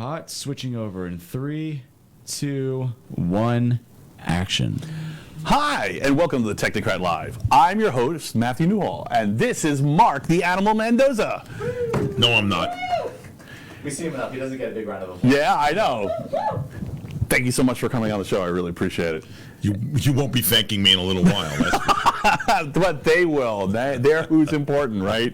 hot. Switching over in 3, 2, 1, action. Hi, and welcome to the Technocrat Live. I'm your host, Matthew Newhall, and this is Mark the Animal Mendoza. No, I'm not. We see him enough. He doesn't get a big round of applause. Yeah, I know. Thank you so much for coming on the show. I really appreciate it. You won't be thanking me in a little while. But they will. They're who's important, right?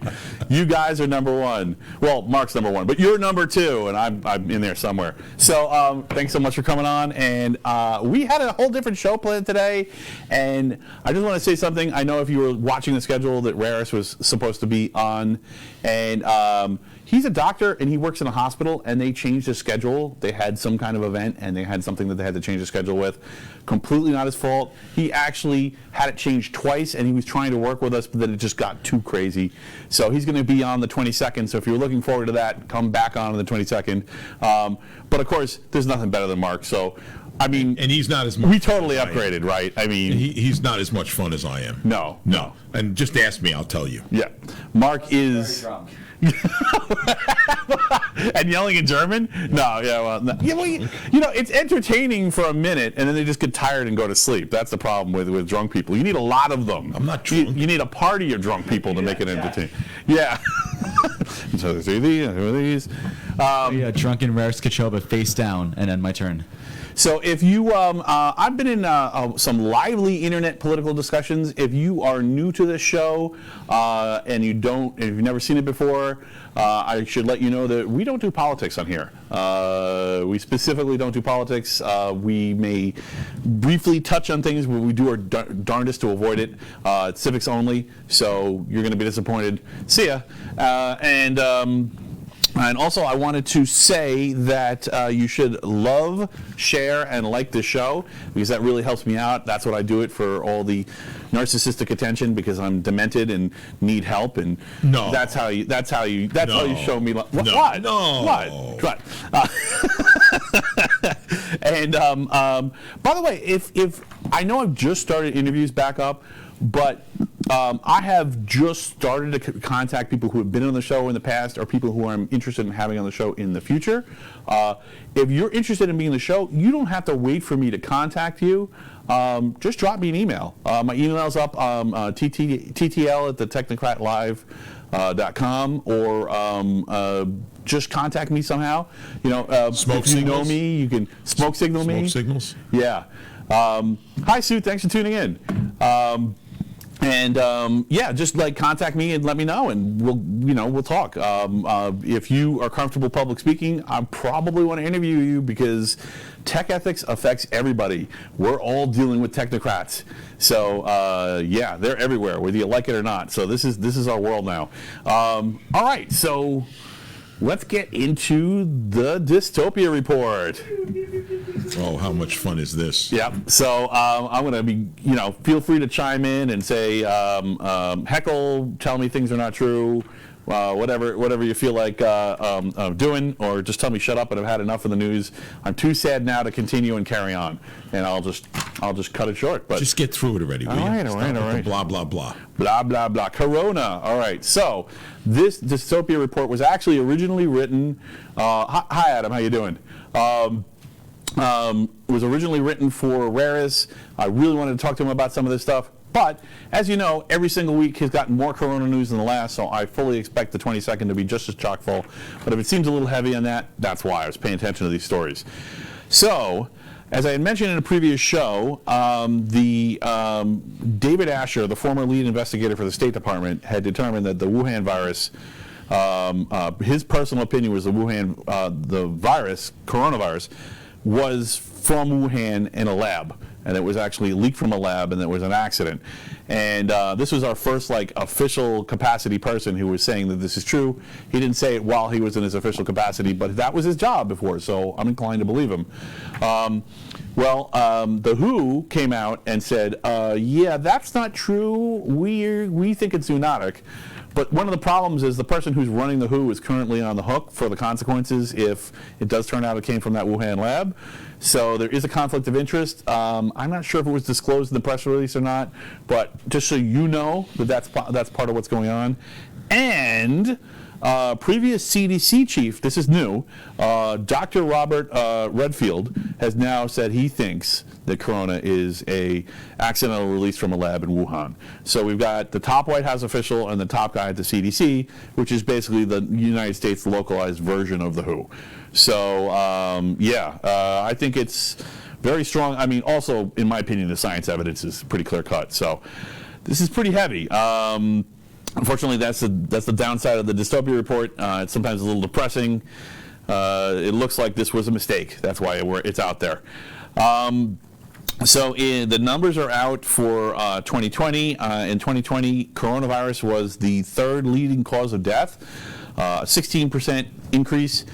You guys are number one. Well, Mark's number one, but you're number two, and I'm in there somewhere. So thanks so much for coming on. And we had a whole different show planned today, and I just want to say something. I know if you were watching the schedule that Raris was supposed to be on, and he's a doctor and he works in a hospital, and they changed his schedule. They had some kind of event and they had something that they had to change the schedule with. Completely not his fault. He actually had it changed twice, and he was trying to work with us, but then it just got too crazy. So he's going to be on the 22nd. So if you're looking forward to that, come back on the 22nd. But of course, there's nothing better than Mark. So I mean, and he's not as much. We totally upgraded, right? I mean, he's not as much fun as I am. No. And just ask me, I'll tell you. Yeah, Mark is. Very drunk. And yelling in German? No, yeah, well, no. Yeah, well, you know, it's entertaining for a minute, and then they just get tired and go to sleep. That's the problem with drunk people. You need a lot of them. I'm not drunk. You need a party of drunk people to make it entertaining. Yeah. So these. Yeah, drunken Raris Kachoba face down, and then my turn. So if you, I've been in some lively internet political discussions. If you are new to this show and if you've never seen it before, I should let you know that we don't do politics on here. We specifically don't do politics. We may briefly touch on things, but we do our darndest to avoid it. It's civics only, so you're going to be disappointed. See ya. And also, I wanted to say that you should love, share, and like this show, because that really helps me out. That's what I do it for, all the narcissistic attention, because I'm demented and need help. And no, that's how you show me love. No. What? No. What? And by the way, if I know I've just started interviews back up, but I have just started to contact people who have been on the show in the past, or people who I'm interested in having on the show in the future. If you're interested in being on the show, you don't have to wait for me to contact you. Just drop me an email. My email's up, TTL at the Technocratlive.com, or just contact me somehow. You know, smoke if you signals. know me, you can smoke signal me. Smoke signals. Yeah. Hi, Sue. Thanks for tuning in. Yeah, just like contact me and let me know, and we'll talk. If you are comfortable public speaking, I probably want to interview you, because tech ethics affects everybody. We're all dealing with technocrats. So yeah, they're everywhere, whether you like it or not. So this is our world now. All right, so let's get into the dystopia report. Oh, how much fun is this? Yeah. So I'm going to be, feel free to chime in and say, heckle, tell me things are not true, whatever you feel like doing, or just tell me shut up and I've had enough of the news. I'm too sad now to continue and carry on, and I'll just cut it short. But just get through it already. All right. Blah blah blah. Blah blah blah. Corona. All right. So this dystopia report was actually originally written. Hi Adam, how you doing? It was originally written for Raris. I really wanted to talk to him about some of this stuff. But, as you know, every single week he's gotten more corona news than the last, so I fully expect the 22nd to be just as chock full. But if it seems a little heavy on that, that's why I was paying attention to these stories. So, as I had mentioned in a previous show, David Asher, the former lead investigator for the State Department, had determined that the Wuhan virus, his personal opinion was the coronavirus, was from Wuhan in a lab, and it was actually leaked from a lab, and it was an accident. And this was our first official capacity person who was saying that this is true. He didn't say it while he was in his official capacity, but that was his job before, so I'm inclined to believe him. The WHO came out and said, yeah, that's not true. We think it's zoonotic. But one of the problems is the person who's running the WHO is currently on the hook for the consequences if it does turn out it came from that Wuhan lab. So there is a conflict of interest. I'm not sure if it was disclosed in the press release or not, but just so you know that that's part of what's going on. And previous CDC chief, this is new, Dr. Robert Redfield has now said he thinks that corona is a accidental release from a lab in Wuhan. So we've got the top White House official and the top guy at the CDC, which is basically the United States localized version of the WHO. So I think it's very strong. I mean, also, in my opinion, the science evidence is pretty clear cut. So this is pretty heavy. Unfortunately, that's the downside of the dystopia report. It's sometimes a little depressing. It looks like this was a mistake. That's why it's out there. The numbers are out for 2020. In 2020, coronavirus was the third leading cause of death, 16% increase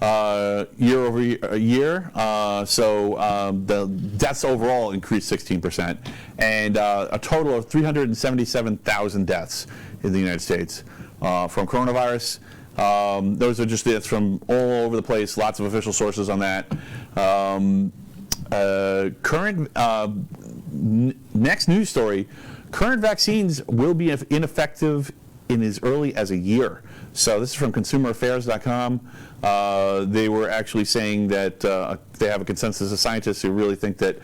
year over year. The deaths overall increased 16%, and a total of 377,000 deaths in the United States from coronavirus. Those are just deaths from all over the place, lots of official sources on that. Next news story, current vaccines will be ineffective in as early as a year. So this is from consumeraffairs.com. They were actually saying that they have a consensus of scientists who really think that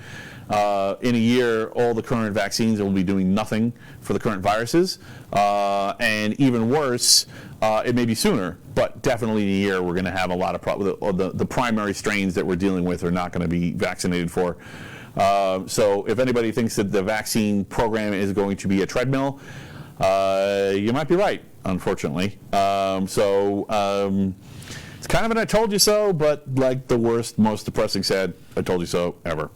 in a year, all the current vaccines will be doing nothing for the current viruses. And even worse, it may be sooner, but definitely in a year, we're going to have a lot of the primary strains that we're dealing with are not going to be vaccinated for. So if anybody thinks that the vaccine program is going to be a treadmill, you might be right, unfortunately. It's kind of an I told you so, but like the worst, most depressing sad I told you so ever.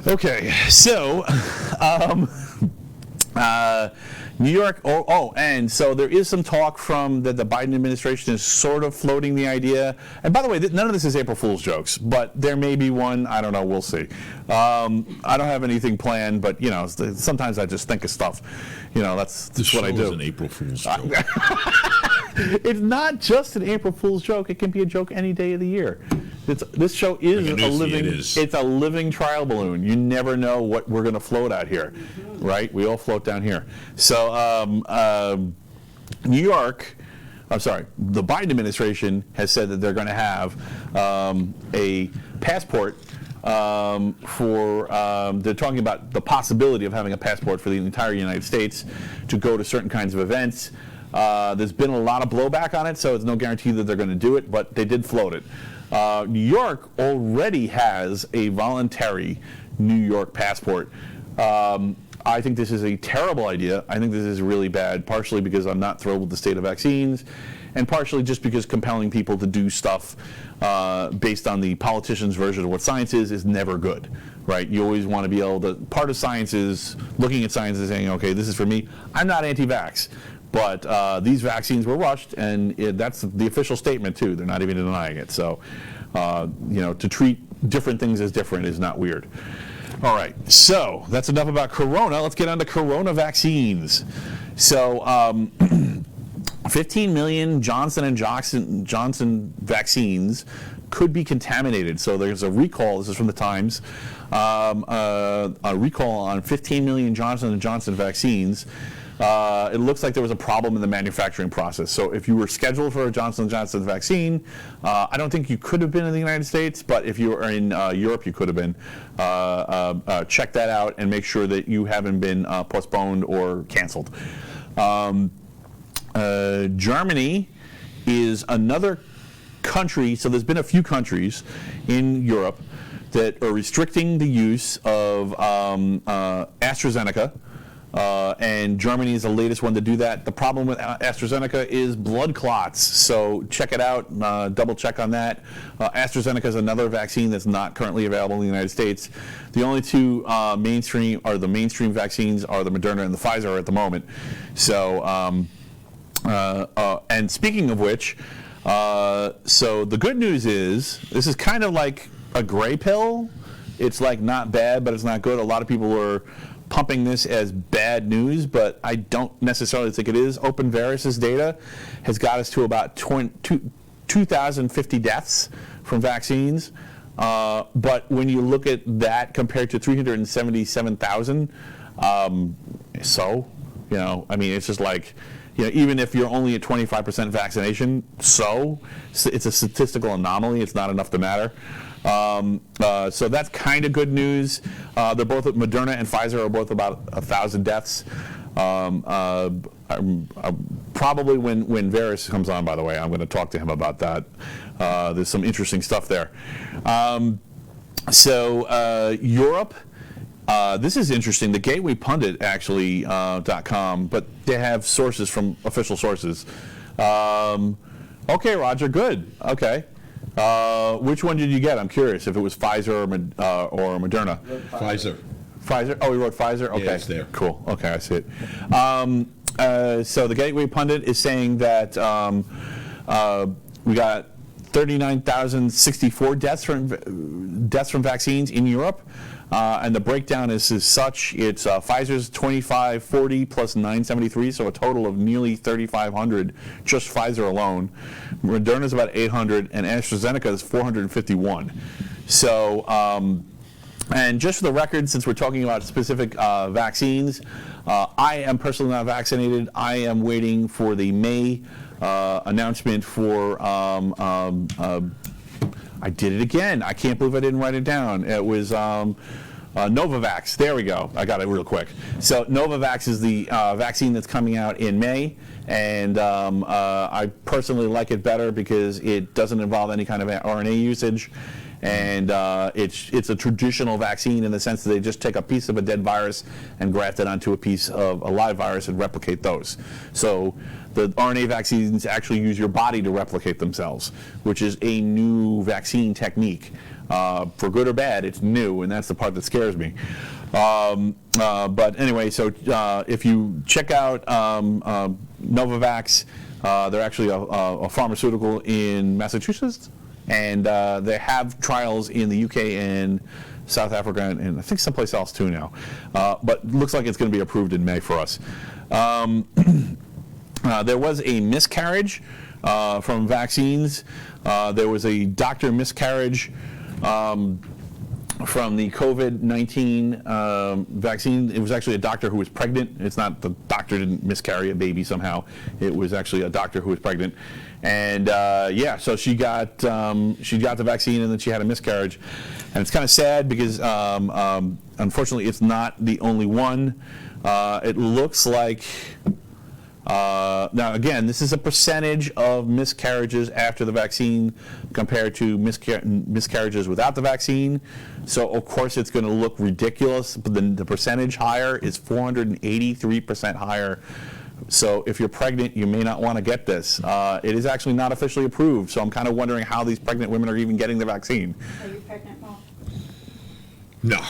Okay, so New York, and so there is some talk from that the Biden administration is sort of floating the idea. And by the way, none of this is April Fool's jokes, but there may be one. I don't know. We'll see. I don't have anything planned, but you know, sometimes I just think of stuff. You know, that's what I do. This is an April Fool's joke. It's not just an April Fool's joke. It can be a joke any day of the year. This show is it's a living trial balloon. You never know what we're going to float out here, right? We all float down here. So New York, I'm sorry, the Biden administration has said that they're going to have a passport they're talking about the possibility of having a passport for the entire United States to go to certain kinds of events. There's been a lot of blowback on it, so it's no guarantee that they're going to do it, but they did float it. New York already has a voluntary New York passport. I think this is a terrible idea. I think this is really bad, partially because I'm not thrilled with the state of vaccines, and partially just because compelling people to do stuff based on the politician's version of what science is never good, right? You always want to be able to, part of science is looking at science and saying, okay, this is for me. I'm not anti-vax. But these vaccines were rushed, and that's the official statement, too. They're not even denying it. So, to treat different things as different is not weird. All right, so that's enough about corona. Let's get on to corona vaccines. So, 15 million Johnson & Johnson vaccines could be contaminated. So there's a recall. This is from the Times. A recall on 15 million Johnson & Johnson vaccines. It looks like there was a problem in the manufacturing process. So if you were scheduled for a Johnson & Johnson vaccine, I don't think you could have been in the United States, but if you were in Europe, you could have been. Check that out and make sure that you haven't been postponed or canceled. Germany is another country, so there's been a few countries in Europe that are restricting the use of AstraZeneca. And Germany is the latest one to do that. The problem with AstraZeneca is blood clots, so check it out, double check on that. AstraZeneca is another vaccine that's not currently available in the United States. The only two mainstream vaccines are the Moderna and the Pfizer at the moment. So, and speaking of which, so the good news is, this is kind of like a gray pill. It's like not bad, but it's not good. A lot of people are pumping this as bad news, but I don't necessarily think it is. OpenVirus's data has got us to about 2,050 deaths from vaccines. But when you look at that compared to 377,000, I mean, it's just like, even if you're only at 25% vaccination, it's a statistical anomaly. It's not enough to matter. So that's kind of good news. They're both, Moderna and Pfizer are both about 1,000 deaths. Probably when Varus comes on, by the way, I'm going to talk to him about that. There's some interesting stuff there. Europe, this is interesting. The Gateway Pundit actually .com, but they have sources from official sources. Okay, Roger, good. Okay. Which one did you get? I'm curious if it was Pfizer or Moderna. Pfizer. Pfizer? Oh, he wrote Pfizer? Okay. Yeah, it's there. Cool. Okay, I see it. So the Gateway Pundit is saying that we got 39,064 deaths from vaccines in Europe. And the breakdown is as such. It's Pfizer's 2,540 plus 973, so a total of nearly 3,500, just Pfizer alone. Moderna's about 800, and AstraZeneca is 451. So, and just for the record, since we're talking about specific vaccines, I am personally not vaccinated. I am waiting for the May announcement for, I did it again. I can't believe I didn't write it down. It was Novavax. There we go. I got it real quick. So Novavax is the vaccine that's coming out in May, and I personally like it better because it doesn't involve any kind of RNA usage, and it's a traditional vaccine in the sense that they just take a piece of a dead virus and graft it onto a piece of a live virus and replicate those. So the RNA vaccines actually use your body to replicate themselves, which is a new vaccine technique. For good or bad, it's new, and that's the part that scares me. But anyway, so if you check out Novavax, they're actually a pharmaceutical in Massachusetts, and they have trials in the UK and South Africa, and I think someplace else too now. But looks like it's going to be approved in May for us. There was a miscarriage from vaccines. There was a doctor miscarriage from the COVID-19 vaccine. It was actually a doctor who was pregnant. It's not the doctor didn't miscarry a baby somehow. It was actually a doctor who was pregnant. And yeah, so she got the vaccine and then she had a miscarriage. And it's kind of sad because unfortunately it's not the only one. It looks like now, again, this is a percentage of miscarriages after the vaccine compared to miscarriages without the vaccine. So, of course, it's going to look ridiculous, but the percentage higher is 483% higher. So if you're pregnant, you may not want to get this. It is actually not officially approved, so I'm kind of wondering how these pregnant women are even getting the vaccine. Are you pregnant, Mom? No,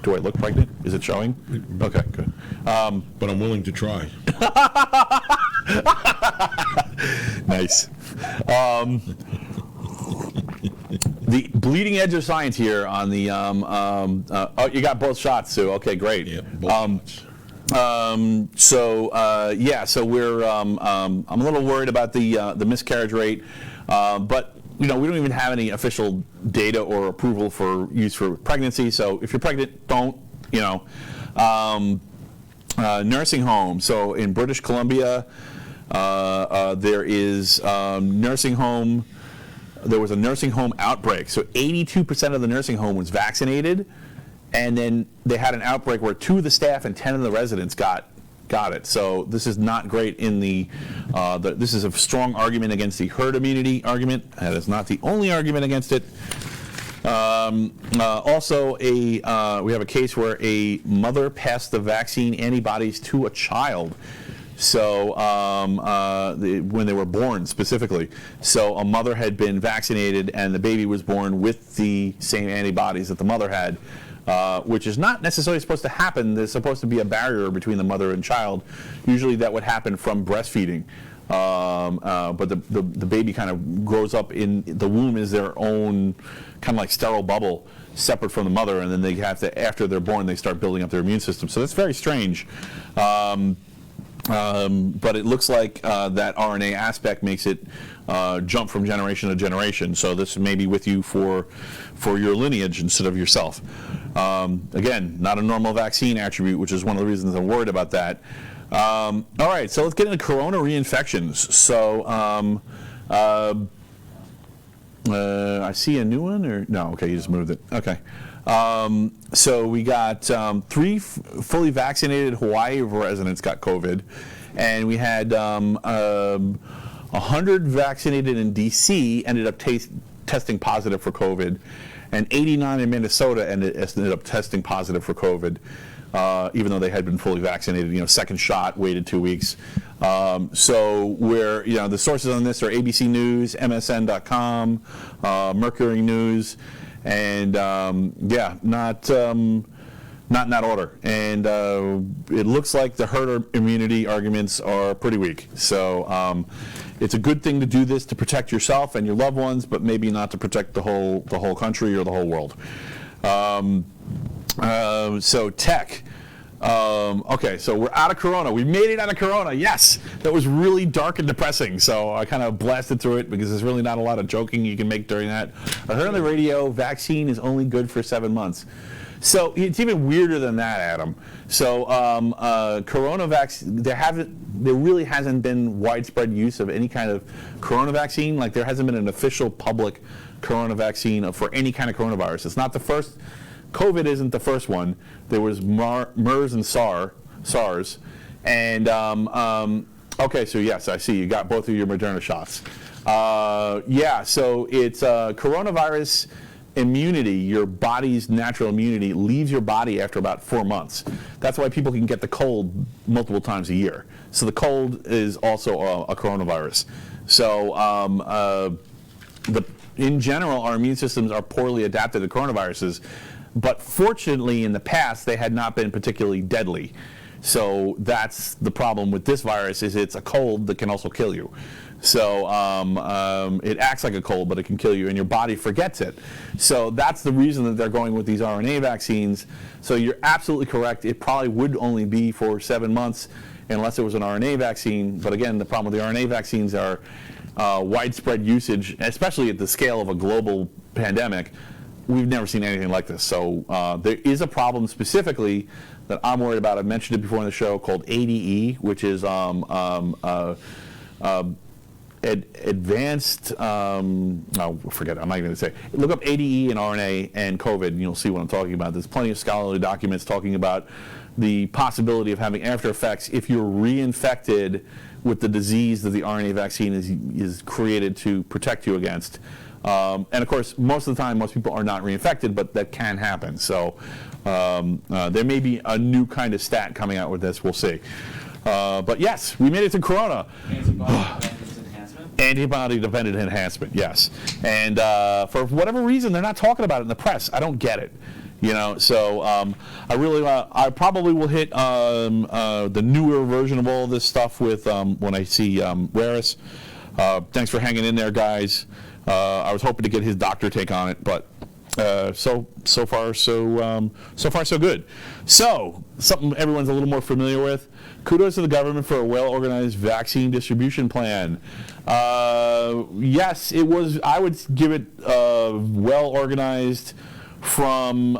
Do I look pregnant? Is it showing? Okay, good. but I'm willing to try. Nice. The bleeding edge of science here on the, oh, you got both shots, Sue. Okay, great. Yeah, both shots. Yeah, so we're, I'm a little worried about the miscarriage rate, but we don't even have any official data or approval for use for pregnancy. So if you're pregnant, don't, nursing home. So in British Columbia, there is nursing home. There was a nursing home outbreak. So 82% of the nursing home was vaccinated, and then they had an outbreak where 2 of the staff and 10 of the residents got it. So this is not great in this is a strong argument against the herd immunity argument. That is not the only argument against it. Also, we have a case where a mother passed the vaccine antibodies to a child. So when they were born specifically. So a mother had been vaccinated and the baby was born with the same antibodies that the mother had. Which is not necessarily supposed to happen. There's supposed to be a barrier between the mother and child. Usually that would happen from breastfeeding. But the baby kind of grows up in the womb is their own kind of like sterile bubble separate from the mother, and then they have to, after they're born, they start building up their immune system. So that's very strange. But it looks like that RNA aspect makes it jump from generation to generation. So this may be with you for your lineage instead of yourself. Again, not a normal vaccine attribute, which is one of the reasons I'm worried about that. All right, so let's get into corona reinfections. So I see a new one, or no? Okay, you just moved it. Okay. So we got 3 fully vaccinated Hawaii residents got COVID, and we had 100 vaccinated in D.C. ended up testing positive for COVID, and 89 in Minnesota ended up testing positive for COVID, even though they had been fully vaccinated. Second shot, waited 2 weeks. So we're, the sources on this are ABC News, MSN.com, Mercury News, and not in that order. And it looks like the herd immunity arguments are pretty weak. So it's a good thing to do this to protect yourself and your loved ones, but maybe not to protect the whole country or the whole world. So tech. Okay, so we're out of Corona. We made it out of Corona. Yes, that was really dark and depressing. So I kind of blasted through it because there's really not a lot of joking you can make during that. I heard on the radio, vaccine is only good for 7 months. So it's even weirder than that, Adam. So Corona vaccine, there really hasn't been widespread use of any kind of Corona vaccine. Like there hasn't been an official public Corona vaccine for any kind of coronavirus. It's not the first. COVID isn't the first one. There was MERS and SARS. And, okay, so yes, I see you got both of your Moderna shots. So it's coronavirus immunity, your body's natural immunity, leaves your body after about 4 months. That's why people can get the cold multiple times a year. So the cold is also a coronavirus. So in general, our immune systems are poorly adapted to coronaviruses. But fortunately, in the past, they had not been particularly deadly. So that's the problem with this virus, is it's a cold that can also kill you. So it acts like a cold, but it can kill you, and your body forgets it. So that's the reason that they're going with these RNA vaccines. So you're absolutely correct. It probably would only be for 7 months unless it was an RNA vaccine. But again, the problem with the RNA vaccines are widespread usage, especially at the scale of a global pandemic. We've never seen anything like this. So there is a problem specifically that I'm worried about. I've mentioned it before in the show, called ADE, which is advanced, forget it, I'm not even going to say. Look up ADE and RNA and COVID, and you'll see what I'm talking about. There's plenty of scholarly documents talking about the possibility of having after effects if you're reinfected with the disease that the RNA vaccine is created to protect you against. And of course, most of the time, most people are not reinfected, but that can happen. So there may be a new kind of stat coming out with this. We'll see. But yes, we made it to Corona. Antibody-dependent enhancement, yes. And for whatever reason, they're not talking about it in the press. I don't get it. So I probably will hit the newer version of all this stuff with when I see Raris. Thanks for hanging in there, guys. I was hoping to get his doctor take on it, but so far so good. So something everyone's a little more familiar with. Kudos to the government for a well-organized vaccine distribution plan. Yes, it was. I would give it well-organized from.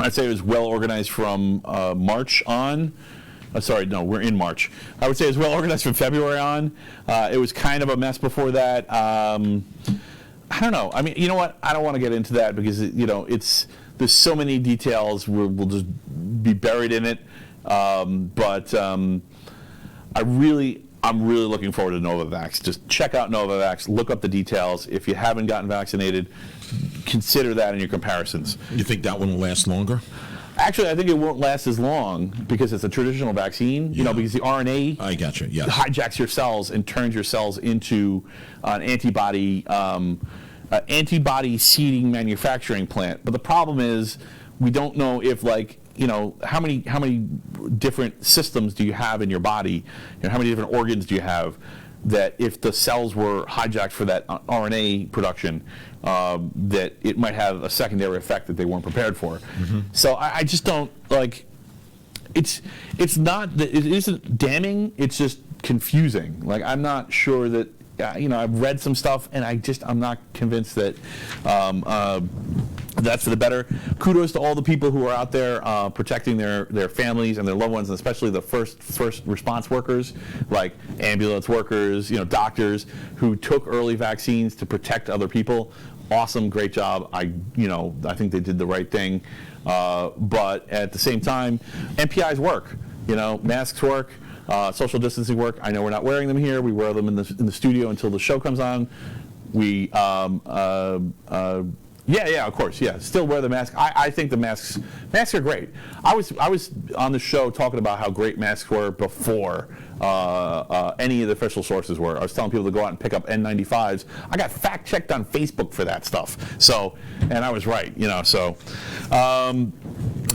I'd say it was well-organized from March on. Sorry, no, we're in March. I would say it was well organized from February on. It was kind of a mess before that. I don't know. I mean, you know what? I don't want to get into that because there's so many details. We'll just be buried in it. But I'm really looking forward to Novavax. Just check out Novavax. Look up the details. If you haven't gotten vaccinated, consider that in your comparisons. You think that one will last longer? Actually, I think it won't last as long because it's a traditional vaccine, because the RNA I gotcha, yes. hijacks your cells and turns your cells into an antibody seeding manufacturing plant. But the problem is we don't know if how many different systems do you have in your body? How many different organs do you have that if the cells were hijacked for that RNA production, that it might have a secondary effect that they weren't prepared for. Mm-hmm. So I just don't it isn't damning. It's just confusing. I'm not sure that I've read some stuff and I'm not convinced that That's for the better. Kudos to all the people who are out there protecting their families and their loved ones, and especially the first response workers, like ambulance workers, doctors who took early vaccines to protect other people. Awesome, great job. I think they did the right thing. But at the same time, MPIs work. Masks work. Social distancing work. I know we're not wearing them here. We wear them in the studio until the show comes on. We yeah, of course, yeah. Still wear the mask. I think the masks are great. I was on the show talking about how great masks were before any of the official sources were. I was telling people to go out and pick up N95s. I got fact checked on Facebook for that stuff. So, and I was right, So,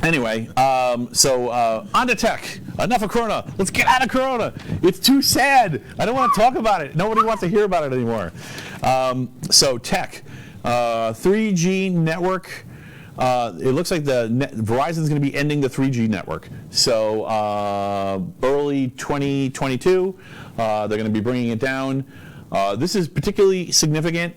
anyway, on to tech. Enough of Corona. Let's get out of Corona. It's too sad. I don't want to talk about it. Nobody wants to hear about it anymore. So tech. 3G network. It looks like Verizon's going to be ending the 3G network. So early 2022, they're going to be bringing it down. This is particularly significant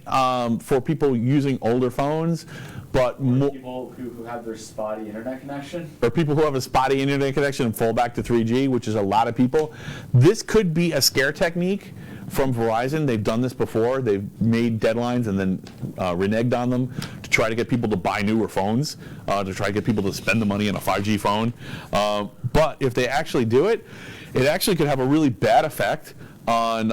for people using older phones, but people who have their spotty internet connection. Or people who have a spotty internet connection and fall back to 3G, which is a lot of people. This could be a scare technique from Verizon. They've done this before. They've made deadlines and then reneged on them to try to get people to buy newer phones, to try to get people to spend the money on a 5G phone. But if they actually do it, it actually could have a really bad effect on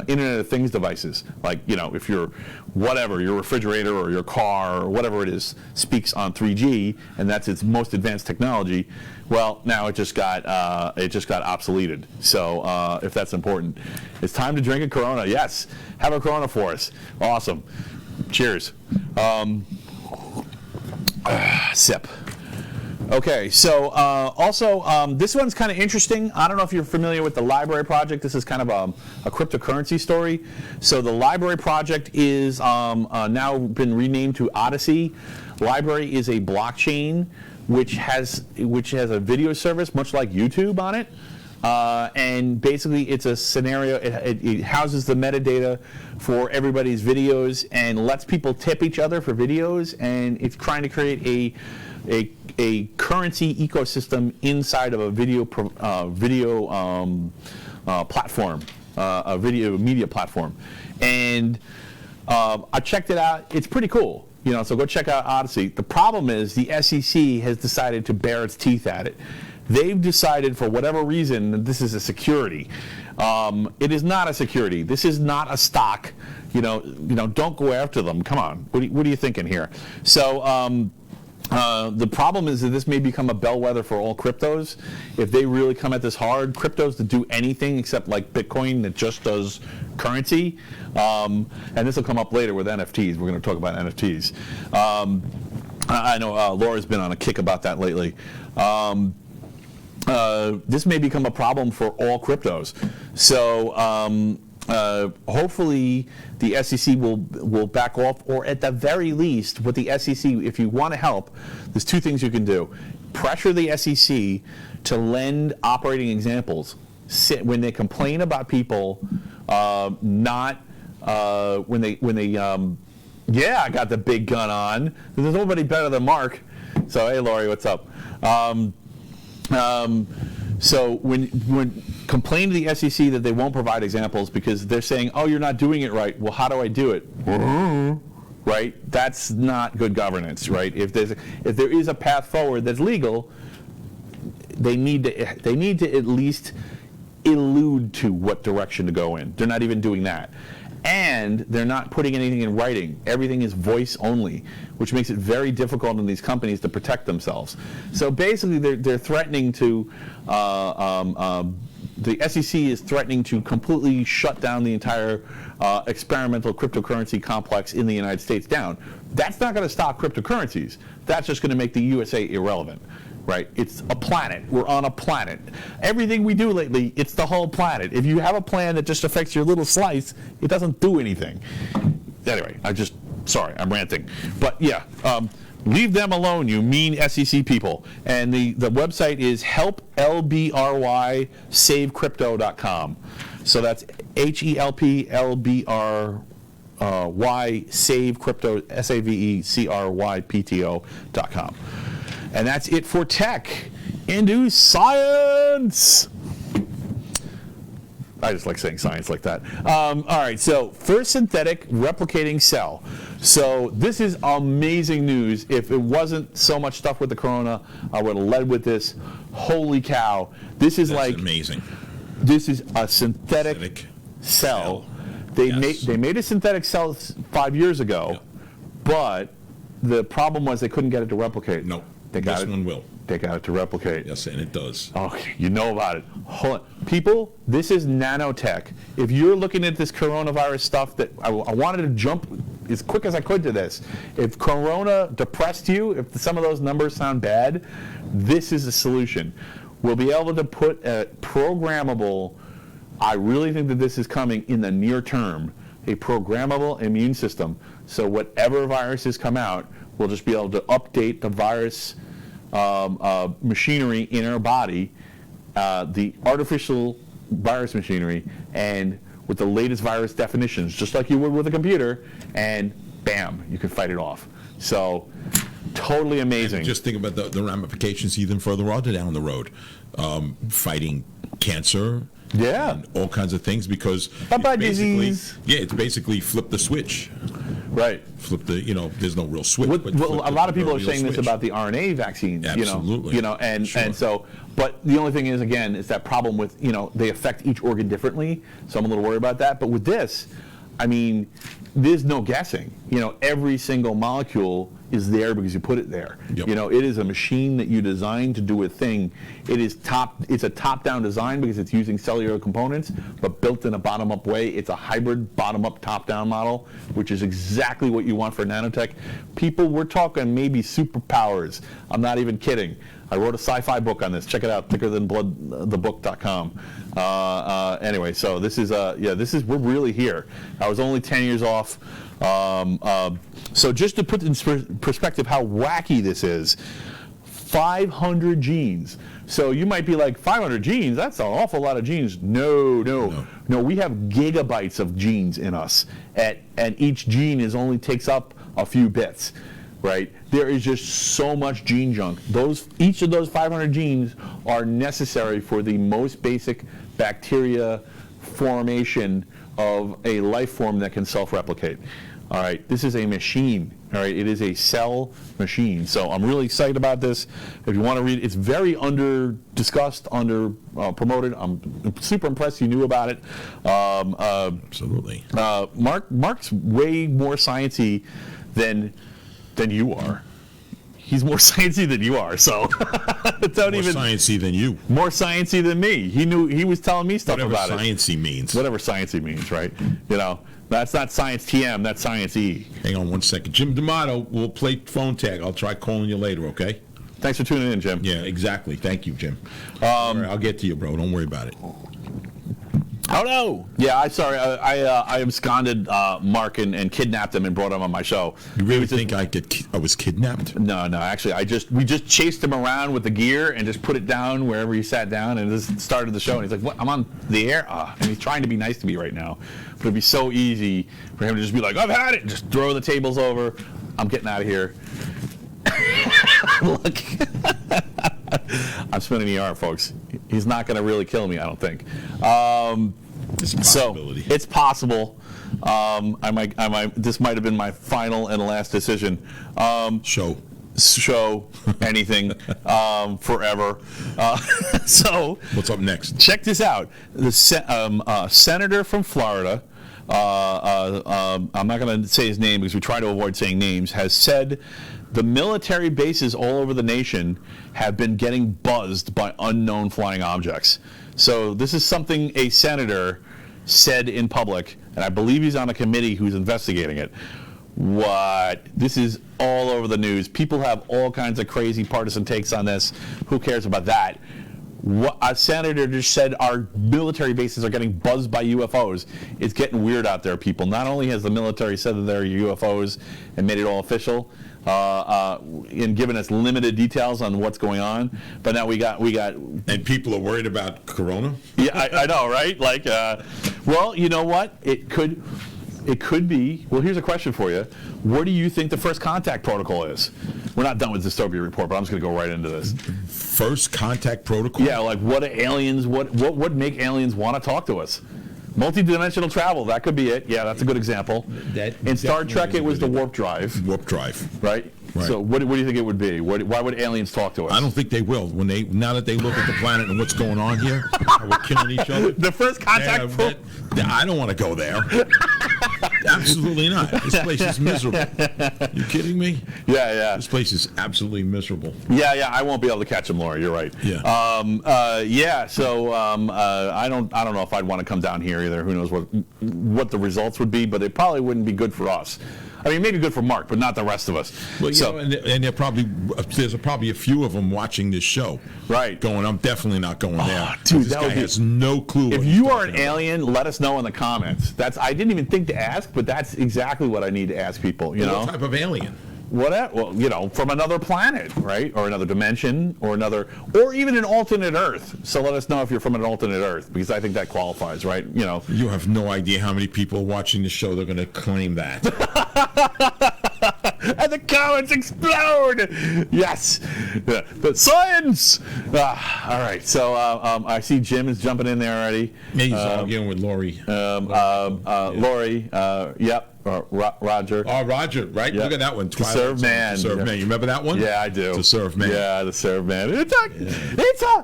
Internet of Things devices, like if your refrigerator or your car or whatever it is speaks on 3G and that's its most advanced technology. Well, now it just got obsoleted. So if that's important, it's time to drink a Corona. Yes, have a Corona for us. Awesome. Cheers. Sip. Okay, so also this one's kind of interesting. I don't know if you're familiar with the Library Project. This is kind of a cryptocurrency story. So the Library Project is now been renamed to Odyssey. Library is a blockchain which has a video service much like YouTube on it. And basically it's a scenario, it houses the metadata for everybody's videos and lets people tip each other for videos, and it's trying to create a currency ecosystem inside of a video platform, a video media platform. And I checked it out. It's pretty cool. So go check out Odyssey. The problem is the SEC has decided to bare its teeth at it. They've decided, for whatever reason, that this is a security. It is not a security. This is not a stock. Don't go after them. Come on. What are you thinking here? So the problem is that this may become a bellwether for all cryptos. If they really come at this hard, cryptos to do anything except like Bitcoin that just does currency. And this will come up later with NFTs. We're going to talk about NFTs. I know Laura's been on a kick about that lately. This may become a problem for all cryptos. So hopefully the SEC will back off, or at the very least, what the SEC, if you want to help, there's two things you can do. Pressure the SEC to lend operating examples when they complain about people yeah, I got the big gun on. There's nobody better than Mark. So hey, Laurie, what's up? So when complain to the SEC that they won't provide examples because they're saying, oh, you're not doing it right. Well, how do I do it? Right? That's not good governance, right? If there is a path forward that's legal, they need to at least allude to what direction to go in. They're not even doing that. And they're not putting anything in writing. Everything is voice only, which makes it very difficult in these companies to protect themselves. So basically, they're threatening to, the SEC is threatening to completely shut down the entire experimental cryptocurrency complex in the United States down. That's not going to stop cryptocurrencies. That's just going to make the USA irrelevant. Right? It's a planet. We're on a planet. Everything we do lately, it's the whole planet. If you have a plan that just affects your little slice, it doesn't do anything. Anyway, sorry, I'm ranting. But yeah, leave them alone, you mean SEC people. And the website is helplbrysavecrypto.com. So that's HELPLBR Save Crypto, SAVECRYPTO.com. And that's it for tech into science. I just like saying science like that. All right, so first synthetic replicating cell. So this is amazing news. If it wasn't so much stuff with the corona, I would have led with this. Holy cow. This is That's like amazing. This is a synthetic cell. They made a synthetic cell 5 years ago, but the problem was they couldn't get it to replicate. No, they got this one will. They got it to replicate. Yes, and it does. Oh, you know about it. Hold on. People, this is nanotech. If you're looking at this coronavirus stuff, that I wanted to jump as quick as I could to this. If corona depressed you, if some of those numbers sound bad, this is a solution. We'll be able to put a programmable, I really think that this is coming in the near term, a programmable immune system. So whatever viruses come out, we'll just be able to update the virus machinery in our body, the artificial virus machinery, and with the latest virus definitions, just like you would with a computer, and bam, you can fight it off. So, totally amazing. And just think about the ramifications even further on down the road. Fighting cancer. Yeah. And all kinds of things, because Bye-bye, it's basically, disease. it's basically flip the switch. Right. Flip the, there's no real switch. Well, but flip a lot of people are real saying this switch. about the RNA vaccines. Absolutely. And Sure. so, but the only thing is, again, is that problem with, they affect each organ differently. So I'm a little worried about that. But with this, I mean, there's no guessing. Every single molecule is there because you put it there. Yep. It is a machine that you designed to do a thing. It's a top-down design because it's using cellular components, but built in a bottom-up way. It's a hybrid bottom-up, top-down model, which is exactly what you want for nanotech. People, we're talking maybe superpowers. I'm not even kidding. I wrote a sci-fi book on this. Check it out, thickerthanbloodthebook.com. Anyway, so this is we're really here. I was only 10 years off. So just to put in perspective how wacky this is, 500 genes. So you might be like, 500 genes? That's an awful lot of genes. No. We have gigabytes of genes in us, and each gene only takes up a few bits. Right? There is just so much gene junk. Each of those 500 genes are necessary for the most basic bacteria formation of a life form that can self-replicate. All right, this is a machine. All right, it is a cell machine. So I'm really excited about this. If you want to read, it's very under-discussed, under-promoted. I'm super impressed you knew about it. Absolutely. Mark's way more sciencey than you are. He's more sciencey than you are, so don't More even sciencey than you. more sciencey than me. He was telling me stuff Whatever about sciencey means. Whatever sciencey means, right? That's not science TM, that's science E. Hang on one second. Jim D'Amato, we'll play phone tag. I'll try calling you later, okay? Thanks for tuning in, Jim. Yeah, exactly. Thank you, Jim. All right, I'll get to you, bro. Don't worry about it. Oh no! Yeah, I'm sorry. I absconded Mark and kidnapped him and brought him on my show. You really think I was kidnapped? No. Actually, we just chased him around with the gear and just put it down wherever he sat down and just started the show. And he's like, "What? I'm on the air?" And he's trying to be nice to me right now, but it'd be so easy for him to just be like, "I've had it," and just throw the tables over. I'm getting out of here. Look, I'm spinning ER, folks. He's not going to really kill me, I don't think. It's a possibility. So it's possible. This might have been my final and last decision. Show Anything, forever. So what's up next? Check this out. The senator from Florida. I'm not going to say his name because we try to avoid saying names. Has said the military bases all over the nation have been getting buzzed by unknown flying objects. So this is something a senator said in public, and I believe he's on a committee who's investigating it. What? This is all over the news. People have all kinds of crazy partisan takes on this. Who cares about that? What, a senator just said our military bases are getting buzzed by UFOs. It's getting weird out there, people. Not only has the military said that there are UFOs and made it all official, and given us limited details on what's going on, but now we got. And people are worried about corona? Yeah, I know, right? Like, well, you know what? It could. It could be. Well, here's a question for you. What do you think the first contact protocol is? We're not done with Dystopia Report, but I'm just going to go right into this. First contact protocol? Yeah, like what would make aliens want to talk to us? Multi-dimensional travel, that could be it. Yeah, that's a good example. In Star Trek, it was the warp drive. Warp drive. Right? Right. So what do you think it would be? Why would aliens talk to us? I don't think they will. Now that they look at the planet and what's going on here, how we're killing each other. The first contact I don't want to go there. Absolutely not. This place is miserable. You kidding me? Yeah. This place is absolutely miserable. Yeah. I won't be able to catch them, Laura. You're right. Yeah. So I don't know if I'd want to come down here either. Who knows what the results would be? But it probably wouldn't be good for us. I mean, maybe good for Mark, but not the rest of us. Well, so, and there's probably a few of them watching this show. Right. Going, I'm definitely not going there. Dude, this guy has no clue. If you are an alien, let us know in the comments. I didn't even think to ask, but that's exactly what I need to ask people. You know, what type of alien? Well, from another planet, right, or another dimension, or even an alternate Earth. So let us know if you're from an alternate Earth, because I think that qualifies, right? You have no idea how many people are watching the show. They're going to claim that. And the comments explode. Yes, the science. All right. So I see Jim is jumping in there already. Yeah, he's arguing with Lori. Lori. Yep. Roger. Oh, Roger, right? Yep. Look at that one. To Serve Man. To Serve Man. You remember that one? Yeah, I do. To Serve Man. Yeah, To Serve Man. It's a.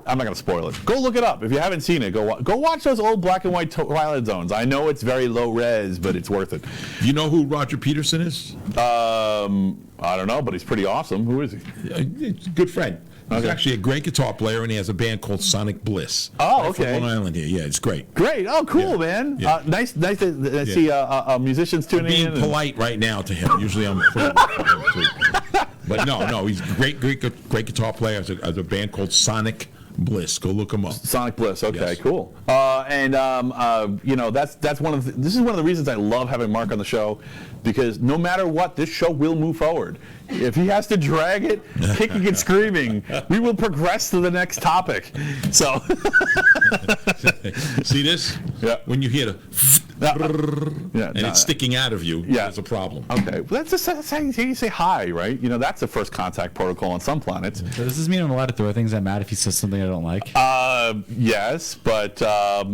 I'm not going to spoil it. Go look it up. If you haven't seen it, go watch those old black and white Twilight Zones. I know it's very low res, but it's worth it. You know who Roger Peterson is? I don't know, but he's pretty awesome. Who is he? He's a good friend. He's actually a great guitar player, and he has a band called Sonic Bliss. Oh, okay. From Long Island here. Yeah, it's great. Great. Oh, cool, man. Yeah. Nice to see musicians tuning in. I'm being polite right now to him. Usually I'm pretty. But no, he's a great guitar player. Has a band called Sonic Bliss. Go look him up. Sonic Bliss. Okay, yes. Cool. That's one of this is one of the reasons I love having Mark on the show, because no matter what, this show will move forward. If he has to drag it, kicking and screaming, we will progress to the next topic. So, see this? Yeah. When you hear it's sticking out of you, there's a problem. Okay, well, that's how you say hi, right? That's the first contact protocol on some planets. So does this mean I'm allowed to throw things at Matt if he says something I don't like? Yes, but I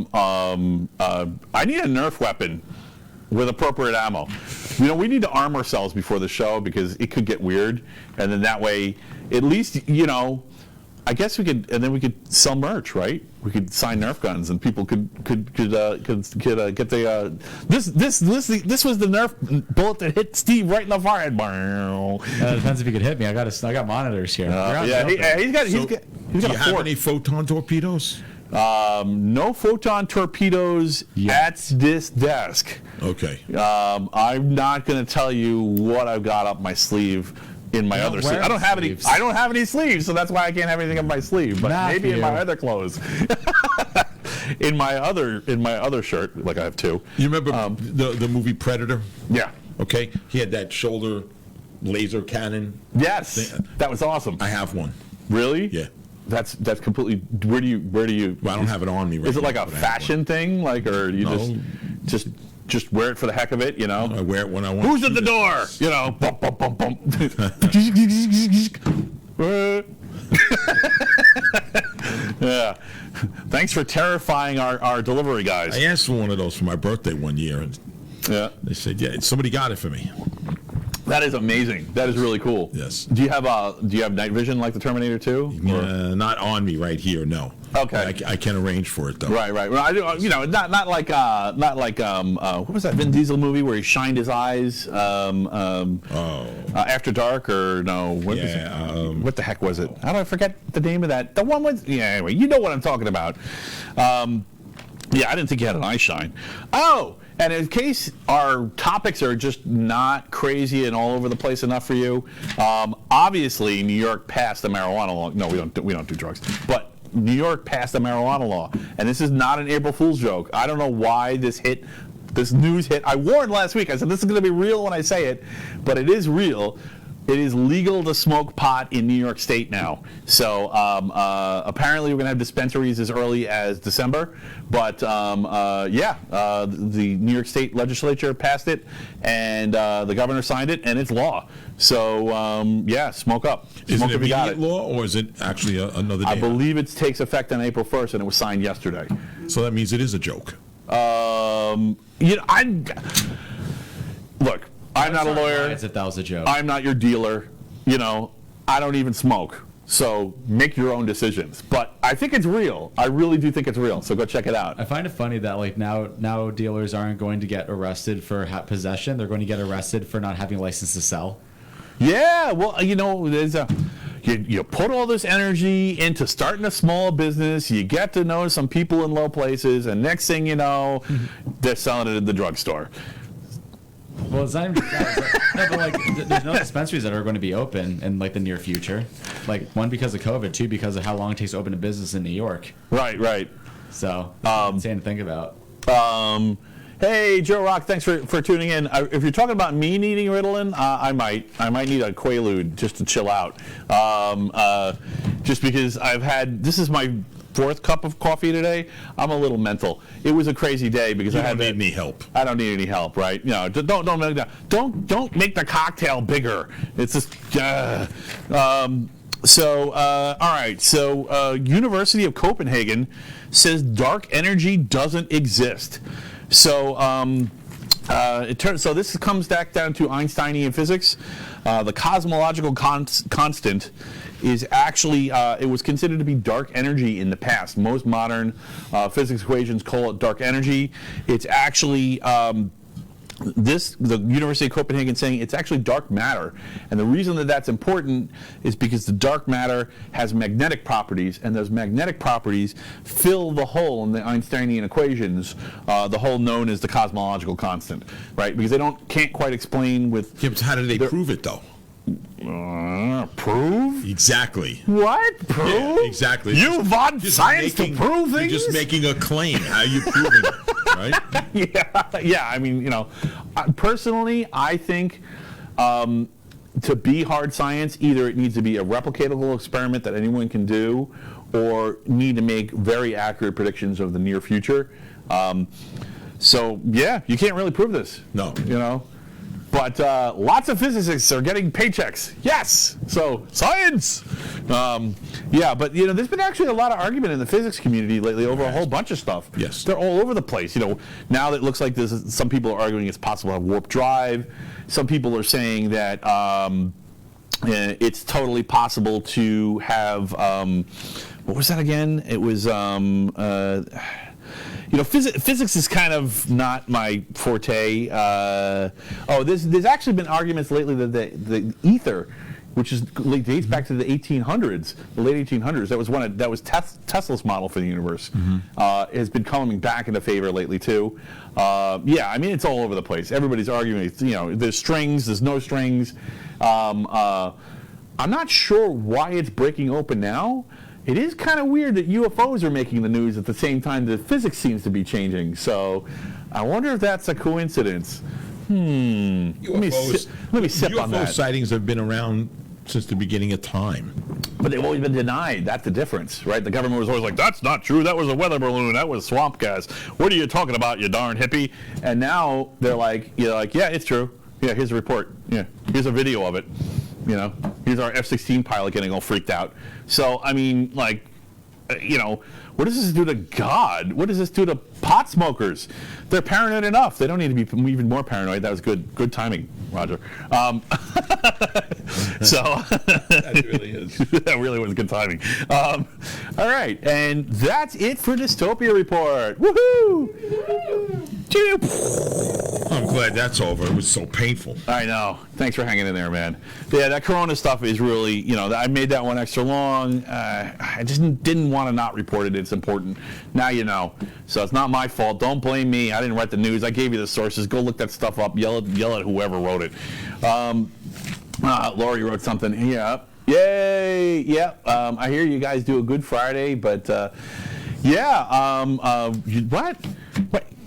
need a Nerf weapon with appropriate ammo. We need to arm ourselves before the show, because it could get weird, and then that way, at least, I guess we could, and then we could sell merch, right? We could sign Nerf guns, and people could get the this was the Nerf bullet that hit Steve right in the forehead. It depends if you could hit me. I got monitors here. He's got Do you have any photon torpedoes? No photon torpedoes at this desk. Okay. I'm not going to tell you what I've got up my sleeve in my other sleeve. I don't have any. I don't have any sleeves, so that's why I can't have anything up my sleeve. But maybe in my other clothes. in my other shirt, like I have two. You remember the movie Predator? Yeah. Okay. He had that shoulder laser cannon. Yes. That was awesome. I have one. Really? Yeah. That's completely. Where do you? Well, I don't have it on me right now. Is it like a fashion thing, or you just wear it for the heck of it? I wear it when I want. Who's at the door? Bump, bump, bump, bump. Yeah. Thanks for terrifying our delivery guys. I asked for one of those for my birthday one year, and they said, "Yeah, somebody got it for me." That is amazing. That is really cool. Yes. Do you have night vision like the Terminator 2? Not on me right here. No. Okay. I can arrange for it though. Right. Well, I do. Not like what was that Vin Diesel movie where he shined his eyes? After Dark, or no? What the heck was it? How do I forget the name of that? The one with Anyway, you know what I'm talking about. I didn't think he had an eye shine. Oh. And in case our topics are just not crazy and all over the place enough for you, obviously New York passed a marijuana law. No, we don't do drugs. But New York passed a marijuana law, and this is not an April Fool's joke. I don't know why this news hit. I warned last week. I said this is going to be real when I say it, but it is real. It is legal to smoke pot in New York State now. So apparently we're going to have dispensaries as early as December. But the New York State legislature passed it, and the governor signed it, and it's law. So smoke up. Is Smoke it if you got immediate law, or is it actually another day? I believe it takes effect on April 1st, and it was signed yesterday. So that means it is a joke. Look, I'm not a lawyer. If that was a joke. I'm not your dealer. I don't even smoke. So make your own decisions. But I think it's real. I really do think it's real. So go check it out. I find it funny that like now dealers aren't going to get arrested for possession. They're going to get arrested for not having a license to sell. Yeah, well, there's you put all this energy into starting a small business. You get to know some people in low places, and next thing you know, they're selling it at the drugstore. Well, it's not even that. No, but like, there's no dispensaries that are going to be open in like the near future. Like, one, because of COVID, two, because of how long it takes to open a business in New York. Right. So, insane to think about. Hey, Joe Rock, thanks for tuning in. If you're talking about me needing Ritalin, I might need a Quaalude just to chill out. Just because this is my 4th cup of coffee today. I'm a little mental. It was a crazy day because I don't need any help. I don't need any help, right? Don't make the cocktail bigger. It's just all right. So University of Copenhagen says dark energy doesn't exist. So so this comes back down to Einsteinian physics. The cosmological constant is actually, it was considered to be dark energy in the past. Most modern physics equations call it dark energy. It's actually, the University of Copenhagen saying it's actually dark matter. And the reason that that's important is because the dark matter has magnetic properties, and those magnetic properties fill the hole in the Einsteinian equations, the hole known as the cosmological constant, right? Because they can't quite explain with... Yeah, but how do they prove it, though? Prove? Exactly. What? Prove? Yeah, exactly. You want science to prove things? You're just making a claim. How are you proving it, right? Yeah. I mean, personally, I think to be hard science, either it needs to be a replicatable experiment that anyone can do, or need to make very accurate predictions of the near future. So, you can't really prove this. No. But lots of physicists are getting paychecks. Yes! So, science! But, there's been actually a lot of argument in the physics community lately over a whole bunch of stuff. Yes. They're all over the place. Now that it looks like some people are arguing it's possible to have warp drive. Some people are saying that it's totally possible to have, what was that again? It was, physics is kind of not my forte. There's actually been arguments lately that the ether, which dates back to the 1800s, the late 1800s. That was Tesla's model for the universe. Has been coming back into favor lately too. I mean, it's all over the place. Everybody's arguing. There's strings. There's no strings. I'm not sure why it's breaking open now. It is kind of weird that UFOs are making the news at the same time that physics seems to be changing. So I wonder if that's a coincidence. Let me sip on that. UFO sightings have been around since the beginning of time. But they've always been denied. That's the difference, right? The government was always like, that's not true. That was a weather balloon. That was swamp gas. What are you talking about, you darn hippie? And now they're like, yeah, it's true. Yeah, here's a report. Yeah, here's a video of it. Here's our F-16 pilot getting all freaked out. So, I mean, what does this do to God? What does this do to pot smokers? They're paranoid enough. They don't need to be even more paranoid. That was good timing, Roger. That really is. That really was good timing. All right, and that's it for Dystopia Report. Woohoo! I'm glad that's over. It was so painful. I know. Thanks for hanging in there, man. Yeah, that Corona stuff is really, I made that one extra long. I just didn't want to not report it. It's important. Now you know. So it's not my fault. Don't blame me. I didn't write the news. I gave you the sources. Go look that stuff up. Yell at whoever wrote it. Lori wrote something. Yeah. Yay. Yeah. I hear you guys do a Good Friday, but what?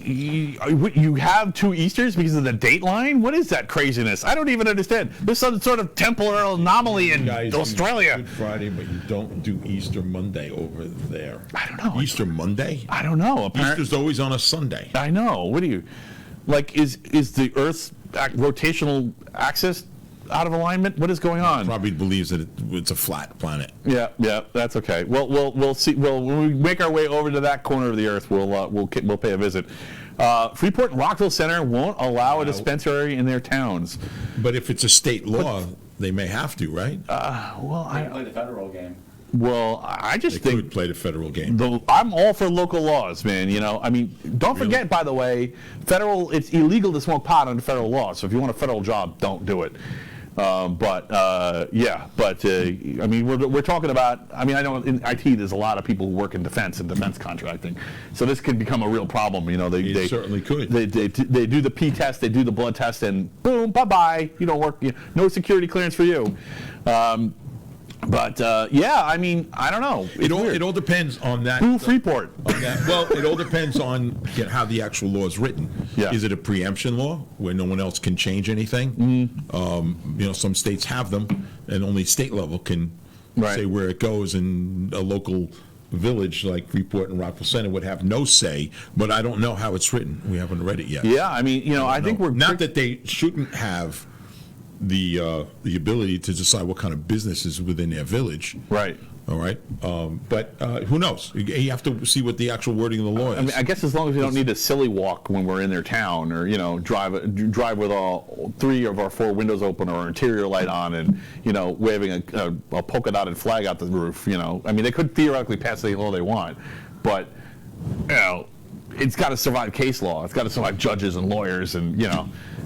you have 2 Easters because of the date line? What is that craziness? I don't even understand. There's some sort of temporal anomaly in Guys do Australia. Good Friday, but you don't do Easter Monday over there. I don't know. Easter Monday? I don't know. Easter's always on a Sunday. I know. What do you like? Is the Earth's rotational axis out of alignment? What is going on? Probably believes that it's a flat planet. Yeah, that's okay. Well, we'll see. Well, when we make our way over to that corner of the Earth, we'll pay a visit. Freeport and Rockville Center won't allow a dispensary in their towns. But if it's a state law, they may have to, right? I play the federal game. Well, I just They think could play the federal game. I'm all for local laws, man. I mean, don't forget, by the way, it's illegal to smoke pot under federal law. So if you want a federal job, don't do it. I mean, we're talking about. I mean, I know in IT there's a lot of people who work in defense and defense contracting, so this could become a real problem. They certainly could. They do the P test, they do the blood test, and boom, bye bye. You don't work. No security clearance for you. I mean, I don't know. It all depends on that. Who Freeport? On that. Well, it all depends on how the actual law is written. Yeah. Is it a preemption law where no one else can change anything? Some states have them, and only state level can say where it goes, and a local village like Freeport and Rockville Center would have no say. But I don't know how it's written. We haven't read it yet. Yeah, I mean, I think we're not that they shouldn't have the ability to decide what kind of business is within their village. Right. All right. But who knows? You have to see what the actual wording of the law is. I mean, I guess as long as we don't need to silly walk when we're in their town, or drive with all 3 of our 4 windows open, or our interior light on, and waving a polka dotted flag out the roof. I mean, they could theoretically pass any law they want, but it's got to survive case law. It's got to survive judges and lawyers, and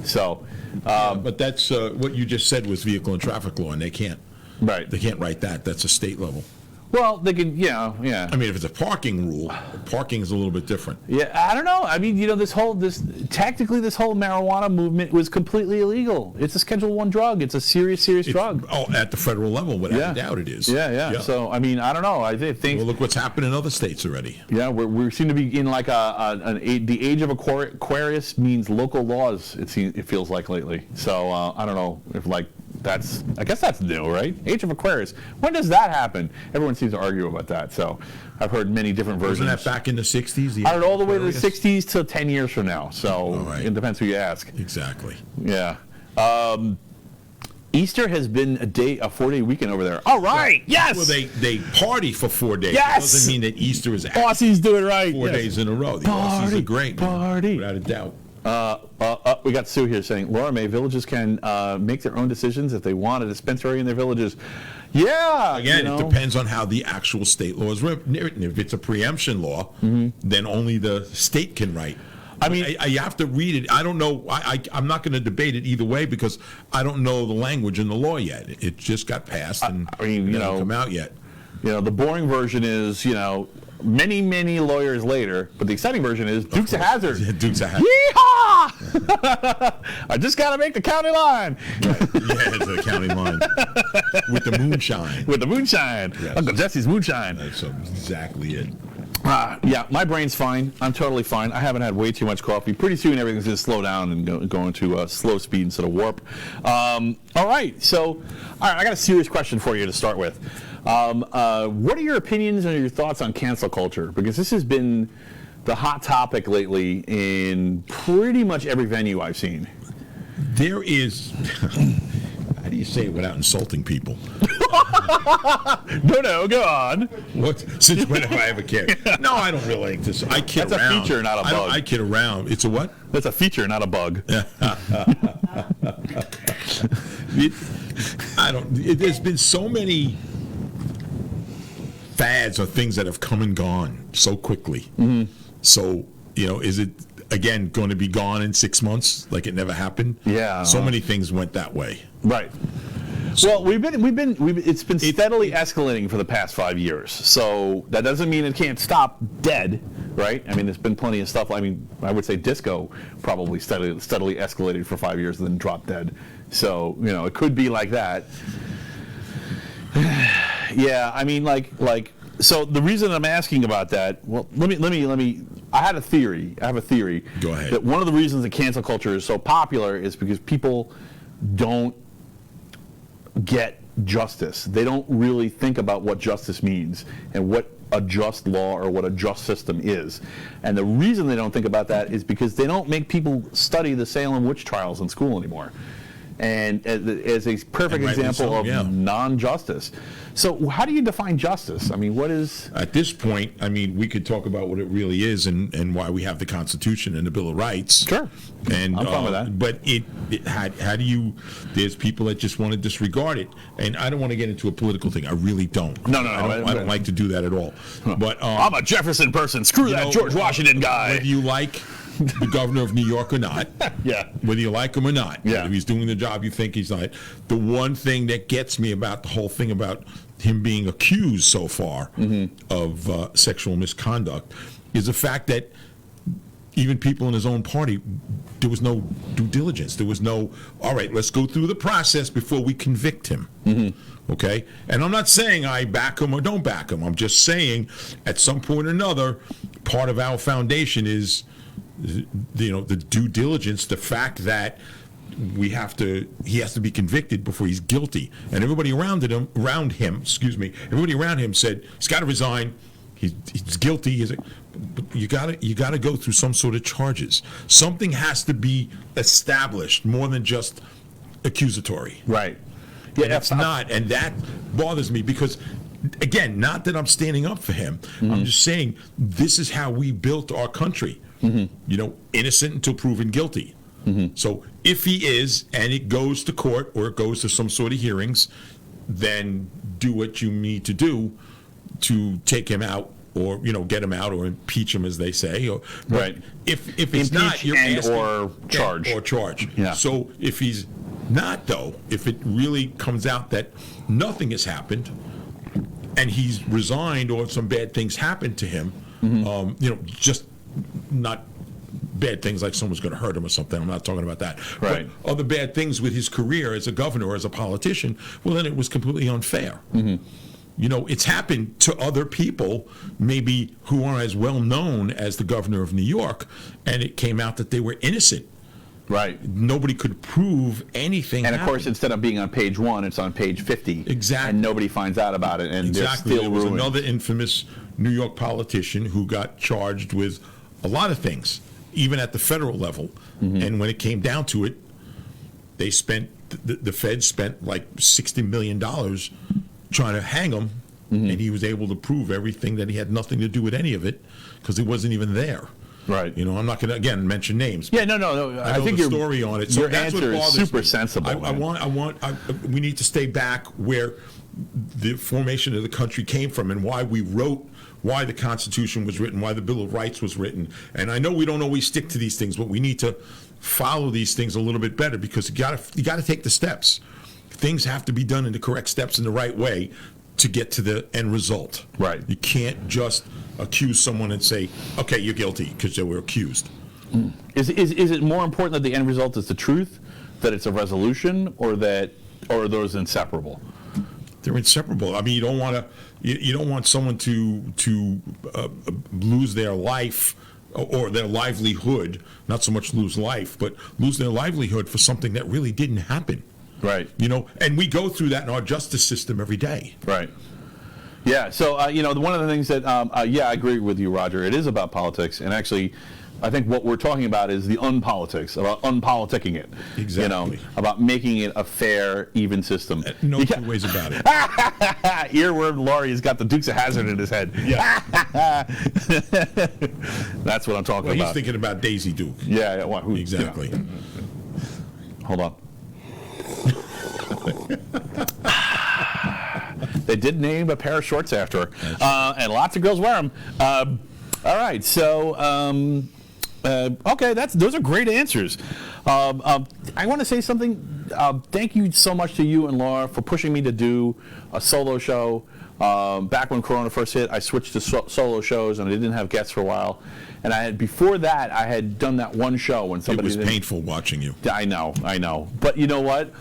so. But that's what you just said was vehicle and traffic law, and they can't. Right. They can't write that. That's a state level. Well, they can, yeah. I mean, if it's a parking rule, parking is a little bit different. Yeah, I don't know. I mean, technically this whole marijuana movement was completely illegal. It's a Schedule I drug. It's a serious drug. Oh, at the federal level, without a doubt it is. Yeah. So, I mean, I don't know. I think. Well, look what's happened in other states already. Yeah, we seem to be in like the age of Aquarius means local laws. It feels like lately. So I don't know if I guess that's new, right? Age of Aquarius. When does that happen? Everyone seems to argue about that. So I've heard many different versions. Wasn't that back in the 60s? I heard all the way to the 60s to 10 years from now. So It depends who you ask. Exactly. Yeah. Easter has been a 4-day weekend over there. All right. Yes. Well, they party for 4 days. Yes. It doesn't mean that Easter is Aussies do it right. 4 days in a row. The Aussies are great. Party. Without a doubt. We got Sue here saying, Laura May, villages can make their own decisions if they want a dispensary in their villages. Yeah. Again, it depends on how the actual state law is written. If it's a preemption law, then only the state can write. I mean, you have to read it. I don't know. I'm not going to debate it either way because I don't know the language in the law yet. It just got passed and it hasn't come out yet. The boring version is, many, many lawyers later, but the exciting version is Dukes of Hazzard. Dukes of Hazzard. Yeehaw! I just got to make the county line. Right. Yeah, it's the county line. With the moonshine. With the moonshine. Yes. Uncle Jesse's moonshine. That's exactly it. Yeah, my brain's fine. I'm totally fine. I haven't had way too much coffee. Pretty soon everything's going to slow down and go into slow speed instead of warp. All right, so I got a serious question for you to start with. What are your opinions and your thoughts on cancel culture? Because this has been the hot topic lately in pretty much every venue I've seen. There is... How do you say it without insulting people? No, go on. What? Since when have I ever cared? No, I don't really like this. I kid That's around. That's a feature, not a bug. I kid around. It's a what? That's a feature, not a bug. There's been so many fads or things that have come and gone so quickly. Mm-hmm. So, is it again going to be gone in 6 months like it never happened? Yeah. So many things went that way. Right. So, well, it's been steadily escalating for the past 5 years. So that doesn't mean it can't stop dead, right? I mean, there's been plenty of stuff. I mean, I would say disco probably steadily escalated for 5 years and then dropped dead. So, it could be like that. Yeah, I mean, so the reason I'm asking about that, well, let me I have a theory. Go ahead. That one of the reasons that cancel culture is so popular is because people don't get justice. They don't really think about what justice means and what a just law or what a just system is. And the reason they don't think about that is because they don't make people study the Salem witch trials in school anymore. And as a perfect example of non-justice. So how do you define justice? I mean, what is... At this point, I mean, we could talk about what it really is and why we have the Constitution and the Bill of Rights. Sure. And, I'm fine with that. But how do you... There's people that just want to disregard it. And I don't want to get into a political thing. I really don't. No. I don't like to do that at all. But I'm a Jefferson person. Screw that George Washington guy. Whether you like the governor of New York or not, whether you like him or not, if he's doing the job you think he's not. The one thing that gets me about the whole thing about him being accused so far of sexual misconduct is the fact that even people in his own party, there was no due diligence. There was no, all right, let's go through the process before we convict him. Okay? And I'm not saying I back him or don't back him. I'm just saying at some point or another, part of our foundation is the due diligence, the fact that he has to be convicted before he's guilty. And everybody around him, everybody around him said he's got to resign. He's guilty. But you got to go through some sort of charges. Something has to be established more than just accusatory. Right. Yeah, that's not, and that bothers me because, again, not that I'm standing up for him. I'm just saying this is how we built our country. Innocent until proven guilty. So if he is, and it goes to court or it goes to some sort of hearings, then do what you need to do to take him out or get him out or impeach him, as they say. Right. If it's impeach not, you're asking, or charge. Or charge. Yeah. So if he's not, though, if it really comes out that nothing has happened and he's resigned or some bad things happened to him, just not bad things like someone's going to hurt him or something. I'm not talking about that. Right. But other bad things with his career as a governor or as a politician, well, then it was completely unfair. It's happened to other people, maybe who aren't as well known as the governor of New York, and it came out that they were innocent. Right. Nobody could prove anything. And of course, instead of being on page 1, it's on page 50. Exactly. And nobody finds out about it, and exactly. They're still there was ruined. another infamous New York politician who got charged with a lot of things, even at the federal level. And when it came down to it, they spent the Fed spent like $60 million trying to hang him, and he was able to prove everything that he had nothing to do with any of it because he wasn't even there. Right. I'm not going to again mention names. Yeah, no. I think the story on it. So your that's answer what is super me. sensible. We need to stay back where the formation of the country came from and why we wrote, why the Constitution was written, why the Bill of Rights was written. And I know we don't always stick to these things, but we need to follow these things a little bit better because you got to take the steps. Things have to be done in the correct steps in the right way to get to the end result. Right. You can't just accuse someone and say, okay, you're guilty because they were accused. Is it more important that the end result is the truth, that it's a resolution, or are those inseparable? They're inseparable. I mean, you don't want someone to lose their life or their livelihood, not so much lose life, but lose their livelihood for something that really didn't happen. Right. And we go through that in our justice system every day. Right. Yeah. So, one of the things that, I agree with you, Roger. It is about politics, and actually, I think what we're talking about is the unpolitics, about unpoliticking it. Exactly. About making it a fair, even system. No two ways about it. Earworm Laurie's got the Dukes of Hazzard in his head. Yeah. That's what I'm talking about. He's thinking about Daisy Duke. Yeah. Exactly. Hold on. They did name a pair of shorts after her, and lots of girls wear them. All right, so okay, those are great answers. I want to say something. Thank you so much to you and Laura for pushing me to do a solo show. Back when Corona first hit, I switched to solo shows, and I didn't have guests for a while. And before that, I had done that one show when somebody. It was painful watching you. I know. But you know what?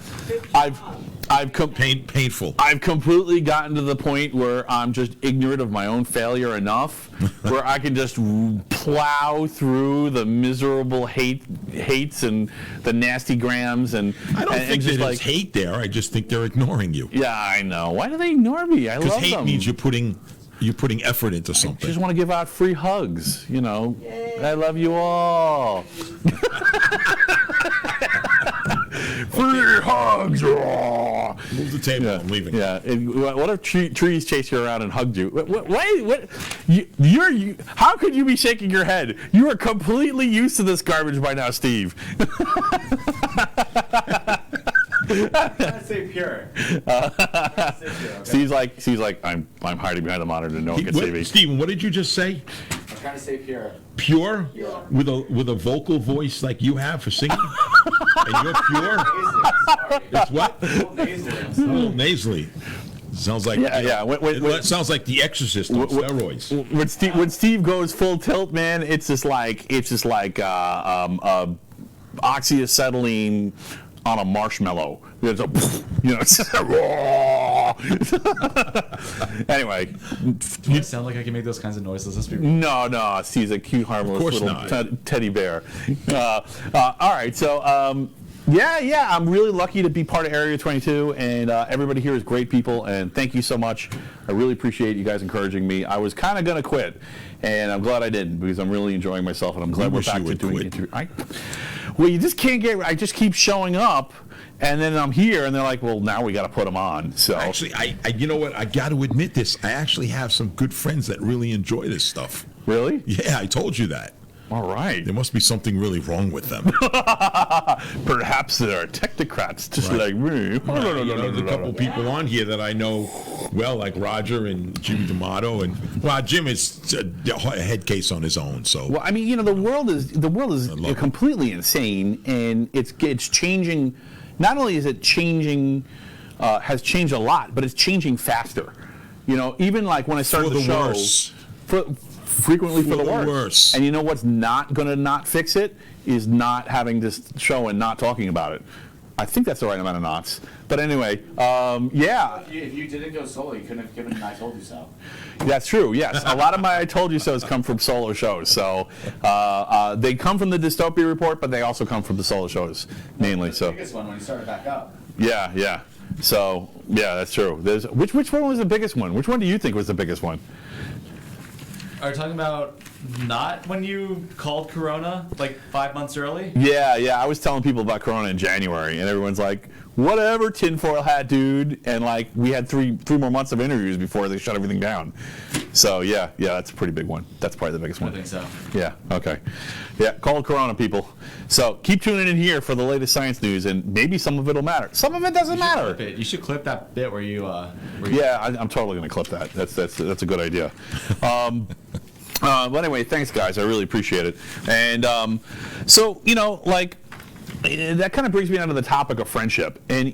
painful. I've completely gotten to the point where I'm just ignorant of my own failure enough, where I can just plow through the miserable hates and the nasty grams and I don't think just there's hate there. I just think they're ignoring you. Yeah, I know. Why do they ignore me? I love them. Because hate means you're putting effort into something. I just want to give out free hugs. You know, I love you all. Free hugs. Move the table. I'm leaving. Yeah. What if trees chased you around and hugged you? What? How could you be shaking your head? You are completely used to this garbage by now, Steve. I'm trying to say pure. Steve's like, I'm hiding behind the monitor. No one can see me. Steven, what did you just say? I'm trying to say pure. Pure? Yeah. With a vocal voice like you have for singing? And you're pure? It's what? A little nasally. Sounds like it sounds like The Exorcist on steroids. When Steve goes full tilt, man, it's just like oxyacetylene on a marshmallow. It's anyway. Do I sound like I can make those kinds of noises? Let's be real. No. Steve's a cute, harmless little teddy bear. All right, so I'm really lucky to be part of Area 22, and everybody here is great people, and thank you so much. I really appreciate you guys encouraging me. I was kind of going to quit, and I'm glad I didn't, because I'm really enjoying myself, and I'm glad we're back to doing it. Well, you just can't I just keep showing up, and then I'm here, and they're like, well, now we got to put them on. So actually, I you know what? I got to admit this. I actually have some good friends that really enjoy this stuff. Really? Yeah, I told you that. All right. There must be something really wrong with them. Perhaps there are technocrats just like me. There's a couple people on here that I know well, like Roger and Jim D'Amato, and Jim is a head case on his own. So well, I mean, the world is completely insane, and it's changing. Not only is it changing, has changed a lot, but it's changing faster. Even like when I started the show. Worse. Frequently for the worse. And you know what's not going to not fix it is not having this show and not talking about it. I think that's the right amount of knots. But anyway, yeah. If you didn't go solo, you couldn't have given an I Told You So. That's true, yes. A lot of my I Told You So's come from solo shows. So they come from the Dystopia Report, but they also come from the solo shows, mainly. The biggest one when you started back up. Yeah. So, yeah, that's true. Which one was the biggest one? Which one do you think was the biggest one? Are you talking about not when you called Corona like 5 months early? Yeah. I was telling people about Corona in January, and everyone's like, whatever, tinfoil hat dude. And like, we had three more months of interviews before they shut everything down. So yeah, that's a pretty big one. That's probably the biggest one. I think so. Yeah, okay. Yeah, call Corona, people. So keep tuning in here for the latest science news, and maybe some of it will matter. Some of it doesn't matter. You should clip that bit where you... Yeah, I'm totally going to clip that. That's a good idea. But anyway, thanks, guys. I really appreciate it. And so, that kind of brings me down to the topic of friendship. And,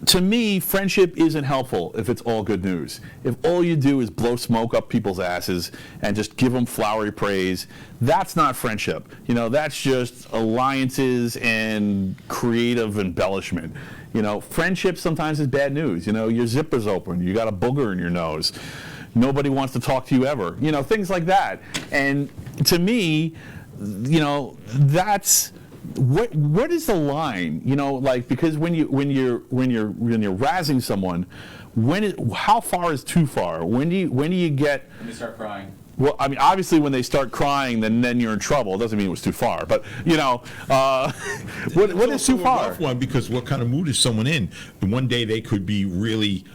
to me, friendship isn't helpful if it's all good news. If all you do is blow smoke up people's asses and just give them flowery praise, that's not friendship. That's just alliances and creative embellishment. Friendship sometimes is bad news. Your zipper's open. You got a booger in your nose. Nobody wants to talk to you ever. Things like that. And to me, that's... What is the line? Because when you're razzing someone, how far is too far? When do you get? When they start crying. Well, I mean, obviously, when they start crying, then you're in trouble. It doesn't mean it was too far, but what is too far? It's a rough one, because what kind of mood is someone in? One day they could be really.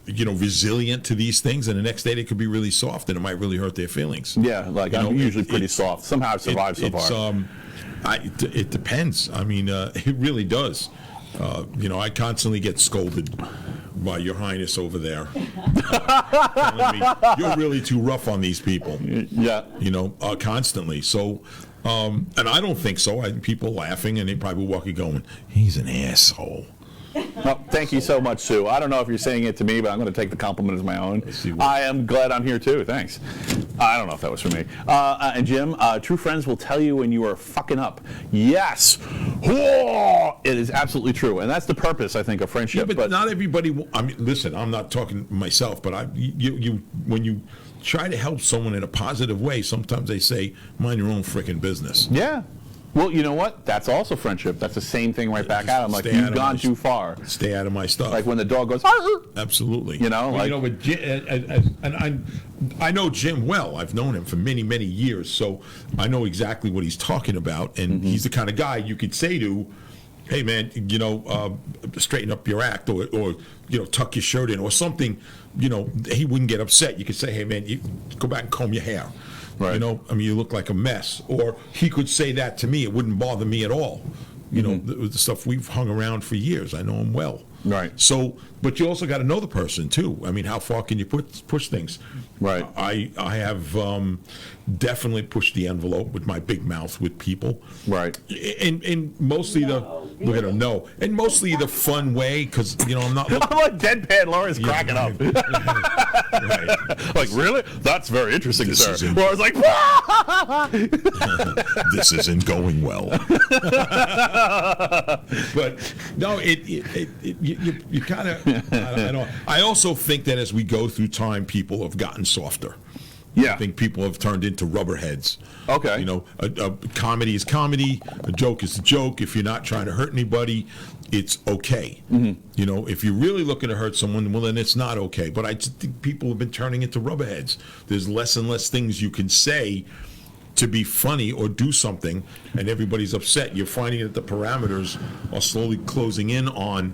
Resilient to these things, and the next day they could be really soft, and it might really hurt their feelings. Yeah, I'm usually pretty soft. Somehow I've survived so far. It depends. I mean, it really does. I constantly get scolded by Your Highness over there, telling me you're really too rough on these people. Yeah. Constantly. So, and I don't think so. People laughing, and they probably walking going, he's an asshole. Well, thank you so much, Sue. I don't know if you're saying it to me, but I'm going to take the compliment as my own. I am glad I'm here too. Thanks. I don't know if that was for me. And Jim, true friends will tell you when you are fucking up. Yes. Whoa! It is absolutely true, and that's the purpose, I think, of friendship. Yeah, but not everybody. I mean, listen, I'm not talking myself, but when you try to help someone in a positive way, sometimes they say, "Mind your own frickin' business." Yeah. Well, you know what? That's also friendship. That's the same thing right back at them. Like, you've gone too far. Stay out of my stuff. Like when the dog goes, "Arr!" Absolutely. You know, like, with Jim, and I know Jim well. I've known him for many, many years, so I know exactly what he's talking about. And he's the kind of guy you could say to, "Hey, man, straighten up your act," or tuck your shirt in, or something. He wouldn't get upset. You could say, "Hey, man, you go back and comb your hair." Right. You look like a mess. Or he could say that to me. It wouldn't bother me at all. The stuff we've hung around for years. I know him well. Right. So, but you also got to know the person too. I mean, how far can you push things? Right. I have definitely pushed the envelope with my big mouth with people. Right. And mostly look at him, no. And mostly the fun way, because, I'm not looking. I'm like deadpan. Laura's cracking up. Right. Like, really? That's very interesting, This sir. Laura's like, this isn't going well. But no, you kind of. I also think that as we go through time, people have gotten softer. Yeah. I think people have turned into rubberheads. Okay. A comedy is comedy. A joke is a joke. If you're not trying to hurt anybody, it's okay. If you're really looking to hurt someone, well, then it's not okay. But I just think people have been turning into rubberheads. There's less and less things you can say to be funny or do something, and everybody's upset. You're finding that the parameters are slowly closing in on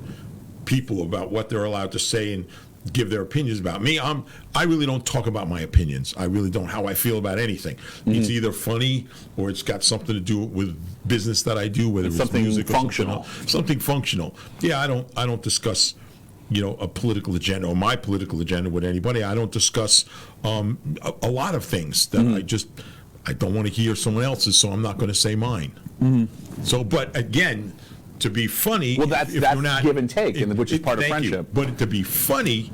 people about what they're allowed to say and give their opinions about. Me, I really don't talk about my opinions. I really don't, how I feel about anything. It's either funny or it's got something to do with business that I do, whether it's something music functional. or something functional. Yeah, I don't discuss a political agenda or my political agenda with anybody. I don't discuss a lot of things that I don't want to hear someone else's, so I'm not going to say mine. So, but again, to be funny, well, that's not, give and take, which is part of friendship. But to be funny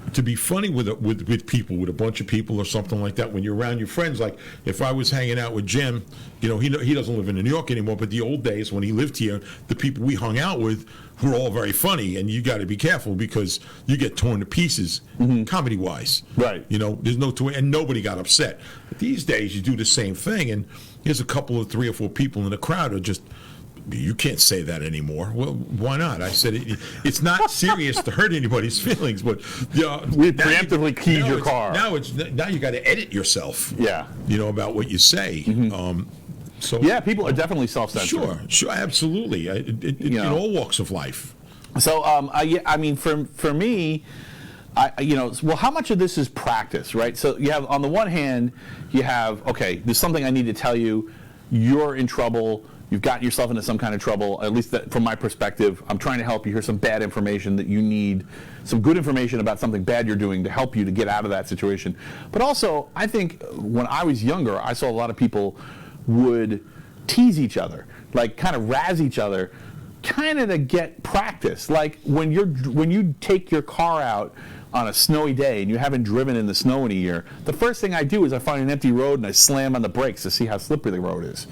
with people, with a bunch of people or something like that, when you're around your friends, like if I was hanging out with Jim, he doesn't live in New York anymore, but the old days when he lived here, the people we hung out with were all very funny, and you got to be careful because you get torn to pieces, comedy-wise. Right. There's no and nobody got upset. But these days, you do the same thing, and here's a couple of 3 or 4 people in the crowd who are just, you can't say that anymore. Well, why not? I said it's not serious to hurt anybody's feelings, but we preemptively keyed your car. Now you got to edit yourself. Yeah. About what you say. So yeah, people are definitely self-censoring. Sure, absolutely. In all walks of life. So I mean, for me, well, how much of this is practice, right? So you have, on the one hand, you have, okay, there's something I need to tell you. You're in trouble. You've gotten yourself into some kind of trouble, at least from my perspective. I'm trying to help you. Here's some bad information that you need, some good information about something bad you're doing to help you to get out of that situation. But also, I think when I was younger, I saw a lot of people would tease each other, like kind of razz each other, kind of to get practice. Like when you take your car out on a snowy day and you haven't driven in the snow in a year, the first thing I do is I find an empty road and I slam on the brakes to see how slippery the road is.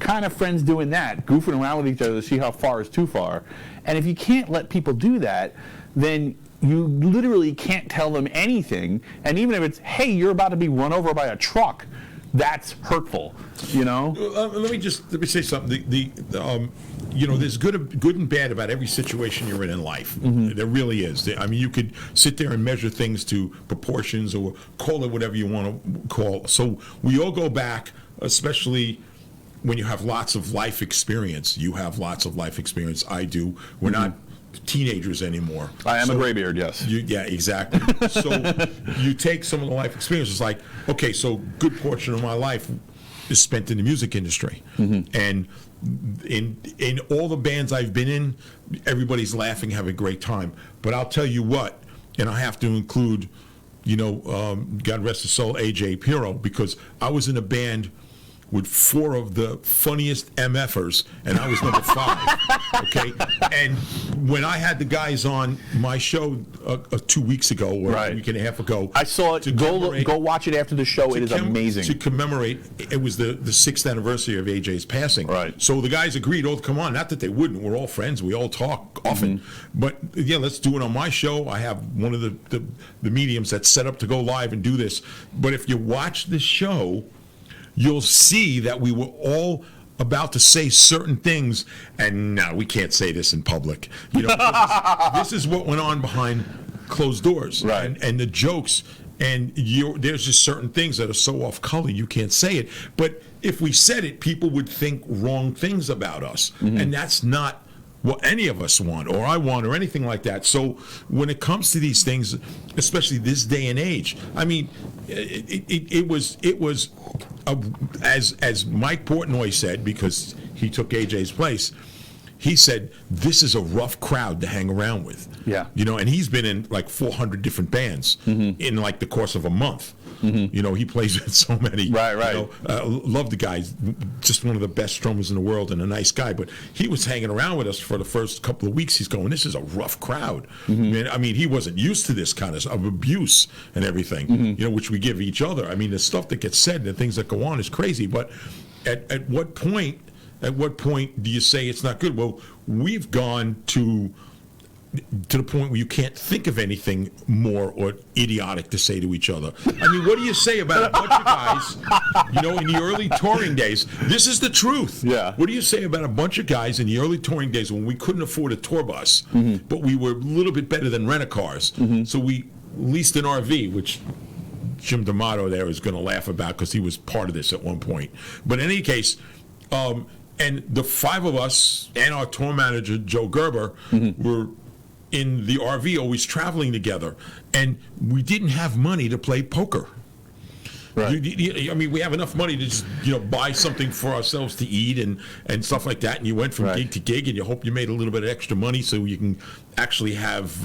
Kind of friends doing that, goofing around with each other to see how far is too far. And if you can't let people do that, then you literally can't tell them anything. And even if it's, hey, you're about to be run over by a truck, that's hurtful, Let me say something. There's good and bad about every situation you're in life. There really is. I mean, you could sit there and measure things to proportions or call it whatever you want to call. So we all go back, especially when you have lots of life experience. You have lots of life experience. I do. We're not teenagers anymore. I am a graybeard, yes. Yeah, exactly. So you take some of the life experiences, like, okay, so good portion of my life is spent in the music industry. And in all the bands I've been in, everybody's laughing, having a great time. But I'll tell you what, and I have to include, God rest his soul, A.J. Pirro, because I was in a band with 4 of the funniest MFers, and I was number 5. Okay, and when I had the guys on my show 2 weeks ago or a week and a half ago, I saw it. Go watch it after the show. It is amazing. To commemorate, it was the 6th anniversary of AJ's passing. Right. So the guys agreed, oh, come on, not that they wouldn't. We're all friends. We all talk often. But, yeah, let's do it on my show. I have one of the mediums that's set up to go live and do this. But if you watch the show, you'll see that we were all about to say certain things, and no, we can't say this in public. You know, this is what went on behind closed doors. Right. And the jokes, and there's just certain things that are so off color you can't say it. But if we said it, people would think wrong things about us, and that's not what any of us want, or I want, or anything like that. So when it comes to these things, especially this day and age, I mean, it was as Mike Portnoy said, because he took AJ's place. He said, this is a rough crowd to hang around with. Yeah. You know, and he's been in like 400 different bands in like the course of a month. You know, he plays with so many. Right. You know, love the guy, just one of the best drummers in the world and a nice guy. But he was hanging around with us for the first couple of weeks. He's going, this is a rough crowd. I mean, he wasn't used to this kind of abuse and everything, you know, which we give each other. I mean, the stuff that gets said and the things that go on is crazy. But at what point do you say it's not good? Well, we've gone to the point where you can't think of anything more or idiotic to say to each other. I mean, what do you say about a bunch of guys, you know, in the early touring days? This is the truth. Yeah. What do you say about a bunch of guys in the early touring days when we couldn't afford a tour bus, but we were a little bit better than rent-a-cars, so we leased an RV, which Jim D'Amato there is going to laugh about because he was part of this at one point. But in any case, and the 5 of us and our tour manager, Joe Gerber, were in the RV always traveling together. And we didn't have money to play poker. Right. I mean, we have enough money to just, you know, buy something for ourselves to eat and stuff like that. And you went from gig to gig, and you hope you made a little bit of extra money so you can actually have,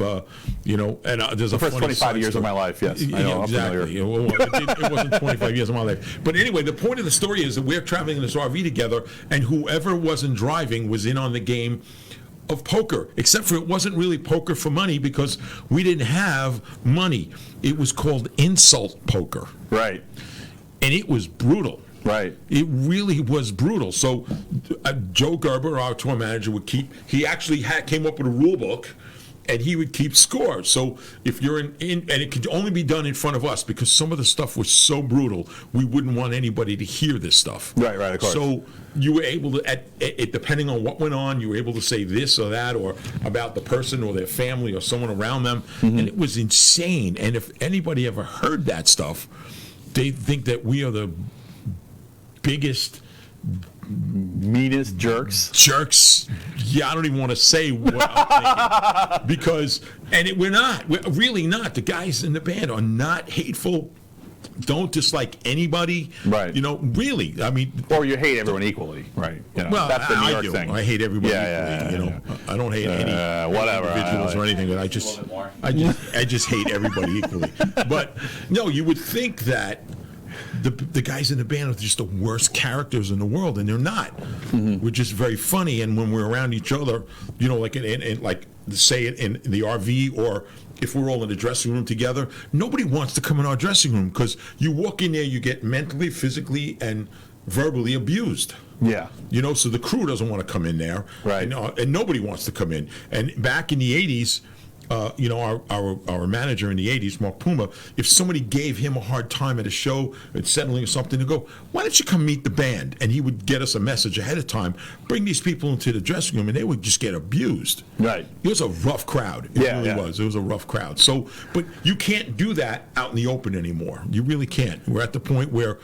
you know. And there's The a first funny 25 years of my life, yes. I know, exactly. I'm familiar. It wasn't 25 years of my life. But anyway, the point of the story is that we're traveling in this RV together, and whoever wasn't driving was in on the game of poker, except for it wasn't really poker for money because we didn't have money. It was called insult poker. Right. And it was brutal. Right. It really was brutal. So Joe Gerber, our tour manager, he actually came up with a rule book, and he would keep score. So if you're in, and it could only be done in front of us because some of the stuff was so brutal, we wouldn't want anybody to hear this stuff. Right, of course. So you were able to, depending on what went on, you were able to say this or that, or about the person or their family or someone around them, and it was insane. And if anybody ever heard that stuff, they think that we are the biggest, meanest jerks. Yeah, I don't even want to say what I'm thinking because, we're not. We're really not. The guys in the band are not hateful. Don't dislike anybody. Right. You know, really. I mean, or you hate everyone equally. Right. You know, well, that's the New York do. thing. I hate everybody Yeah, equally. You know, I don't hate any individuals or anything, but I just hate everybody equally. But no, you would think that the guys in the band are just the worst characters in the world, and they're not. We're just very funny, and when we're around each other, you know, like like say it in the RV, or if we're all in the dressing room together, nobody wants to come in our dressing room because you walk in there, you get mentally, physically, and verbally abused. Yeah. You know, so the crew doesn't want to come in there. Right. And nobody wants to come in. And back in the 80s, you know, our manager in the 80s, Mark Puma, if somebody gave him a hard time at a show and settling something, to go, why don't you come meet the band? And he would get us a message ahead of time, bring these people into the dressing room, and they would just get abused. Right. It was a rough crowd. It really was. It was a rough crowd. So, but you can't do that out in the open anymore. You really can't. We're at the point where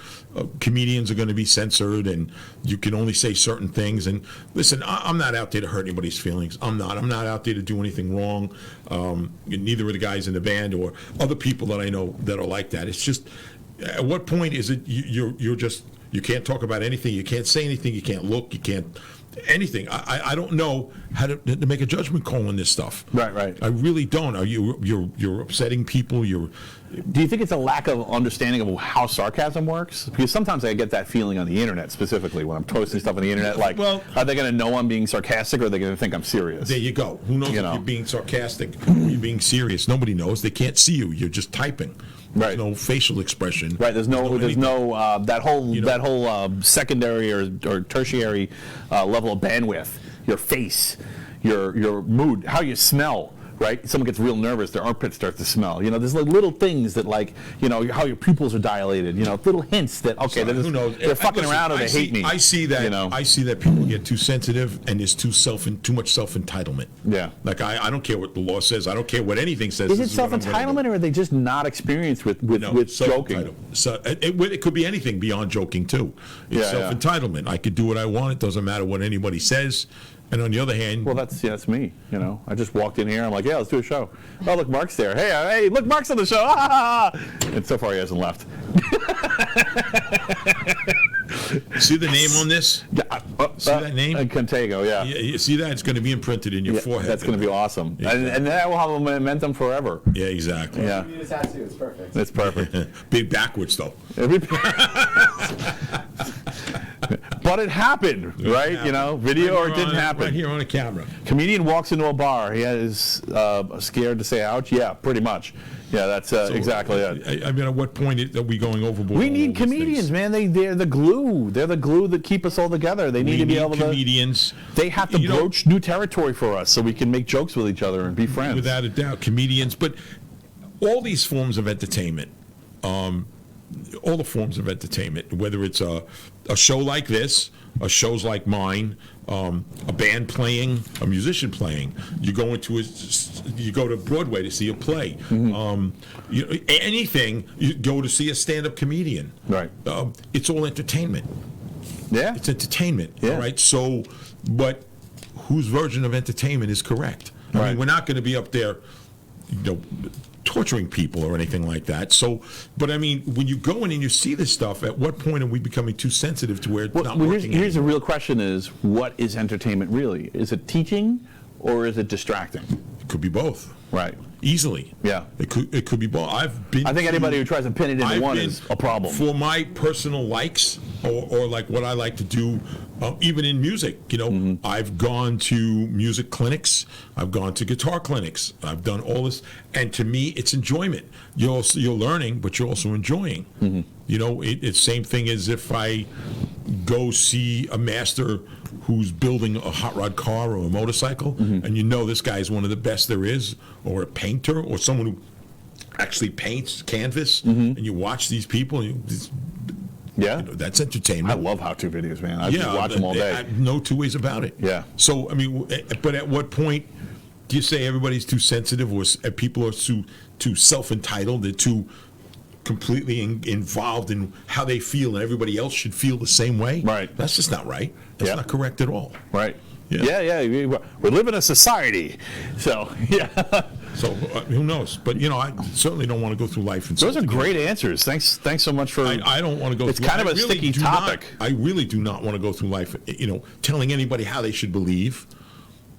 comedians are going to be censored, and you can only say certain things. And listen, I'm not out there to hurt anybody's feelings. I'm not out there to do anything wrong. Neither are the guys in the band or other people that I know that are like that. It's just, at what point is it you're just, you can't talk about anything, you can't say anything, you can't look, you can't anything. I don't know how to make a judgment call on this stuff. Right. I really don't. You're upsetting people. Do you think it's a lack of understanding of how sarcasm works? Because sometimes I get that feeling on the internet, specifically when I'm posting stuff on the internet. Like, Well, are they going to know I'm being sarcastic, or are they going to think I'm serious? There you go. Who knows if you're being sarcastic or you're being serious? Nobody knows. They can't see you. You're just typing. Right. There's no facial expression. Right. There's no that whole secondary or tertiary level of bandwidth. Your face, your mood, how you smell. Right? Someone gets real nervous, their armpits start to smell. There's like little things that, like, how your pupils are dilated. Little hints that, okay, So, who knows? they're fucking around or they hate me. I see that. I see that people get too sensitive and there's too much self-entitlement. Yeah. Like I don't care what the law says. I don't care what anything says. Is it self-entitlement, or are they just not experienced with joking? So it could be anything beyond joking too. It's self-entitlement. I could do what I want. It doesn't matter what anybody says. And on the other hand, well, that's me. I just walked in here. I'm like, yeah, let's do a show. Oh, look, Mark's there. Hey, look, Mark's on the show. And so far, he hasn't left. See the name on this? See that name? Contago, yeah. You see that? It's going to be imprinted in your forehead. That's going to be awesome. Exactly. And that will have a momentum forever. Yeah, exactly. Yeah. You need a tattoo. It's perfect. It's perfect. Big backwards, though. But it happened, right? Video or it didn't happen. Right here on a camera. Comedian walks into a bar. He is scared to say ouch. Yeah, pretty much. Yeah, that's exactly it. I mean, at what point are we going overboard? We need comedians, man. They're the glue. They're the glue that keep us all together. They need to be able to. Comedians. They have to broach new territory for us so we can make jokes with each other and be friends. Without a doubt, comedians. But all these forms of entertainment, all the forms of entertainment, whether it's a show like this, shows like mine, a band playing, a musician playing. You go to Broadway to see a play. Mm-hmm. Anything. You go to see a stand-up comedian. Right. It's all entertainment. Yeah. It's entertainment. Yeah. All right. So, but whose version of entertainment is correct? I mean, we're not going to be up there, torturing people or anything like that. So, but I mean, when you go in and you see this stuff, at what point are we becoming too sensitive to where it's not working? Here's the real question: is what is entertainment really? Is it teaching or is it distracting? It could be both. Right. Easily. Yeah. It could be both. I think anybody who tries to pin it into one is a problem. For my personal likes or like what I like to do, even in music, I've gone to music clinics, I've gone to guitar clinics, I've done all this, and to me, it's enjoyment. You're learning, but you're also enjoying. Mm-hmm. It's same thing as if I go see a master who's building a hot rod car or a motorcycle, mm-hmm. and this guy is one of the best there is, or a painter, or someone who actually paints canvas, mm-hmm. and you watch these people, that's entertainment. I love how-to videos, man. I just watch them all day. No two ways about it. Yeah. So, I mean, but at what point do you say everybody's too sensitive, or people are too self-entitled, they're too completely involved in how they feel, and everybody else should feel the same way? Right. That's just not right. That's not correct at all. Right. Yeah. We live in a society, so yeah. So who knows? But I certainly don't want to go through life. Those are great answers. Thanks so much for. I don't want to go. It's kind of a sticky topic. I really do not want to go through life, telling anybody how they should believe,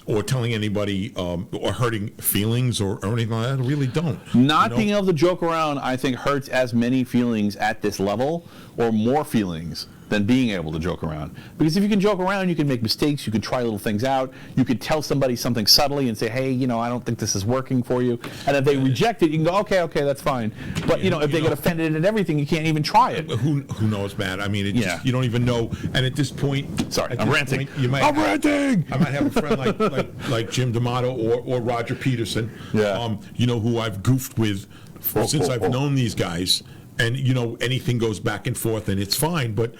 or telling anybody or hurting feelings or anything like that. I really don't. Not being able to joke around, I think, hurts as many feelings at this level, or more feelings, than being able to joke around. Because if you can joke around, you can make mistakes, you can try little things out, you could tell somebody something subtly and say, hey, I don't think this is working for you. And if they reject it, you can go, okay, that's fine. But, if they get offended at everything, you can't even try it. Who knows, Matt? I mean, you don't even know. And at this point... Sorry, I'm ranting. I'm ranting! I might have a friend like Jim D'Amato or Roger Peterson, who I've goofed with since I've known these guys. And, anything goes back and forth, and it's fine. But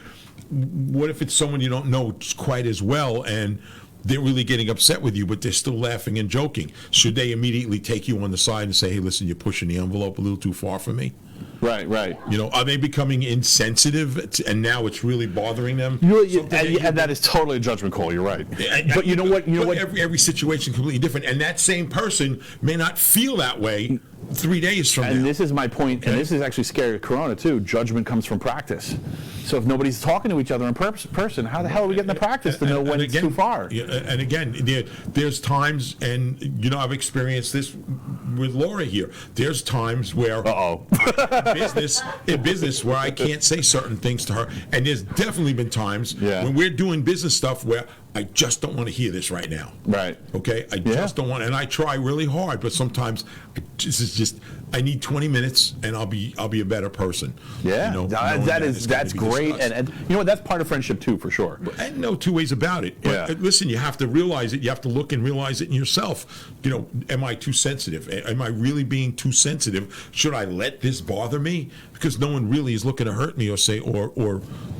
what if it's someone you don't know quite as well, and they're really getting upset with you, but they're still laughing and joking? Should they immediately take you on the side and say, hey, listen, you're pushing the envelope a little too far for me? Right, right. You know, are they becoming insensitive, and now it's really bothering them? And that is totally a judgment call. You're right. But you know what? Every situation completely different, and that same person may not feel that way 3 days from now. And this is my point, and this is actually scary with Corona too. Judgment comes from practice. So if nobody's talking to each other in person, how the hell are we getting the practice to know when it's too far? And again, there's times, and you know, I've experienced this with Laura here. There's times where in business where I can't say certain things to her, and there's definitely been times when we're doing business stuff where I just don't want to hear this right now. Right. Okay. I just don't want, and I try really hard, but sometimes I need 20 minutes, and I'll be a better person. Yeah. You know, that's great, and you know what? That's part of friendship too, for sure. And no two ways about it. But listen, you have to realize it. You have to look and realize it in yourself. You know, am I too sensitive? Am I really being too sensitive? Should I let this bother me? Because no one really is looking to hurt me or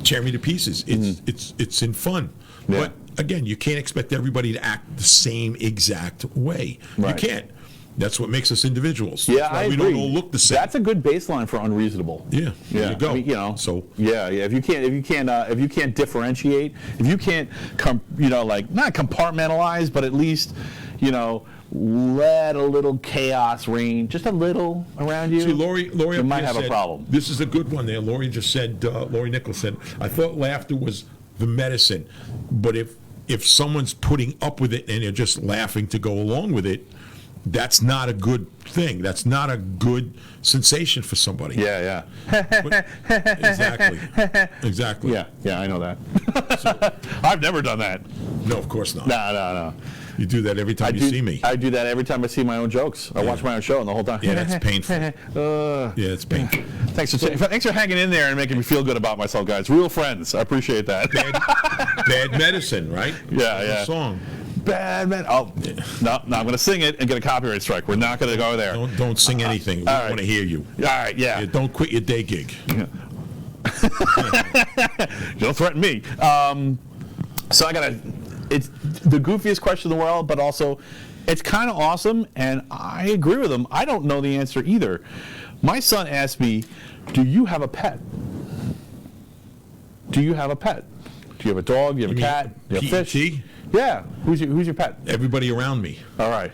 tear me to pieces. It's in fun. Yeah. But again, you can't expect everybody to act the same exact way. Right. You can't. That's what makes us individuals. Yeah, That's why I we agree. don't all look the same. That's a good baseline for unreasonable. Yeah, there you go. I mean, you know, so if you can't differentiate, if you can't not compartmentalize, but at least let a little chaos reign, just a little around you. See, Lori you might have a problem. This is a good one there. Lori just said, Lori Nichols said, I thought laughter was the medicine, but if someone's putting up with it and they're just laughing to go along with it, that's not a good thing. That's not a good sensation for somebody. Yeah. Exactly. Yeah, I know that. So, I've never done that. No, of course not. No. You do that every time you see me. I do that every time I see my own jokes. I watch my own show, and the whole time. Yeah, that's painful. It's painful. Thanks for hanging in there and making me feel good about myself, guys. Real friends. I appreciate that. Bad medicine, right? Yeah. Song. Bad man. Oh, no, I'm going to sing it and get a copyright strike. We're not going to go there. Don't sing anything. We don't want to hear you. All right, yeah. Don't quit your day gig. Yeah. Don't threaten me. So it's the goofiest question in the world, but also it's kind of awesome, and I agree with him. I don't know the answer either. My son asked me, do you have a pet? Do you have a pet? Do you have a dog? Do you have a cat? Do you have fish? Yeah. Who's your pet? Everybody around me. All right.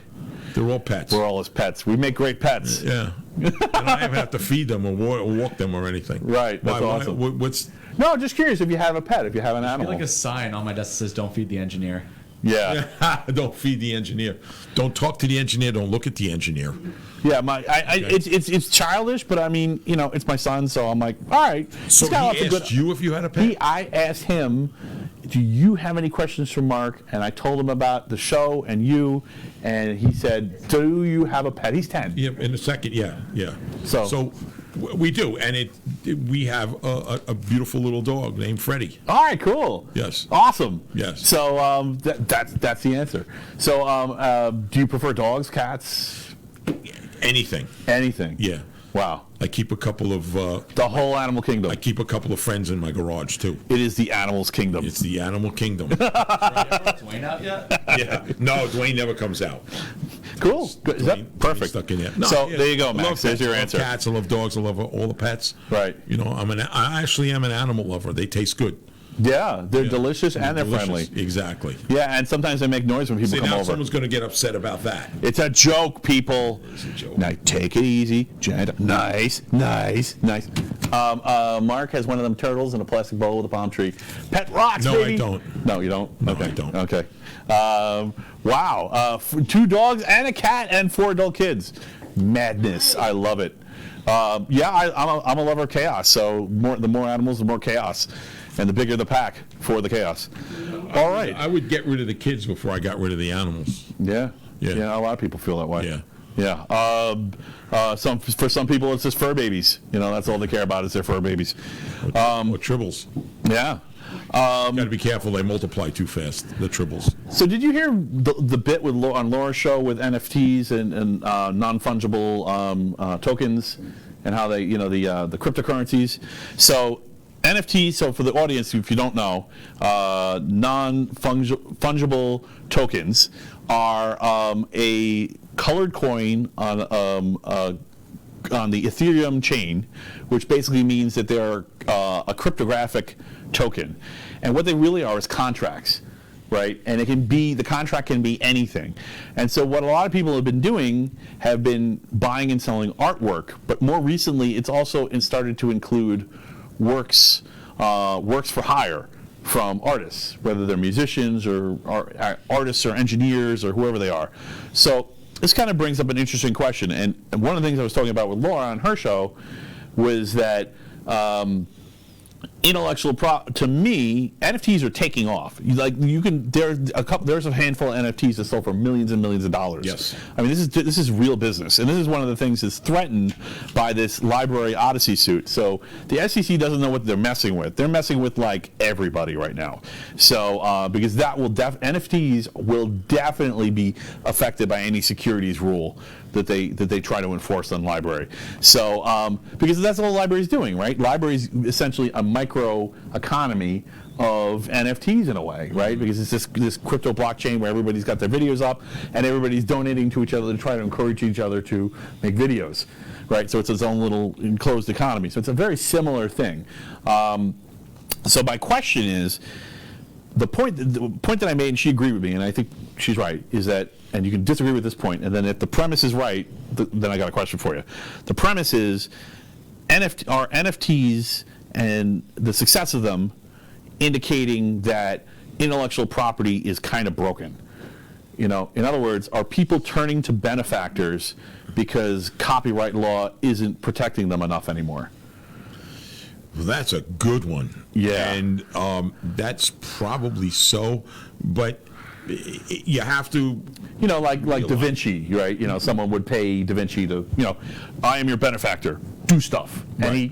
They're all pets. We're all his pets. We make great pets. Yeah. And I don't have to feed them or walk them or anything. Right. That's awesome. What's? No, just curious if you have a pet, if you have an animal. I feel like a sign on my desk that says "Don't feed the engineer." Yeah. Don't feed the engineer. Don't talk to the engineer. Don't look at the engineer. Yeah, it's childish, but I mean, it's my son, so I'm like, all right. So he asked you if you had a pet? I asked him, do you have any questions for Mark? And I told him about the show and you, and he said, do you have a pet? He's 10. Yeah, in a second, yeah. So we do, and we have a beautiful little dog named Freddie. All right, cool. Yes. Awesome. Yes. So that's the answer. So do you prefer dogs, cats? Anything. Yeah. Wow. I keep a couple of... the whole animal kingdom. I keep a couple of friends in my garage, too. It is the animal's kingdom. It's the animal kingdom. Dwayne out yet? Yeah. No, Dwayne never comes out. Cool. Good. Is that perfect? Stuck in there. No, so there you go, Max. There's your answer. I love cats. I love dogs. I love all the pets. Right. I actually am an animal lover. They taste good. Yeah, they're delicious and they're delicious. friendly. Exactly. Yeah, and sometimes they make noise when people come over. Someone's going to get upset about that. It's a joke, people. It's a joke. Now take it easy. Nice. Mark has one of them turtles in a plastic bowl with a palm tree. Pet rocks, No, baby. I don't. No, you don't? No, okay. I don't. Okay. Wow. 2 dogs and a cat and 4 adult kids. Madness. I love it. I'm a lover of chaos. So the more animals, the more chaos. And the bigger the pack for the chaos. All right. I would get rid of the kids before I got rid of the animals. Yeah. A lot of people feel that way. Yeah. For some people, it's just fur babies. That's all they care about is their fur babies. Or tribbles. Yeah. Got to be careful; they multiply too fast. The tribbles. So, did you hear the bit on Laura's show with NFTs and non-fungible tokens and how they, the cryptocurrencies? So. NFTs, so for the audience, if you don't know, non-fungible tokens are a colored coin on Ethereum chain, which basically means that they're a cryptographic token. And what they really are is contracts, right? And the contract can be anything. And so what a lot of people have been doing have been buying and selling artwork, but more recently it's also started to include works for hire from artists, whether they're musicians or artists or engineers or whoever they are. So this kind of brings up an interesting question. And one of the things I was talking about with Laura on her show was that to me, NFTs are taking off. There's a handful of NFTs that sold for millions and millions of dollars. Yes. I mean, this is real business, and this is one of the things that's threatened by this Library Odyssey suit. So the SEC doesn't know what they're messing with. They're messing with like everybody right now. So because NFTs will definitely be affected by any securities rule that they try to enforce on library. So because that's all the library is doing, right? Library is essentially a micro economy of NFTs in a way, right? Because it's this crypto blockchain where everybody's got their videos up and everybody's donating to each other to try to encourage each other to make videos, right? So it's its own little enclosed economy. So it's a very similar thing. So my question is, the point that I made, and she agreed with me, and I think she's right, is that, and you can disagree with this point, and then if the premise is right, then I got a question for you. The premise is, are NFTs and the success of them indicating that intellectual property is kind of broken? In other words, are people turning to benefactors because copyright law isn't protecting them enough anymore? Well, that's a good one. Yeah. And that's probably so, but you have to... like Da Vinci, right? Someone would pay Da Vinci to, I am your benefactor, do stuff. And he,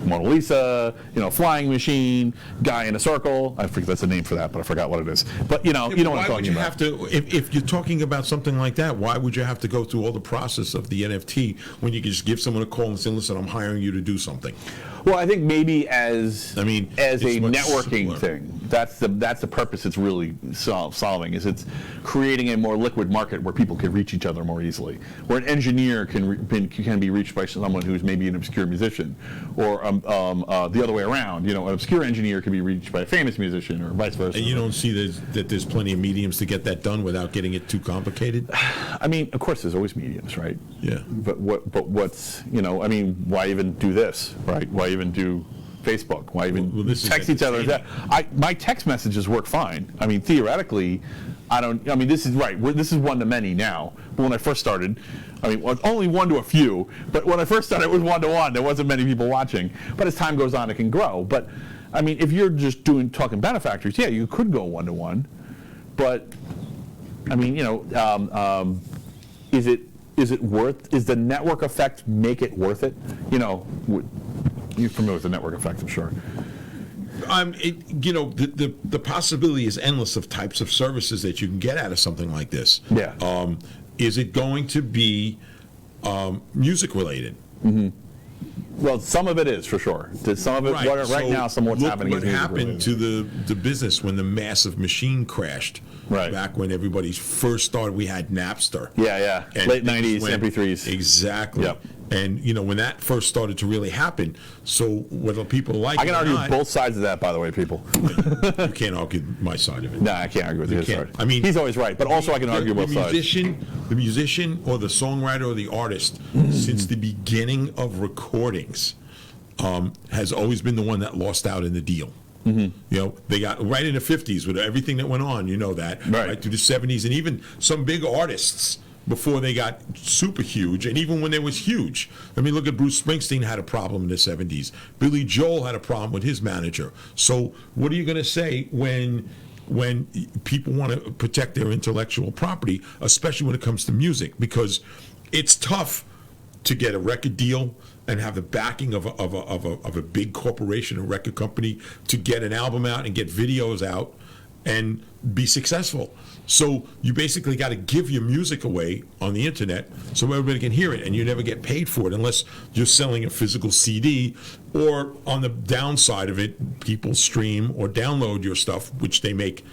Mona Lisa, flying machine, guy in a circle. I forget that's the name for that, but I forgot what it is. But, you know what I'm talking about. Why would you have to, if you're talking about something like that, why would you have to go through all the process of the NFT when you can just give someone a call and say, listen, I'm hiring you to do something? Well, I think maybe as a networking simpler thing, that's the purpose it's really solving, is it's creating a more liquid market where people can reach each other more easily, where an engineer can be reached by someone who's maybe an obscure musician, or the other way around. An obscure engineer can be reached by a famous musician, or vice versa. And you don't see that there's plenty of mediums to get that done without getting it too complicated? I mean, of course, there's always mediums, right? Yeah. But what's why even do this, right? Why even do Facebook? Why even text each other? My text messages work fine. I mean, theoretically, this is right. This is one to many now. But when I first started, only one to a few. But when I first started, it was one to one. There wasn't many people watching. But as time goes on, it can grow. But if you're just talking benefactors, yeah, you could go one to one. But is the network effect make it worth it? You're familiar with the network effect, I'm sure. The possibility is endless of types of services that you can get out of something like this. Yeah. Is it going to be music related? Mm-hmm. Well, some of it is, for sure. Some of it, right now, some of what's happening is music related. What happened to the business when the massive machine crashed? Right. Back when everybody first started, we had Napster. Yeah. Late 90s, MP3s. Exactly. Yep. And, when that first started to really happen, so whether people like it or not... I can argue both sides of that, by the way, people. You can't argue my side of it. No, I can't argue with his side. He's always right, but also I can argue both sides. The musician or the songwriter or the artist, since the beginning of recordings, has always been the one that lost out in the deal. Mm-hmm. They got right in the 50s with everything that went on, that, right through the 70s, and even some big artists before they got super huge, and even when they was huge. Look at Bruce Springsteen had a problem in the 70s. Billy Joel had a problem with his manager. So what are you going to say when people want to protect their intellectual property, especially when it comes to music? Because it's tough to get a record deal and have the backing of a big corporation, a record company, to get an album out and get videos out and be successful. So you basically got to give your music away on the internet so everybody can hear it, and you never get paid for it unless you're selling a physical CD, or on the downside of it, people stream or download your stuff, which they make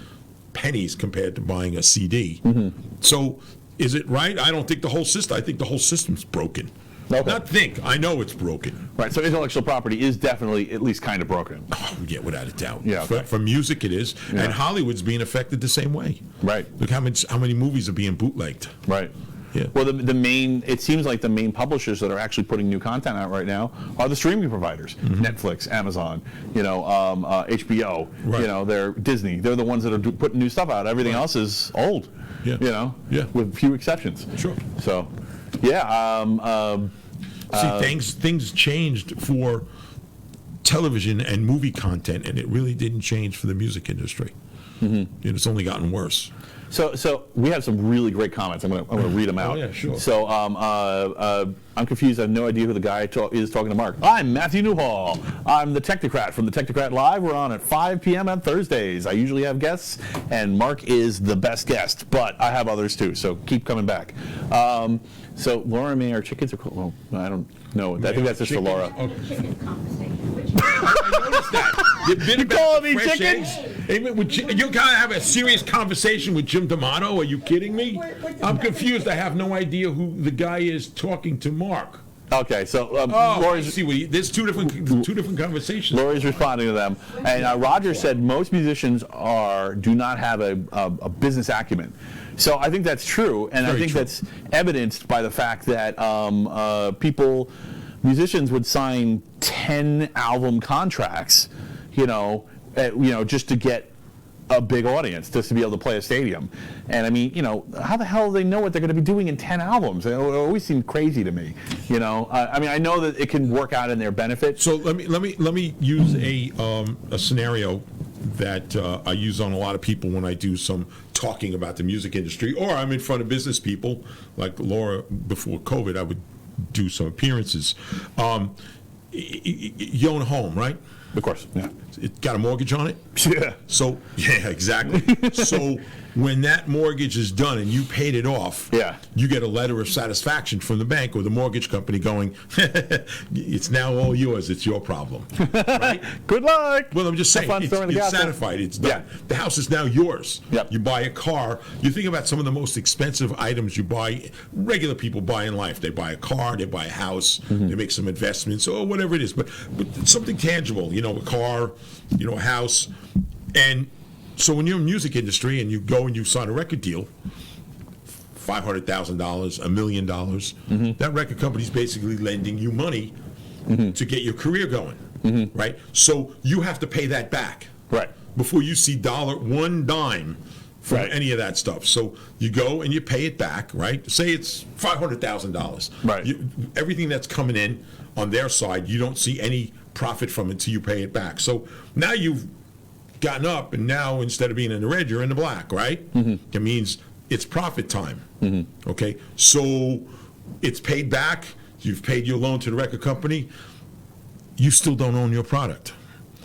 pennies compared to buying a CD. Mm-hmm. So is it right? I don't think the whole system. I think the whole system's broken. Okay. Not think. I know it's broken. Right. So intellectual property is definitely at least kind of broken. Oh, yeah, without a doubt. Yeah, okay. For music, it is, Yeah. and Hollywood's being affected the same way. Right. Look how many movies are being bootlegged. Right. Yeah. Well, it seems like the main publishers that are actually putting new content out right now are the streaming providers: Netflix, Amazon, HBO. Right. They're Disney. They're the ones that are putting new stuff out. Everything else is old. Yeah. Yeah. With few exceptions. Sure. So, yeah. See, things changed for television and movie content, and it really didn't change for the music industry. It's only gotten worse. So we have some really great comments. I'm gonna read them out. Oh, yeah, sure. So I'm confused. I have no idea who the guy is talking to Mark. I'm Matthew Newhall. I'm the Technocrat from the Technocrat Live. We're on at 5 p.m. on Thursdays. I usually have guests, and Mark is the best guest, but I have others too. So keep coming back. So Laura May, our chickens are cool. Well, I don't know. I think that's just for Laura. I noticed that. You calling me chicken? You gotta have a serious conversation with Jim D'Amato. Are you kidding me? I'm confused. I have no idea who the guy is talking to Mark. Okay, so I Laura's, see. There's two different conversations. Lori's responding to them, and Roger said most musicians do not have a business acumen. So I think that's true, and I think that's evidenced by the fact that musicians would sign 10 album contracts, just to get a big audience, just to be able to play a stadium. And I mean, how the hell do they know what they're going to be doing in 10 albums? It always seemed crazy to me. I mean, I know that it can work out in their benefit. So let me use a scenario that I use on a lot of people when I do some talking about the music industry, or I'm in front of business people like Laura. Before COVID, I would do some appearances. You own a home, right? Of course, yeah. It got a mortgage on it? Yeah. So, yeah, exactly. So when that mortgage is done and you paid it off, you get a letter of satisfaction from the bank or the mortgage company going, it's now all yours, it's your problem. Right? Good luck. Well, I'm just saying, it's satisfied, it's done. Yeah. The house is now yours. Yep. You buy a car, you think about some of the most expensive items you buy, regular people buy in life. They buy a car, they buy a house, they make some investments, or whatever it is, but something tangible, a car, a house. And so when you're in the music industry and you go and you sign a record deal, $500,000, $1 million, that record company's basically lending you money to get your career going, right? So you have to pay that back, right, before you see one dime from any of that stuff. So you go and you pay it back, right? Say it's $500,000. Right. Everything that's coming in on their side, you don't see any profit from it until you pay it back. So now you've gotten up, and now instead of being in the red, you're in the black, right? It means it's profit time. Okay, so it's paid back. You've paid your loan to the record company. You still don't own your product.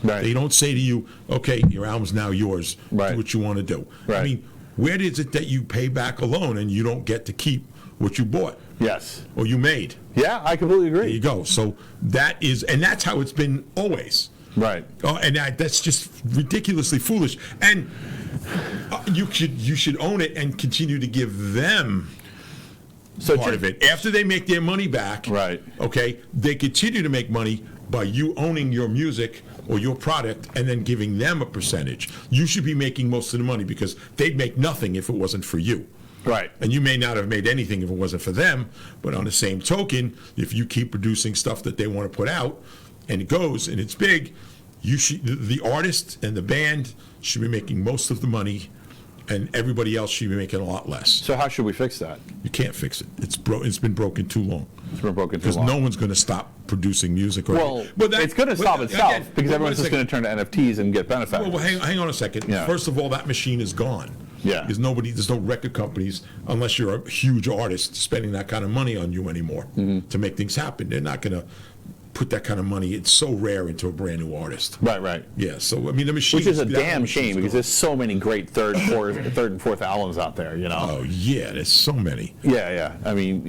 Right. They don't say to you, okay, your album's now yours. Right. Do what you want to do. Right. I mean, where is it that you pay back a loan and you don't get to keep what you bought? Yes. Or you made? Yeah, I completely agree. There you go. So that's how it's been always. Right. Oh, and that's just ridiculously foolish. And you should own it and continue to give them part of it. After they make their money back, right? Okay, they continue to make money by you owning your music or your product and then giving them a percentage. You should be making most of the money because they'd make nothing if it wasn't for you. Right. And you may not have made anything if it wasn't for them, but on the same token, if you keep producing stuff that they want to put out, and it goes and it's big, the artist and the band should be making most of the money, and everybody else should be making a lot less. So how should we fix that? You can't fix it. It's been broken too long. It's been broken too long. Because no one's going to stop producing music. It's going to stop itself because everyone's just going to turn to NFTs and get benefits. Well, hang on a second. Yeah. First of all, that machine is gone. Yeah. There's no record companies, unless you're a huge artist, spending that kind of money on you anymore to make things happen. They're not going to put that kind of money. It's so rare into a brand new artist. Right. Yeah. So I mean, the machine. Which is a damn shame because there's so many great third and fourth albums out there. Oh yeah, there's so many. Yeah. I mean,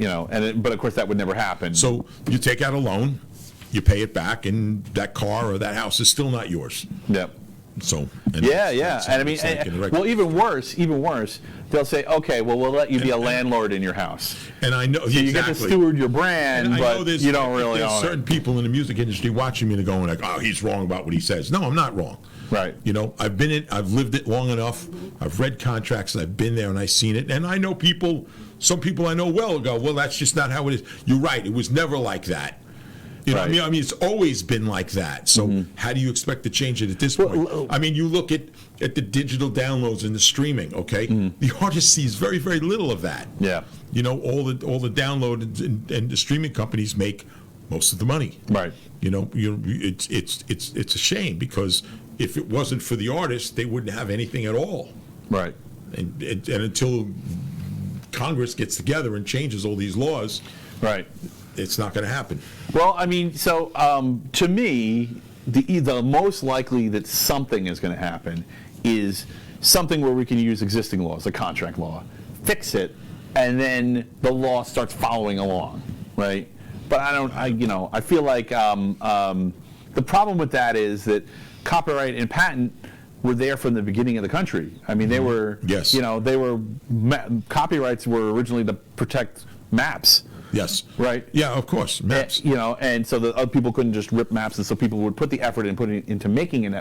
but of course that would never happen. So you take out a loan, you pay it back, and that car or that house is still not yours. Yep. So yeah, and I mean, well, even worse, they'll say, okay, well, we'll let you be a landlord in your house. And I know, so you get to steward your brand, but you don't really own it. Certain people in the music industry watching me and going like, oh, he's wrong about what he says. No, I'm not wrong. Right. You know, I've lived it long enough. I've read contracts and I've been there and I've seen it. And I know some people I know well go, well, that's just not how it is. You're right. It was never like that. You know, right. I mean, it's always been like that. So how do you expect to change it at this point? I mean, you look at the digital downloads and the streaming. Okay, the artist sees very, very little of that. Yeah. You know, all the download and the streaming companies make most of the money. Right. You know, it's a shame because if it wasn't for the artist, they wouldn't have anything at all. Right. And until Congress gets together and changes all these laws, right, it's not going to happen. Well, I mean, so to me, the most likely that something is going to happen is something where we can use existing laws, the contract law, fix it, and then the law starts following along, right? But I feel like the problem with that is that copyright and patent were there from the beginning of the country. I mean, they were, yes. Copyrights were originally to protect maps. Yes. Right. Yeah, of course, maps. And so the other people couldn't just rip maps, and so people would put the effort in putting into making an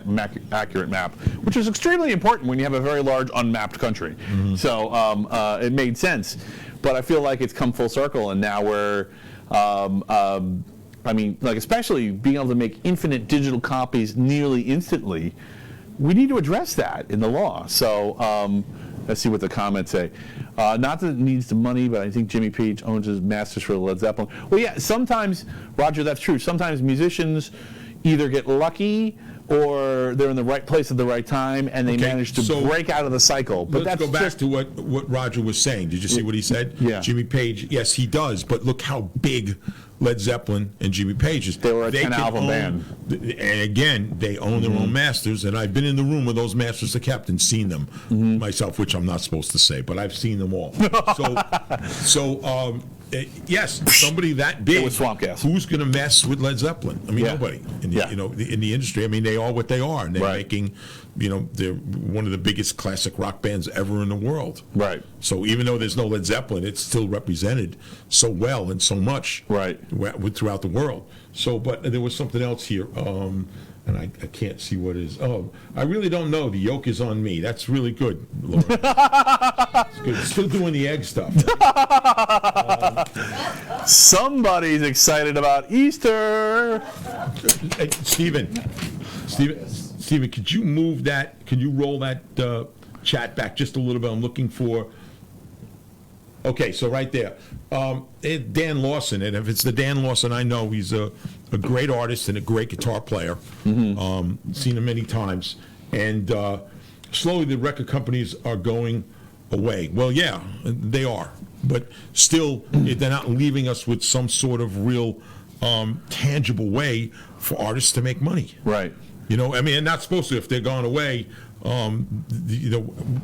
accurate map, which is extremely important when you have a very large unmapped country. So it made sense, but I feel like it's come full circle, and now we're, I mean, like especially being able to make infinite digital copies nearly instantly, we need to address that in the law. So. Let's see what the comments say. Not that it needs the money, but I think Jimmy Page owns his masters for Led Zeppelin. Well, yeah, sometimes, Roger, that's true. Sometimes musicians either get lucky or they're in the right place at the right time and they manage to break out of the cycle. But let's go back to what Roger was saying. Did you see what he said? Yeah. Jimmy Page, yes, he does, but look how big Led Zeppelin and Jimmy Page is. They were a 10-album band. And again, they own their own masters, and I've been in the room where those masters are kept and seen them myself, which I'm not supposed to say, but I've seen them all. Yes, somebody that big. It was Swamp Gas. Who's going to mess with Led Zeppelin? I mean, nobody. In the industry, I mean, they are what they are, and they're making, they're one of the biggest classic rock bands ever in the world. Right. So even though there's no Led Zeppelin, it's still represented so well and so much. Right. Throughout the world. So, but there was something else here. And I can't see what it is. Oh, I really don't know. The yoke is on me. That's really good, Laura. It's good. Still doing the egg stuff. Somebody's excited about Easter. Hey, Stephen, could you move that? Could you roll that chat back just a little bit? I'm looking for. Okay, so right there, Dan Lawson, and if it's the Dan Lawson I know, he's a great artist and a great guitar player. Seen him many times, and slowly the record companies are going away. Well, yeah, they are, but still, they're not leaving us with some sort of real tangible way for artists to make money. Right. I mean, they're not supposed to. If they're gone away,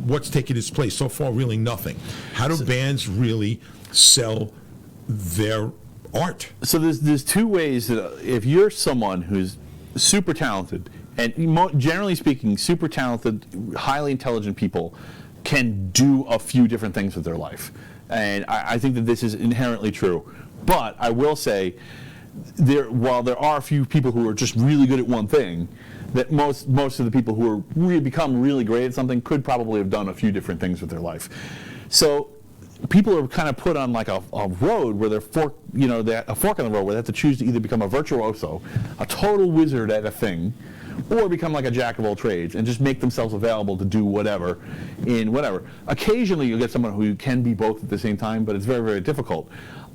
what's taking its place? So far, really nothing. How do bands really sell their art? So there's two ways that if you're someone who's super talented, and generally speaking, super talented, highly intelligent people can do a few different things with their life. And I think that this is inherently true. But I will say, while there are a few people who are just really good at one thing, that most of the people who are become really great at something could probably have done a few different things with their life. So people are kind of put on like a road where they're a fork in the road where they have to choose to either become a virtuoso, a total wizard at a thing, or become like a jack of all trades and just make themselves available to do whatever in whatever. Occasionally you'll get someone who can be both at the same time, but it's very, very difficult.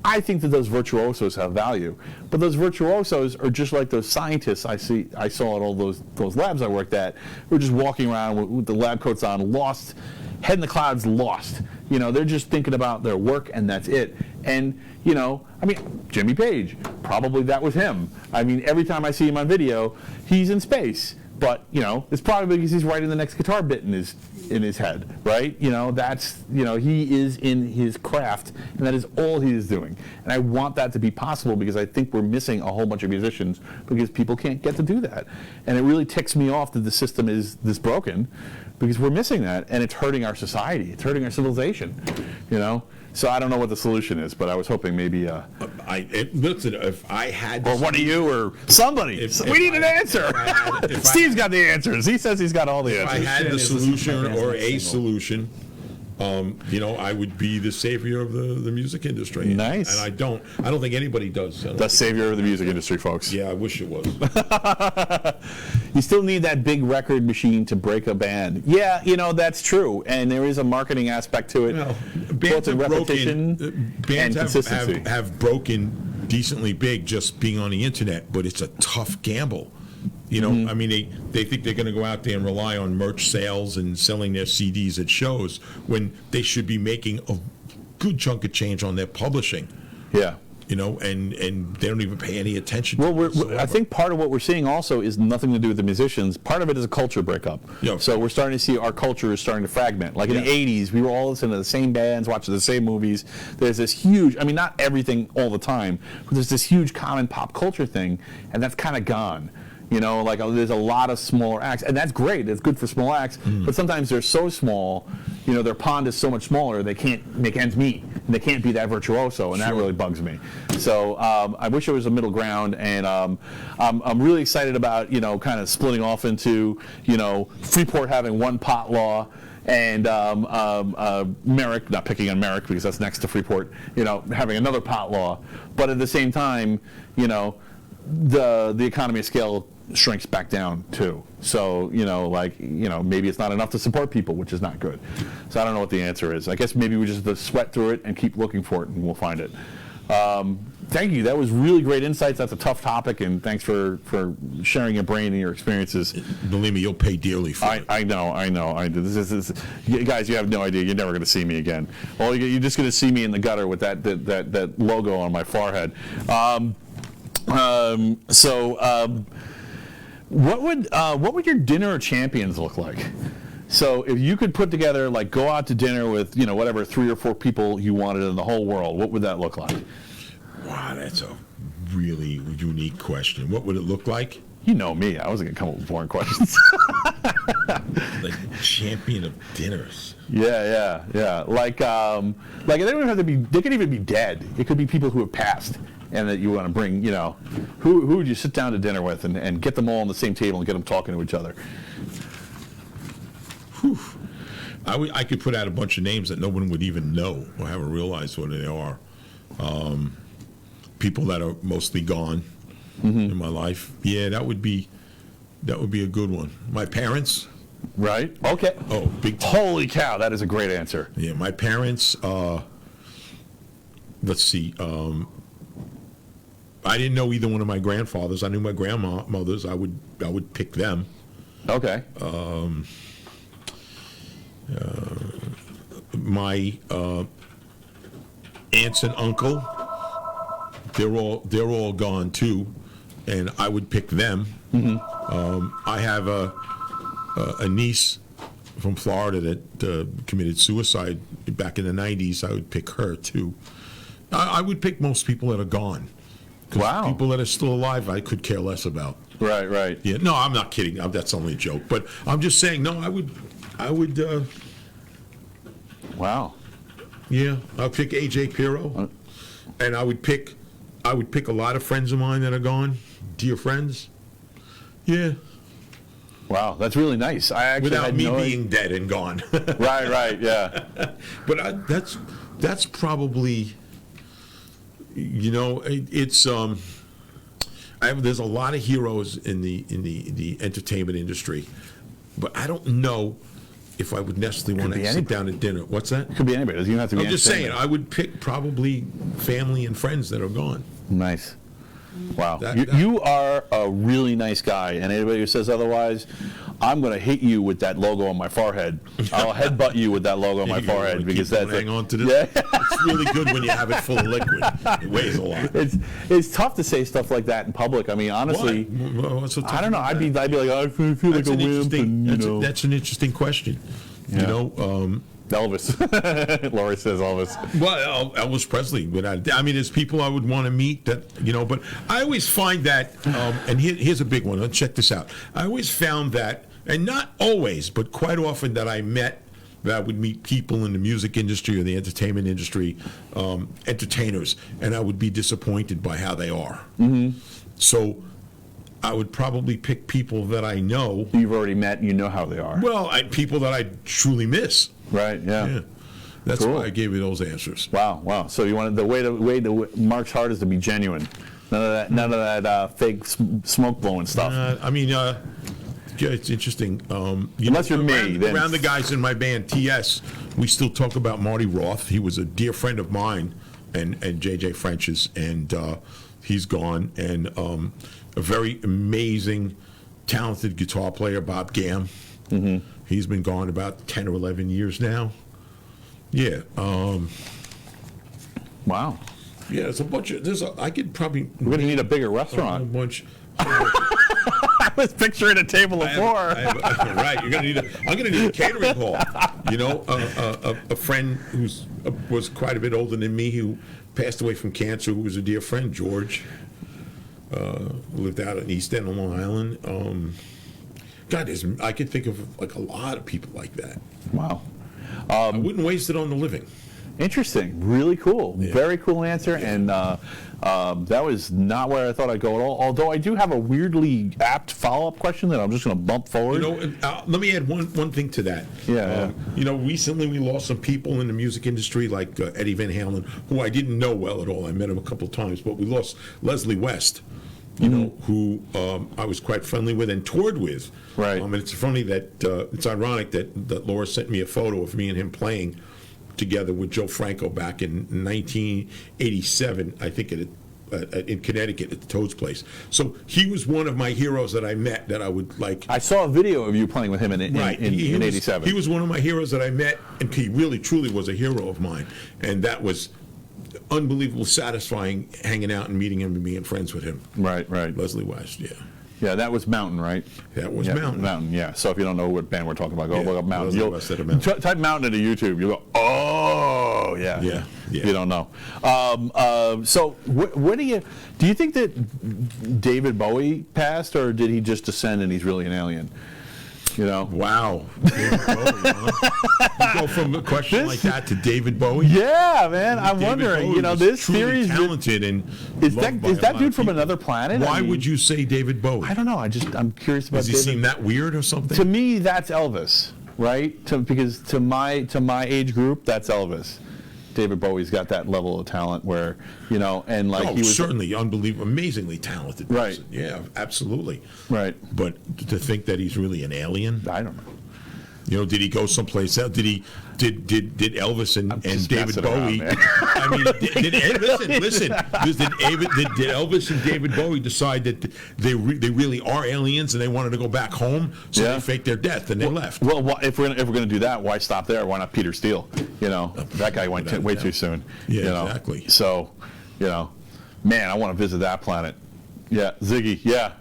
I think that those virtuosos have value, but those virtuosos are just like those scientists I saw at all those labs I worked at, who are just walking around with the lab coats on, lost, head in the clouds, lost. They're just thinking about their work and that's it. And I mean, Jimmy Page, probably that was him. I mean, every time I see him on video, he's in space. but it's probably because he's writing the next guitar bit in his head, right? That's he is in his craft, and that is all he is doing. And I want that to be possible because I think we're missing a whole bunch of musicians because people can't get to do that. And it really ticks me off that the system is this broken because we're missing that, and it's hurting our society. It's hurting our civilization. So I don't know what the solution is, but I was hoping maybe listen, if I had or one of you or somebody. We need an answer. Steve's got the answers. He says he's got all the answers. If I had the solution or a solution, I would be the savior of the music industry. Nice. And I don't think anybody does. The savior of the music industry, folks. Yeah, I wish it was. You still need that big record machine to break a band. Yeah, that's true, and there is a marketing aspect to it. Bands have repetition bands and consistency. have broken decently big just being on the internet, but it's a tough gamble. I mean, they think they're going to go out there and rely on merch sales and selling their CDs at shows when they should be making a good chunk of change on their publishing. Yeah. And they don't even pay any attention to it. I think part of what we're seeing also is nothing to do with the musicians. Part of it is a culture breakup. Yeah. So we're starting to see our culture is starting to fragment. Like in the 80s, we were all listening to the same bands, watching the same movies. There's this huge, not everything all the time, but there's this huge common pop culture thing, and that's kind of gone. There's a lot of smaller acts, and that's great. It's good for small acts, but sometimes they're so small, their pond is so much smaller, they can't make ends meet, and they can't be that virtuoso, and that really bugs me. So I wish there was a middle ground, and I'm really excited about, kind of splitting off into, Freeport having one pot law, and Merrick, not picking on Merrick because that's next to Freeport, having another pot law, but at the same time, the economy of scale shrinks back down too. So maybe it's not enough to support people, which is not good. So I don't know what the answer is. I guess maybe we just have to sweat through it and keep looking for it, and we'll find it. Thank you. That was really great insights. That's a tough topic, and thanks for sharing your brain and your experiences. Believe me, you'll pay dearly for it. I know. This is, guys, you have no idea. You're never going to see me again. Well, you're just going to see me in the gutter with that logo on my forehead. What would your dinner of champions look like? So if you could put together, go out to dinner with, whatever 3 or 4 people you wanted in the whole world, what would that look like? Wow, that's a really unique question. What would it look like? You know me. I wasn't going to come up with boring questions. Like champion of dinners. Yeah. They don't even have to be. They could even be dead. It could be people who have passed, and that you want to bring. Who would you sit down to dinner with and get them all on the same table and get them talking to each other? Whew. I could put out a bunch of names that no one would even know or haven't realized what they are. People that are mostly gone in my life. Yeah, that would be a good one. My parents. Right. Okay. Oh, big time. Holy cow, that is a great answer. Yeah, my parents. Let's see. I didn't know either one of my grandfathers. I knew my grandmothers. I would pick them. Okay. My aunts and uncle. They're all gone too, and I would pick them. I have a niece from Florida that committed suicide back in the 90s. I would pick her too. I would pick most people that are gone. Wow. People that are still alive, I could care less about. Right. Yeah. No, I'm not kidding. That's only a joke. But I'm just saying. No, I would. Wow. Yeah, I'll pick AJ Pirro, and I would pick a lot of friends of mine that are gone, dear friends. Yeah. Wow, that's really nice. I actually without me being dead and gone. Right. Yeah. But that's probably. It's there's a lot of heroes in the entertainment industry, but I don't know if I would necessarily want to sit down at dinner. What's that? It could be anybody. It doesn't even have to be. I'm just saying I would pick probably family and friends that are gone. Nice. Wow. That- You are a really nice guy, and anybody who says otherwise, I'm going to hit you with that logo on my forehead. I'll headbutt you with that logo on my You gotta forehead keep because on that's hang on to this. Yeah. It's really good when you have it full of liquid. It weighs a lot. It's tough to say stuff like that in public. I mean, honestly, Why? What's so tough I don't know. about I'd be that? like, I feel like That's a an wimp, and, that's an interesting question. Yeah. You know, Elvis. Lori says Elvis. well, Elvis Presley. I mean, there's people I would want to meet that, you know, but I always find that, and here's a big one. Let's check this out. I always found that, and not always, but quite often that I would meet people in the music industry or the entertainment industry, entertainers, and I would be disappointed by how they are. Mm-hmm. So I would probably pick people that I know. You've already met, and you know how they are. Well, people that I truly miss. Right, yeah. Yeah. That's Cool. why I gave you those answers. Wow. So you wanted the way to Mark's heart is to be genuine. None of that fake smoke blowing stuff. I mean, yeah, it's interesting. Unless you're me, then around the guys in my band, TS, we still talk about Marty Roth. He was a dear friend of mine, and JJ French's, and he's gone. And a very amazing, talented guitar player, Bob Gamm. Mm-hmm. He's been gone about 10 or 11 years now. Yeah. Wow. Yeah, it's a bunch of. I could probably. We're gonna need a bigger A restaurant. bunch. I was picturing a table of four. Right, I'm gonna need a catering hall. You know, a friend was quite a bit older than me who passed away from cancer, who was a dear friend, George, lived out in East End, Long Island. God, I could think of like a lot of people like that. Wow. I wouldn't waste it on the living. Interesting. Really cool. Yeah. Very cool answer. And that was not where I thought I'd go at all. Although I do have a weirdly apt follow-up question that I'm just going to bump forward. You know, let me add one thing to that. Yeah. You know, recently we lost some people in the music industry, like Eddie Van Halen, who I didn't know well at all. I met him a couple of times, but we lost Leslie West, you know, who I was quite friendly with and toured with. Right. And it's funny that it's ironic that Laura sent me a photo of me and him playing together with Joe Franco back in 1987, I think, in Connecticut at the Toad's place. So he was one of my heroes that I met that I would like. I saw a video of you playing with him in He was- 87. He was one of my heroes that I met, and he really, truly was a hero of mine. And that was unbelievably satisfying, hanging out and meeting him and being friends with him. Right. Leslie West, yeah. Yeah, that was Mountain, right? That was Yeah, Mountain. Mountain, yeah. So if you don't know what band we're talking about, go Yeah, look up Mountain. Leslie West at a Mountain. Type Mountain into YouTube. You'll go, oh, yeah. Yeah. You don't know. So what do you think that David Bowie passed, or did he just descend and he's really an alien? You know? Wow. David Bowie, huh? You go from a question like that to David Bowie? Yeah, man. I'm David wondering. Bowie You know, was this truly theory talented and is loved by that a lot dude of from people. another planet? Why would you say David Bowie? I don't know. I'm curious about Does he David. seem that weird or something? To me, that's Elvis, right? Because to my age group, that's Elvis. David Bowie's got that level of talent where, you know, and like Oh, he was certainly unbelievable, amazingly talented Right. person. Yeah, absolutely. right. But to think that he's really an alien, I don't know. you know, did he go someplace else? Did Elvis and just David messing around, Bowie? man. I mean, listen. Did Elvis and David Bowie decide that they really are aliens and they wanted to go back home, so Yeah. they faked their death and they left? Well, if we're gonna do that, why stop there? Why not Peter Steele? You know, that guy went way too soon. Yeah, you know? exactly. So, you know, man, I want to visit that planet. Yeah, Ziggy. Yeah.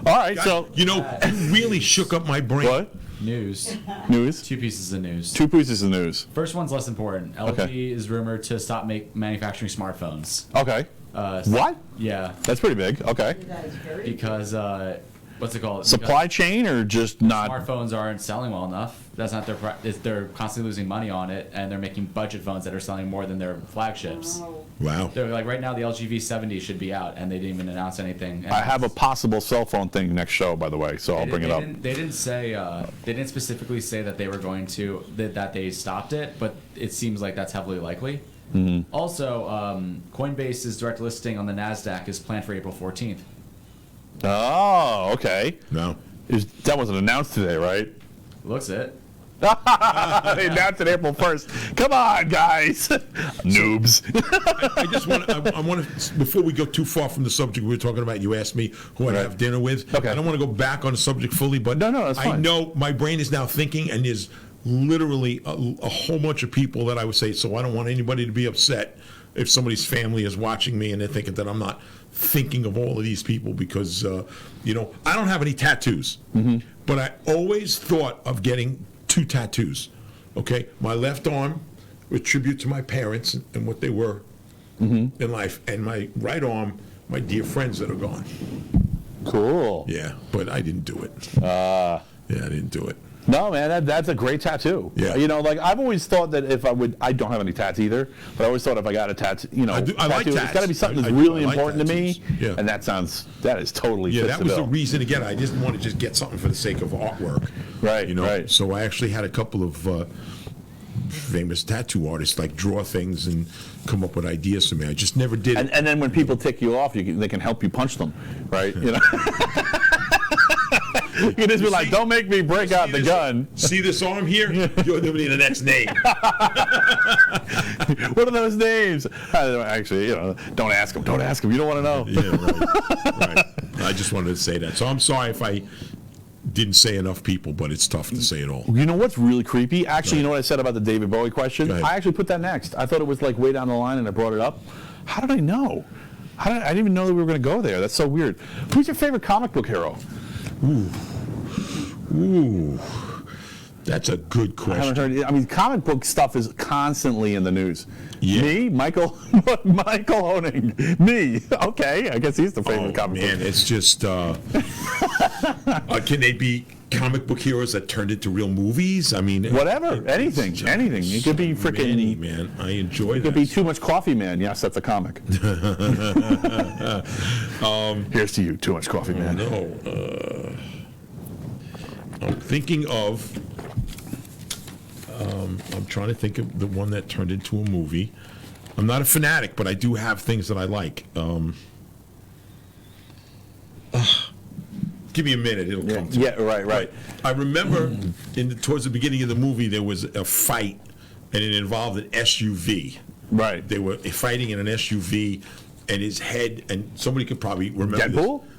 All right. So you know, you really shook up my brain. what News. news? Two pieces of news. Two pieces of news. First one's less important. LG Okay. is rumored to stop manufacturing smartphones. Okay. What? Yeah, That's pretty big. Okay. That is very because what's it called? Supply chain or just not? Smartphones aren't selling well enough. That's not they're constantly losing money on it, and they're making budget phones that are selling more than their flagships. Oh, Wow. They're like right now the LG V70 should be out, and they didn't even announce anything. And I have a possible cell phone thing next show, by the way, so I'll bring it up. They didn't say they didn't specifically say that they were going to that they stopped it, but it seems like that's heavily likely. Mm-hmm. Also, Coinbase's direct listing on the Nasdaq is planned for April 14th. Oh, okay. No. That wasn't announced today, right? Looks it. That's an April 1st. Come on, guys. Noobs. I just want I want to, before we go too far from the subject we were talking about, you asked me who I'd have dinner with. Okay. I don't want to go back on the subject fully, but No, that's fine. I know my brain is now thinking, and there's literally a whole bunch of people that I would say, so I don't want anybody to be upset if somebody's family is watching me and they're thinking that I'm not thinking of all of these people because, I don't have any tattoos, but I always thought of getting 2 tattoos, okay? My left arm, with tribute to my parents and what they were in life, and my right arm, my dear friends that are gone. Cool. Yeah, but I didn't do it. Yeah, I didn't do it. No, man, that's a great tattoo. Yeah. Like I've always thought that if I don't have any tats either, but I always thought if I got a tattoo, I like tats. It's got to be something that's I really like important to me. tattoos. Yeah. And that is totally Yeah, fits that the was the bill. reason, again, I didn't want to just get something for the sake of artwork. Right, right. So I actually had a couple of famous tattoo artists like draw things and come up with ideas for me. I just never did it. And then when people tick you off, they can help you punch them, right? You can just be like, don't make me break out the gun. See this arm here? You're going to be the next name. What are those names? Actually, don't ask them. Don't ask them. You don't want to know. Yeah, right. I just wanted to say that. So I'm sorry if I didn't say enough people, but it's tough to say it all. You know what's really creepy? Actually, you know what I said about the David Bowie question? Go ahead. I actually put that next. I thought it was like way down the line, and I brought it up. How did I know? I didn't even know that we were going to go there. That's so weird. Who's your favorite comic book hero? Ooh. That's a good question. Comic book stuff is constantly in the news. Yeah. Me, Michael Hoenig. Me. Okay, I guess he's the favorite comic book. Man, it's just can they be comic book heroes that turned into real movies? I mean, Whatever, anything. It could be freaking. Man, I enjoy that. It could be Too Much Coffee Man. Yes, that's a comic. Here's to you, Too Much Coffee Man. No, I'm thinking of. I'm trying to think of the one that turned into a movie. I'm not a fanatic, but I do have things that I like. Give me a minute; it'll come to me. Yeah, right. I remember towards the beginning of the movie there was a fight, and it involved an SUV. Right. They were fighting in an SUV, and his head, and somebody could probably remember Deadpool? this.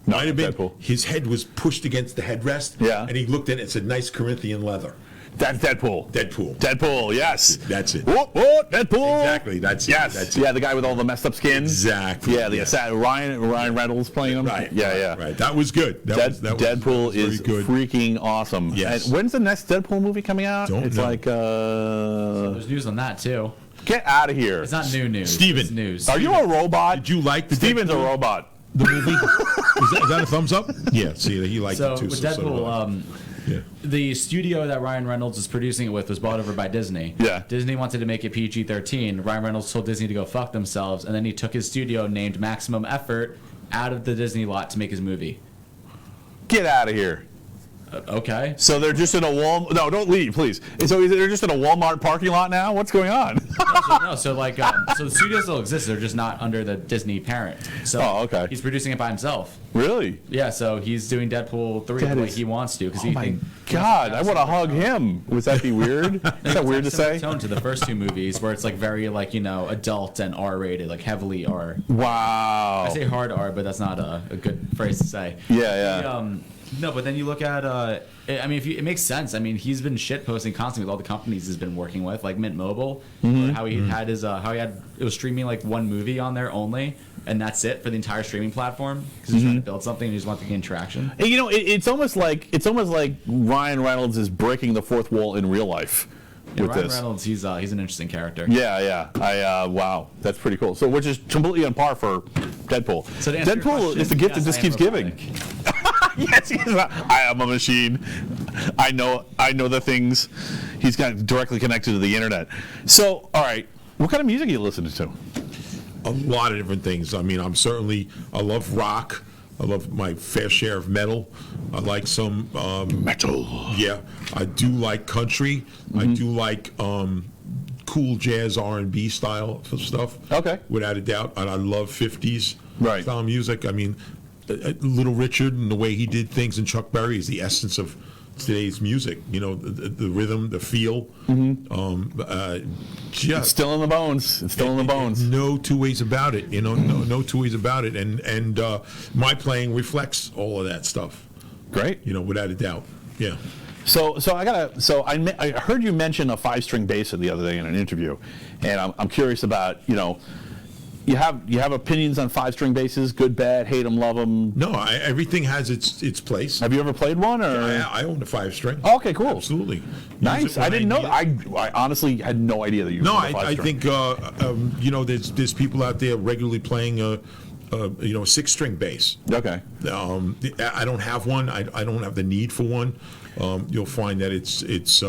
No, Might have been. Deadpool. His head was pushed against the headrest, Yeah. and he looked at it and said, "Nice Corinthian leather." That's Deadpool. Deadpool. Yes. That's it. Whoop, Deadpool. Exactly. That's it. Yes. That's it. Yeah, the guy with all the messed up skin. Exactly. Yeah, Yeah. Ryan Reynolds playing him. Right. Yeah. Right. That was good. Deadpool very is good. freaking awesome. Yes. And when's the next Deadpool movie coming out? Don't it's know. like There's news on that too. get out of here. It's not new news. Steven. It's news. Are you a robot? Did you like the Steven's a Deadpool? robot. The movie? is that a thumbs up? Yeah. See, he liked So it too. with so did I. Deadpool, Yeah. the studio that Ryan Reynolds is producing it with was bought over by Disney. Yeah. Disney wanted to make it PG-13. Ryan Reynolds told Disney to go fuck themselves, and then he took his studio named Maximum Effort out of the Disney lot to make his movie. Get out of here. Okay. So they're just in a Walmart. No, don't leave, please. So they're just in a Walmart parking lot now? What's going on? So the studio still exists. They're just not under the Disney parent. So okay. he's producing it by himself. Really? Yeah, so he's doing Deadpool 3 That the way is- he wants to. Cause Oh my God, I want to hug him. Would that be weird? Is that weird to say? Tone to the first 2 movies where it's like very adult and R-rated, like heavily R. Wow. I say hard R, but that's not a good phrase to say. Yeah. No, but then you look at, it makes sense. I mean, he's been shit posting constantly with all the companies he's been working with, like Mint Mobile, how he had it was streaming like one movie on there only, and that's it for the entire streaming platform because he's trying to build something and he just wants to gain traction. And, it's almost like Ryan Reynolds is breaking the fourth wall in real life. Yeah, With Ryan this. Reynolds, he's an interesting character. Yeah. Wow, that's pretty cool. So, which is completely on par for Deadpool. So to answer your Deadpool question, is the gift yes, that just I am keeps giving. robotic. Yes, I am a machine. I know the things. He's got directly connected to the internet. So, all right, what kind of music are you listening to? A lot of different things. I mean, I love rock. I love my fair share of metal. I like some Metal. Yeah, I do like country. I do like cool jazz R&B style stuff. Okay. Without a doubt, and I love 50s Right. style music. I mean, Little Richard and the way he did things, and Chuck Berry is the essence of today's music. You know, the rhythm, the feel. Just It's still in the bones. It's still in the bones. No two ways about it. You know, no two ways about it. And my playing reflects all of that stuff. Great. You know, without a doubt. Yeah. So I heard you mention a 5-string bass the other day in an interview, and I'm curious about, you know, you have opinions on 5-string basses, good, bad, hate them, love them. No, everything has its place. Have you ever played one? Or I own a 5-string. Oh, okay, cool. Absolutely. Nice. I didn't know that. I honestly had no idea that you. No, owned a I 5-string. think you know, there's people out there regularly playing a 6-string bass. Okay. I don't have one. I don't have the need for one. You'll find that it's there's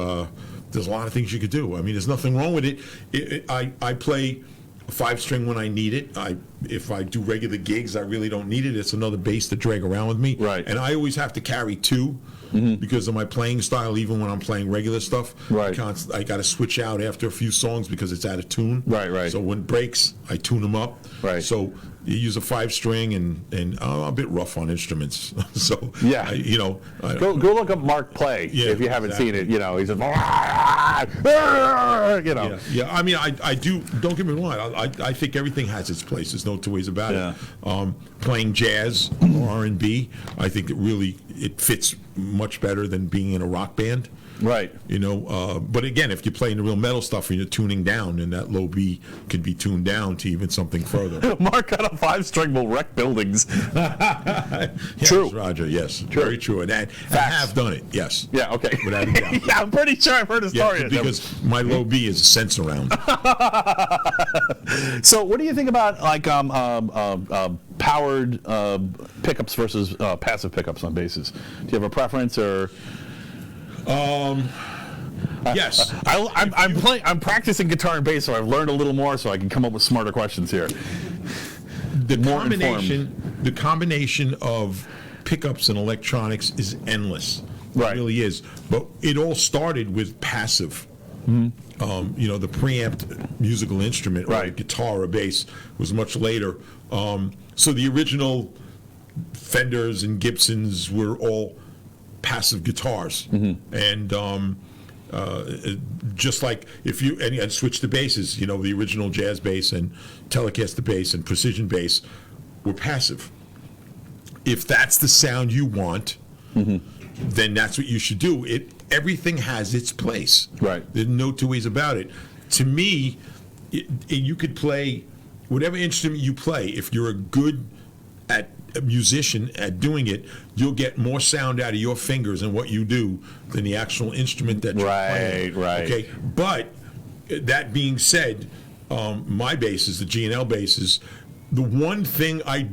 a lot of things you could do. I mean, there's nothing wrong with it. I play a 5-string when I need it. If I do regular gigs, I really don't need it. It's another bass to drag around with me. Right. And I always have to carry 2 because of my playing style. Even when I'm playing regular stuff, Right. I got to switch out after a few songs because it's out of tune. Right. So when it breaks, I tune them up. Right. So you use a 5-string, and I'm a bit rough on instruments. So Yeah. Go look up Mark play if you haven't seen it. You know, he's just, you know. Yeah. I mean, I do. Don't get me wrong. I think everything has its place. There's no two ways about it. Playing jazz or R&B, I think it fits much better than being in a rock band. Right. You know, but again, if you're playing the real metal stuff and you're tuning down, and that low B could be tuned down to even something further. Mark got a 5-string will wreck buildings. Yes, True. Roger. Yes, True. very true. And I have done it. Yes. Yeah. Okay. Without a doubt. Yeah, I'm pretty sure I've heard a story. Yeah, because my low B is a sense around. So, what do you think about like powered pickups versus passive pickups on basses? Do you have a preference or? Yes. I'm practicing guitar and bass, so I've learned a little more, so I can come up with smarter questions here. The combination of pickups and electronics is endless. Right. It really is. But it all started with passive. You know, the preamped musical instrument, or Right. a guitar or bass, was much later. So the original Fenders and Gibsons were all passive guitars, and just like if you and switch the basses, you know, the original jazz bass and Telecaster bass and precision bass were passive. If that's the sound you want, then that's what you should do. Everything has its place. Right. There's no two ways about it. To me, you could play whatever instrument you play. If you're a musician at doing it, you'll get more sound out of your fingers and what you do than the actual instrument that you're playing. Right. Okay. But that being said, my basses, the G&L basses, the one thing I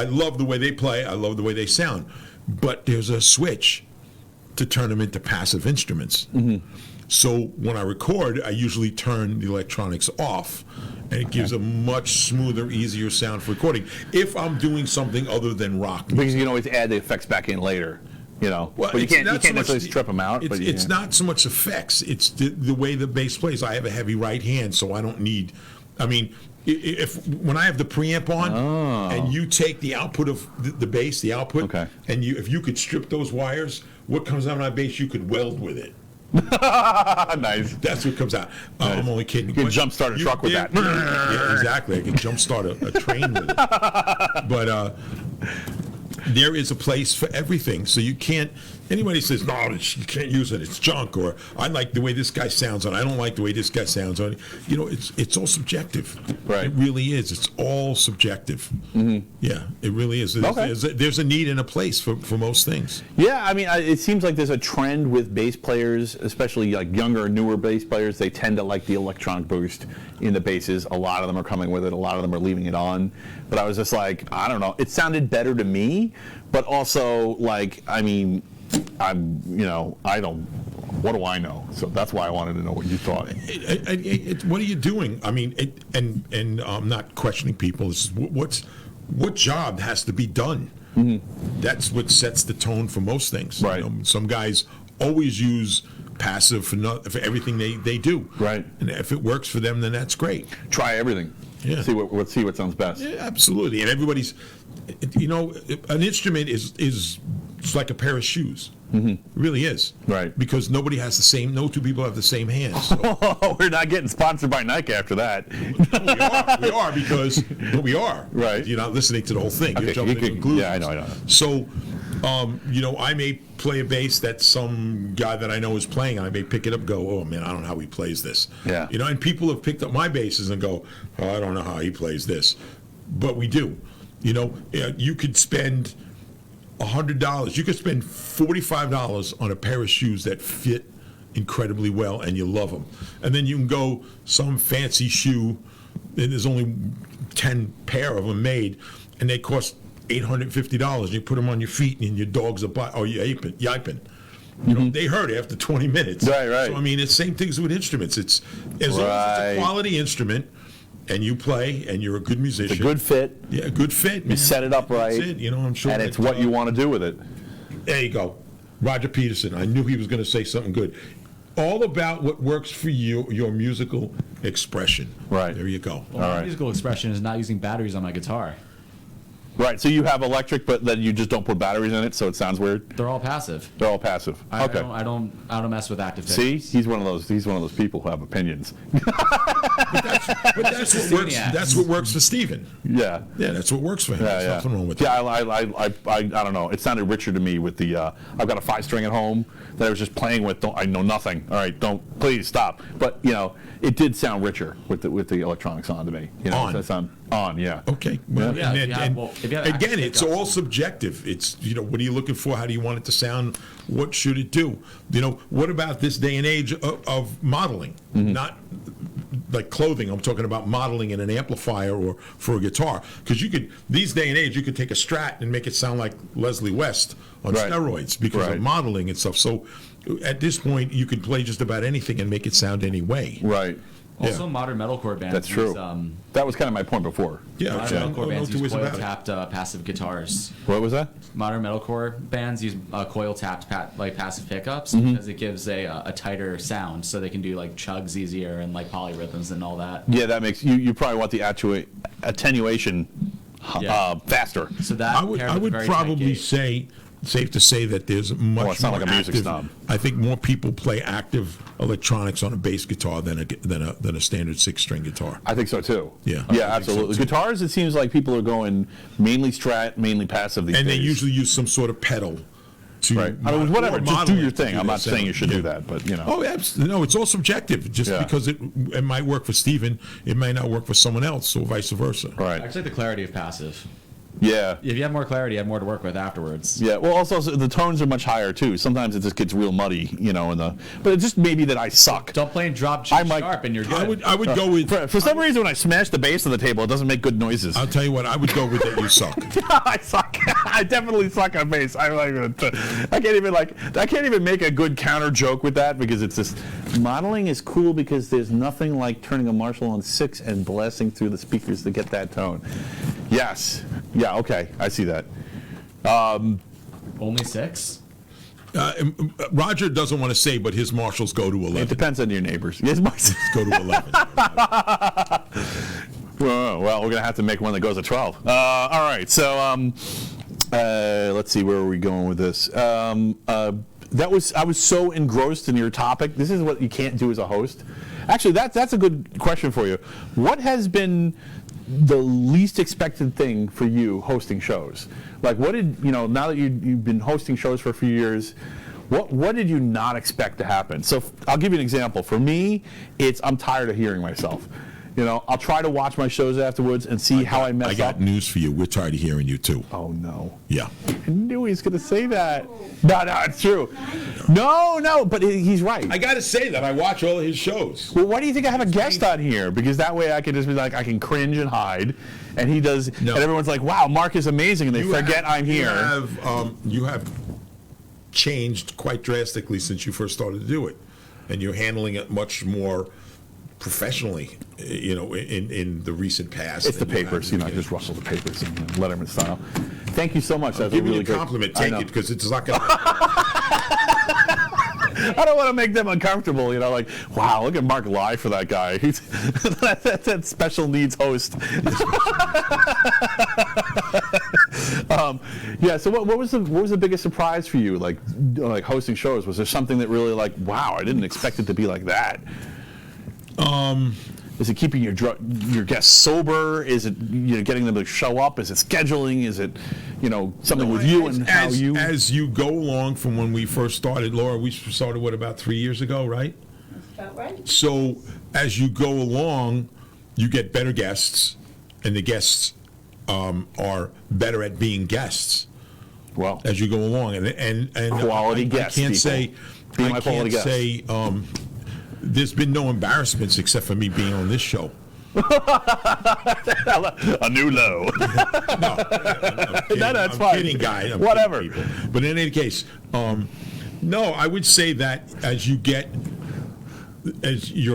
love the way they play, I love the way they sound, but there's a switch to turn them into passive instruments. So when I record, I usually turn the electronics off, and it gives a much smoother, easier sound for recording if I'm doing something other than rock music. Because you can always add the effects back in later, you know. Well, but you can't so necessarily much strip them out. It's not so much effects. It's the way the bass plays. I have a heavy right hand, so I don't need. I mean, when I have the preamp on, and you take the output of the bass, the output, and if you could strip those wires, what comes out of my bass, you could weld with it. Nice. That's what comes out. Nice. I'm only kidding. You can jumpstart a truck with that. Yeah, exactly. I can jumpstart a train with it. But there is a place for everything. So you can't. Anybody says no, you can't use it. It's junk. Or I like the way this guy sounds on. I don't like the way this guy sounds on. You know, it's all subjective. Right. It really is. It's all subjective. Yeah, it really is. There's a need and a place for most things. Yeah, I mean, it seems like there's a trend with bass players, especially like younger, newer bass players. They tend to like the electronic boost in the basses. A lot of them are coming with it. A lot of them are leaving it on. But I was just like, I don't know. It sounded better to me, but also like, I mean, I don't. What do I know? So that's why I wanted to know what you thought. What are you doing? I mean, and I'm not questioning people. This is what job has to be done. That's what sets the tone for most things. Right. You know, some guys always use passive for everything they do. Right. And if it works for them, then that's great. Try everything. Yeah. See what sounds best. Yeah, absolutely. And everybody's, you know, an instrument is it's like a pair of shoes. It really is. Right. Because nobody has the same. No two people have the same hands. So. We're not getting sponsored by Nike after that. We are because we are. Right. You're not listening to the whole thing. Okay, You're jumping to conclusions. yeah, I know. So, I may play a bass that some guy that I know is playing, and I may pick it up and go, oh, man, I don't know how he plays this. Yeah. And people have picked up my basses and go, oh, I don't know how he plays this. But we do. You could spend $100. You could spend $45 on a pair of shoes that fit incredibly well, and you love them. And then you can go some fancy shoe, and there's only 10 pair of them made, and they cost $850. You put them on your feet, and your dogs are you're yiping. They hurt after 20 minutes. Right. So, it's the same things with instruments. It's as long as it's a quality instrument, and you play, and you're a good musician. It's a good fit. Yeah, a good fit. Man. You set it up right. That's it. I'm sure. And it's what you want to do with it. There you go. Roger Peterson. I knew he was going to say something good. All about what works for you, your musical expression. Right. There you go. Well, my musical expression is not using batteries on my guitar. Right, so you have electric, but then you just don't put batteries in it, so it sounds weird. They're all passive. They're all passive. Okay. I don't mess with active See, pickups. he's one of those people who have opinions. But that's what works. That's what works for Steven. Yeah. Yeah, that's what works for him. There's nothing wrong with that. that. I don't know. It sounded richer to me with the. I've got a 5-string at home that I was just playing with. I know nothing. All right, please stop. But it did sound richer with the electronics on to me. On. That sound on. Yeah. Okay. Well, Yeah, and if you have active again, it's pickups. all subjective. It's what are you looking for? How do you want it to sound? What should it do? What about this day and age of modeling? Not like clothing. I'm talking about modeling in an amplifier or for a guitar. Because these day and age, you could take a Strat and make it sound like Leslie West on steroids because of modeling and stuff. So at this point, you can play just about anything and make it sound any way. Right. Also, modern metalcore bands. That's true. Use, that was kind of my point before. modern metalcore bands two use ways about it. coil-tapped passive guitars. What was that? Modern metalcore bands use coil-tapped passive pickups because it gives a tighter sound, so they can do like chugs easier and like polyrhythms and all that. Yeah, that makes you probably want the attenuation faster. So that I would probably say safe to say that there's much I sound more like a music active. snob. I think more people play active electronics on a bass guitar than a standard 6-string guitar. I think so too. Yeah. Yeah, I think so, absolutely. too. Guitars, it seems like people are going mainly Strat, mainly passive these And days. they usually use some sort of pedal to Right. Whatever. or Just do modeling your to thing. do I'm their not saying you sound. should Yeah. do that, but Oh, absolutely. No, it's all subjective. Just Yeah. because it might work for Steven, it may not work for someone else, or vice versa. right. Actually, the clarity of passive. Yeah. If you have more clarity, you have more to work with afterwards. Yeah. Well, also the tones are much higher too. Sometimes it just gets real muddy, but it's just maybe that I suck. Don't play and drop I might- sharp and you're good. I would go with. For some reason, when I smash the bass on the table, it doesn't make good noises. I'll tell you what. I would go with that. You suck. I suck. I definitely suck on bass. I can't even make a good counter joke with that because it's just modeling is cool because there's nothing like turning a Marshall on 6 and blasting through the speakers to get that tone. Yes. Yeah. Okay. I see that. Only 6? Roger doesn't want to say, but his Marshalls go to 11. It depends on your neighbors. Yes, my. Go to 11. Well, we're gonna have to make one that goes to 12. All right. So let's see, where are we going with this? I was so engrossed in your topic. This is what you can't do as a host. Actually, that's a good question for you. What has been the least expected thing for you hosting shows? Like, what did now that you've been hosting shows for a few years, what did you not expect to happen? So I'll give you an example. For me, I'm tired of hearing myself. I'll try to watch my shows afterwards and see how I mess up. I got news for you. We're tired of hearing you too. Oh no. Yeah. I knew he was going to say that. No, it's true. No, but he's right. I got to say that I watch all of his shows. Well, why do you think I have a guest on here? Because that way I can just be like, I can cringe and hide, and he does, No. and everyone's like, wow, Mark is amazing, and they forget I'm here. You have changed quite drastically since you first started to do it, and you're handling it much more professionally, in the recent past. It's the than you papers, have. just rustle the papers in Letterman style. Thank you so much. That's Give a really me a good compliment. I Take know. it because it's not going to. I don't want to make them uncomfortable. You know, like, wow, look at Mark lie for that guy. He's that's that special needs host. Yeah. So what was the biggest surprise for you? Like hosting shows. Was there something that really like, wow, I didn't expect it to be like that? Is it keeping your guests sober? Is it getting them to show up? Is it scheduling? Is it something with you and how you? As you go along from when we first started, Laura, we started about 3 years ago, right? That's about right. So as you go along, you get better guests, and the guests are better at being guests. Well, as you go along, and quality guests. I can't people. say there's been no embarrassments except for me being on this show. A new low. No, that's I'm fine. kidding, guy. I'm Whatever. kidding people. But in any case, no, I would say that as your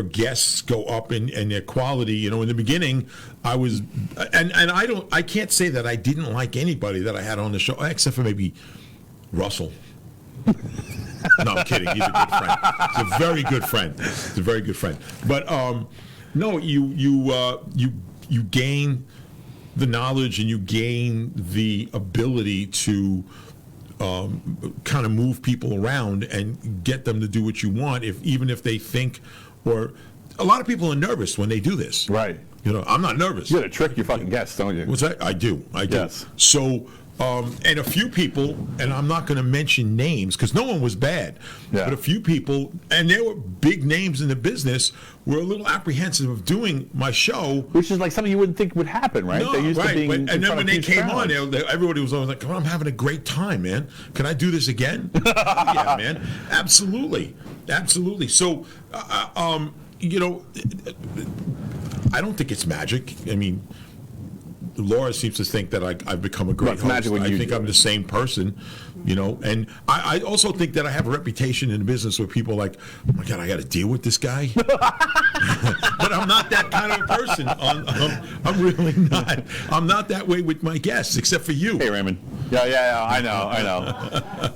guests go up in their quality, in the beginning, I was, and I can't say that I didn't like anybody that I had on the show, except for maybe Russell. No, I'm kidding. He's a good friend. He's a very good friend. He's a very good friend. But no, you gain the knowledge and you gain the ability to kind of move people around and get them to do what you want, even if they think, or a lot of people are nervous when they do this. Right. I'm not nervous. You got to trick your fucking guests, don't you? What's that? I do. Yes. So, and a few people, and I'm not going to mention names because no one was bad, but a few people, and there were big names in the business, were a little apprehensive of doing my show. Which is like something you wouldn't think would happen, right? No, They're used to being and then when they came on, everybody was always like, "Come on, I'm having a great time, man. Can I do this again?" Yeah, man. Absolutely. So, I don't think it's magic. I mean, Laura seems to think that I've become a great host. I think I'm the same person, and I also think that I have a reputation in the business where people are like, oh my God, I got to deal with this guy. But I'm not that kind of a person. I'm really not. I'm not that way with my guests, except for you. Hey, Raymond. Yeah. I know.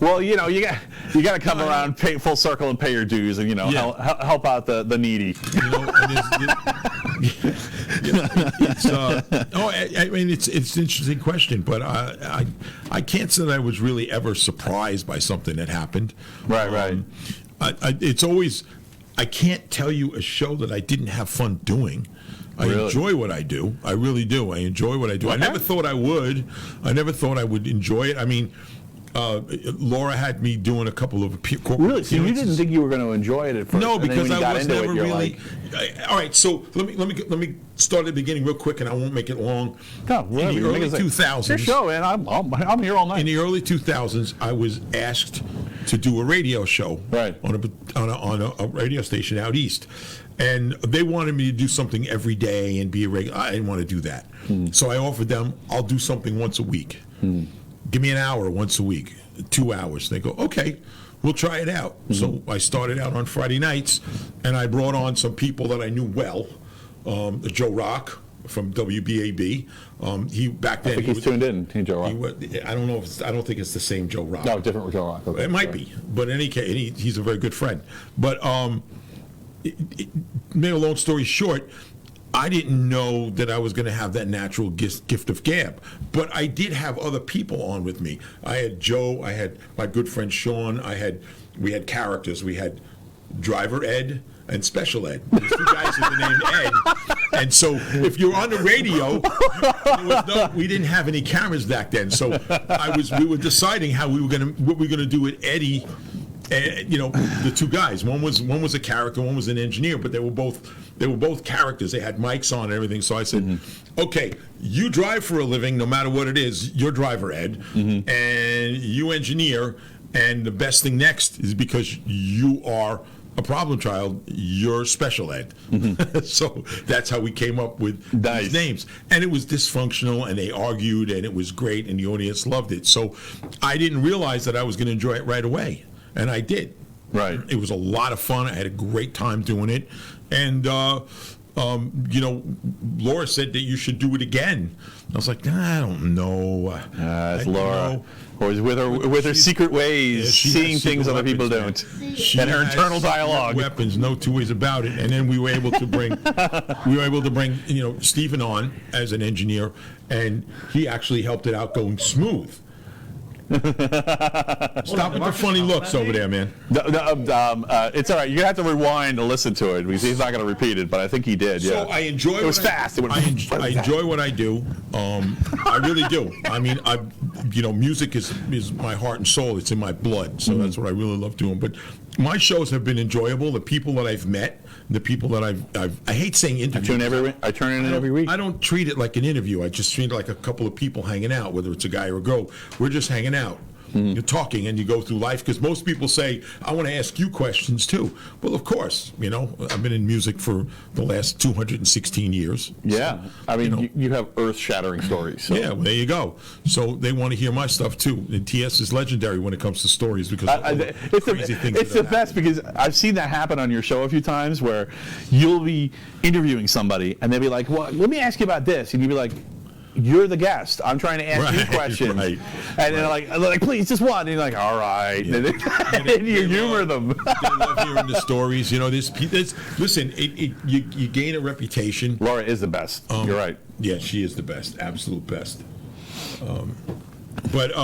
Well, you got to come around, pay full circle, and pay your dues, and help out the needy. It's an interesting question, but I can't say that I was really ever surprised by something that happened. Right. It's always, I can't tell you a show that I didn't have fun doing. I enjoy what I do. I really do. I enjoy what I do. I never thought I would. I never thought I would enjoy it. I mean, Laura had me doing a couple of corporate Really? So you didn't think you were going to enjoy it at first? No, because I was never really. Like, all right, so let me start at the beginning real quick, and I won't make it long. No, in the early 2000s, your show, man. I'm here all night. In the early 2000s, I was asked to do a radio show on a radio station out east, and they wanted me to do something every day and be a regular. I didn't want to do that, so I offered them, I'll do something once a week. Give me an hour once a week, 2 hours. They go, okay, we'll try it out. So I started out on Friday nights, and I brought on some people that I knew well. Joe Rock from WBAB. He back then. I think he's tuned in. Joe Rock. I don't know. I don't think it's the same Joe Rock. No, different Joe Rock. Okay. It might be, but in any case, he's a very good friend. But make a long story short, I didn't know that I was going to have that natural gift of gab, but I did have other people on with me. I had Joe, I had my good friend Sean, we had characters. We had Driver Ed and Special Ed. These two guys with the name Ed. And so if you're on the radio, we didn't have any cameras back then. So we were deciding what we were going to do with Eddie. The two guys. One was a character, one was an engineer, but they were both characters. They had mics on and everything. So I said, okay, you drive for a living, no matter what it is. You're Driver Ed, and you engineer. And the best thing next is because you are a problem child, you're Special Ed. So that's how we came up with these names. And it was dysfunctional, and they argued, and it was great, and the audience loved it. So I didn't realize that I was going to enjoy it right away. And I did. Right. It was a lot of fun. I had a great time doing it. And Laura said that you should do it again. I was like, I don't know. It's Laura. Always with her secret ways, seeing things other people don't. And her internal dialogue. Weapons, no two ways about it. And then we were able to bring, Stephen on as an engineer, and he actually helped it out going smooth. Stop with the funny looks over there, man. It's all right. You're going to have to rewind to listen to it because he's not going to repeat it, but I think he did. So yeah. I enjoy it. Was fast. I enjoy what I do. I really do. I mean, music is my heart and soul. It's in my blood. So that's what I really love doing. But my shows have been enjoyable. The people that I've met, the people that I hate saying interviews. I turn in every week. I don't treat it like an interview. I just treat it like a couple of people hanging out, whether it's a guy or a girl. We're just hanging out. You're talking and you go through life, because most people say, I want to ask you questions too. Well, of course, I've been in music for the last 216 years. Yeah. So, I mean, you have earth-shattering stories. So. Yeah, well, there you go. So they want to hear my stuff too. And TS is legendary when it comes to stories, because it's crazy things. It's the best, because I've seen that happen on your show a few times, where you'll be interviewing somebody and they'll be like, well, let me ask you about this. And you'll be like, you're the guest. I'm trying to ask you questions. Right, and they're like, please, just one. And you're like, all right. Yeah. And you humor them. They love hearing the stories. Listen, you gain a reputation. Laura is the best. You're right. Yeah, she is the best. Absolute best. But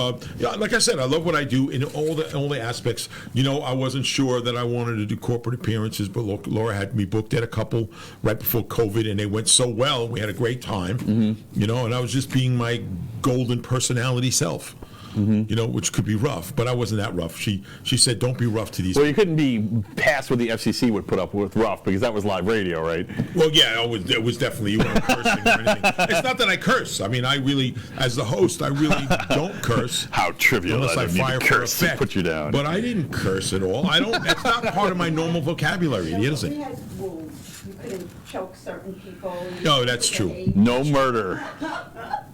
like I said, I love what I do in all the aspects. I wasn't sure that I wanted to do corporate appearances, but Laura had me booked at a couple right before COVID, and they went so well. We had a great time, and I was just being my golden personality self. Which could be rough, but I wasn't that rough. She said, "Don't be rough to these." Well, you couldn't be past what the FCC would put up with rough, because that was live radio, right? Well, yeah, it was definitely, you weren't cursing or anything. It's not that I curse. I mean, I really, as the host, I really don't curse. How trivial! Unless I fire for effect. Put you down. But I didn't curse at all. I don't. That's not part of my normal vocabulary. It isn't. We had rules. You couldn't choke certain people. No, that's true. No murder.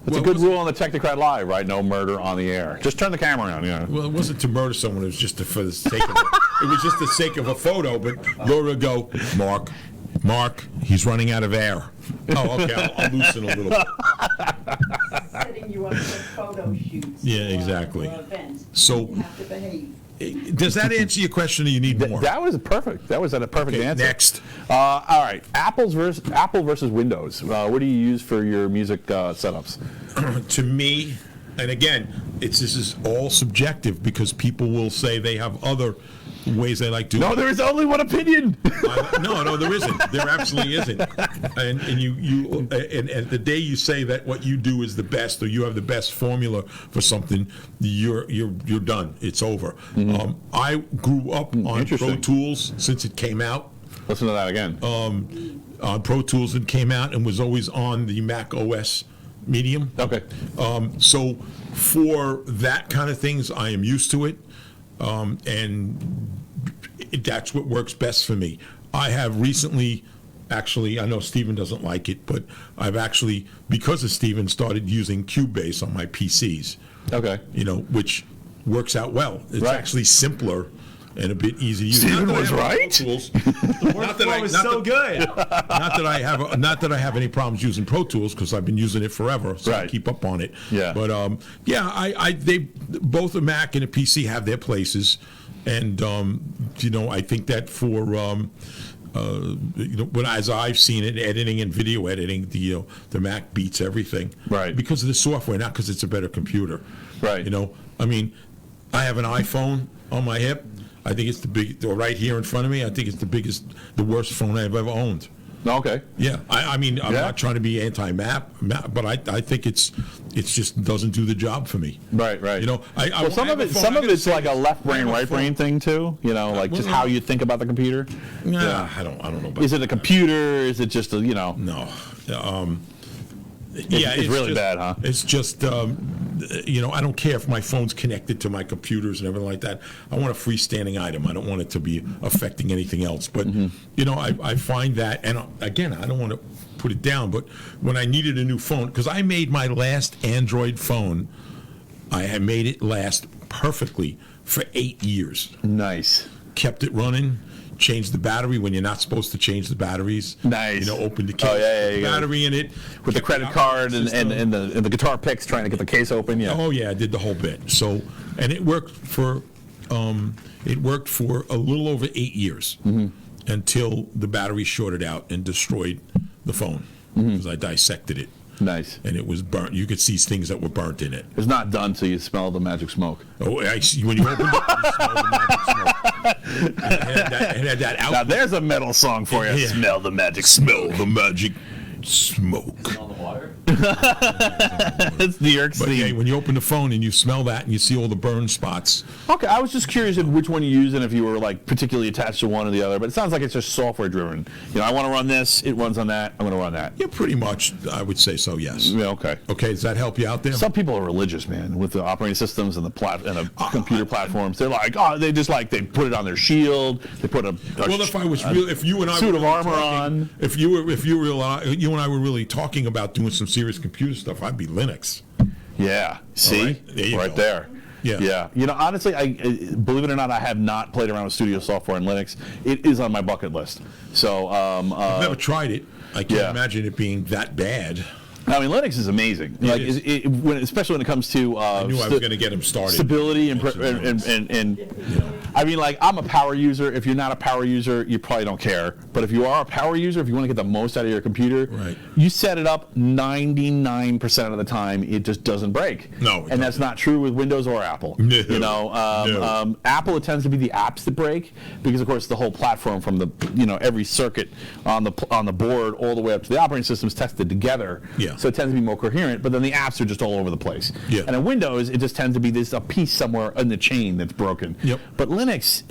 It's a good rule on the Technocrat Live, right? No murder on the air. Just turn the camera on. Yeah. Well, it wasn't to murder someone. It was just for the sake of it. It was just the sake of a photo. But Laura would go, Mark, he's running out of air. Oh, okay. I'll loosen a little bit. Setting you up for photo shoots. Yeah, exactly. Or events. So, you have to behave. Does that answer your question, or you need more? That was perfect. That was a perfect answer. Next. All right. Apple versus Windows. What do you use for your music setups? To me, and again, this is all subjective, because people will say they have other ways they like doing it. No, there is only one opinion. No, there isn't. There absolutely isn't. And the day you say that what you do is the best, or you have the best formula for something, you're done. It's over. I grew up on Pro Tools since it came out. Listen to that again. On Pro Tools, it came out and was always on the Mac OS medium. Okay. So for that kind of things, I am used to it. And that's what works best for me. I have recently, actually, I know Steven doesn't like it, but I've actually, because of Steven, started using Cubase on my PCs. Okay. Which works out well. It's actually simpler and a bit easier to use. Steven was right. The workflow was so good. Not that I have any problems using Pro Tools, because I've been using it forever, so I keep up on it. Yeah. But they both a Mac and a PC have their places, and I think that for as I've seen it, editing and video editing, the Mac beats everything. Right. Because of the software, not because it's a better computer. Right. I mean, I have an iPhone on my hip. I think it's right here in front of me. I think it's the worst phone I've ever owned. Okay. Yeah. I mean, I'm not trying to be anti-Mac, but I think it's just doesn't do the job for me. Right. Some of it's like a left brain, right brain thing too. Just how you think about the computer. Yeah. I don't know. Is it a computer? Is it just a No. It's really bad, huh? It's just, I don't care if my phone's connected to my computers and everything like that. I want a freestanding item. I don't want it to be affecting anything else. But, I find that, and again, I don't want to put it down, but when I needed a new phone, because I made my last Android phone, I had made it last perfectly for 8 years. Nice. Kept it running. change the battery when you're not supposed to change the batteries. Nice. Open the case, battery in it with the credit card and the guitar picks, trying to get the case open. Yeah. Oh yeah, I did the whole bit. So, and it worked for a little over 8 years until the battery shorted out and destroyed the phone because I dissected it. Nice. And it was burnt. You could see things that were burnt in it. It's not done till you smell the magic smoke. Oh, I see. When you opened it, you smell the magic smoke. It had that now there's a metal song for you. Yeah. Smell the magic Smell the magic smoke. On the water. It's New York But City. yeah, when you open the phone and you smell that and you see all the burn spots. Okay, I was just curious of which one you use and if you were like particularly attached to one or the other. But it sounds like it's just software driven. I want to run this. It runs on that. I'm going to run that. Yeah, pretty much. I would say so. Yes. Yeah. Okay. Okay. Does that help you out there? Some people are religious, man, with the operating systems and the computer platforms. They're like, they put it on their shield. They put if you and I suit were of really armor talking, on. if you and I were really talking about doing some serious computer stuff, I'd be Linux. Yeah. See, right, there you go. there. Yeah. Yeah. Honestly, I believe it or not, I have not played around with studio software in Linux. It is on my bucket list. So I've never tried it. I can't imagine it being that bad. I mean, Linux is amazing. Especially when it comes to I knew I was going to get him started. Stability and I mean, like, I'm a power user. If you're not a power user, you probably don't care. But if you are a power user, if you want to get the most out of your computer, right. You set it up 99% of the time, it just doesn't break. No, and that's not true with Windows or Apple. No. Apple, it tends to be the apps that break because, of course, the whole platform from the every circuit on the board all the way up to the operating system is tested together. Yeah. So it tends to be more coherent. But then the apps are just all over the place. Yeah. And in Windows, it just tends to be a piece somewhere in the chain that's broken. Yep. But Linux,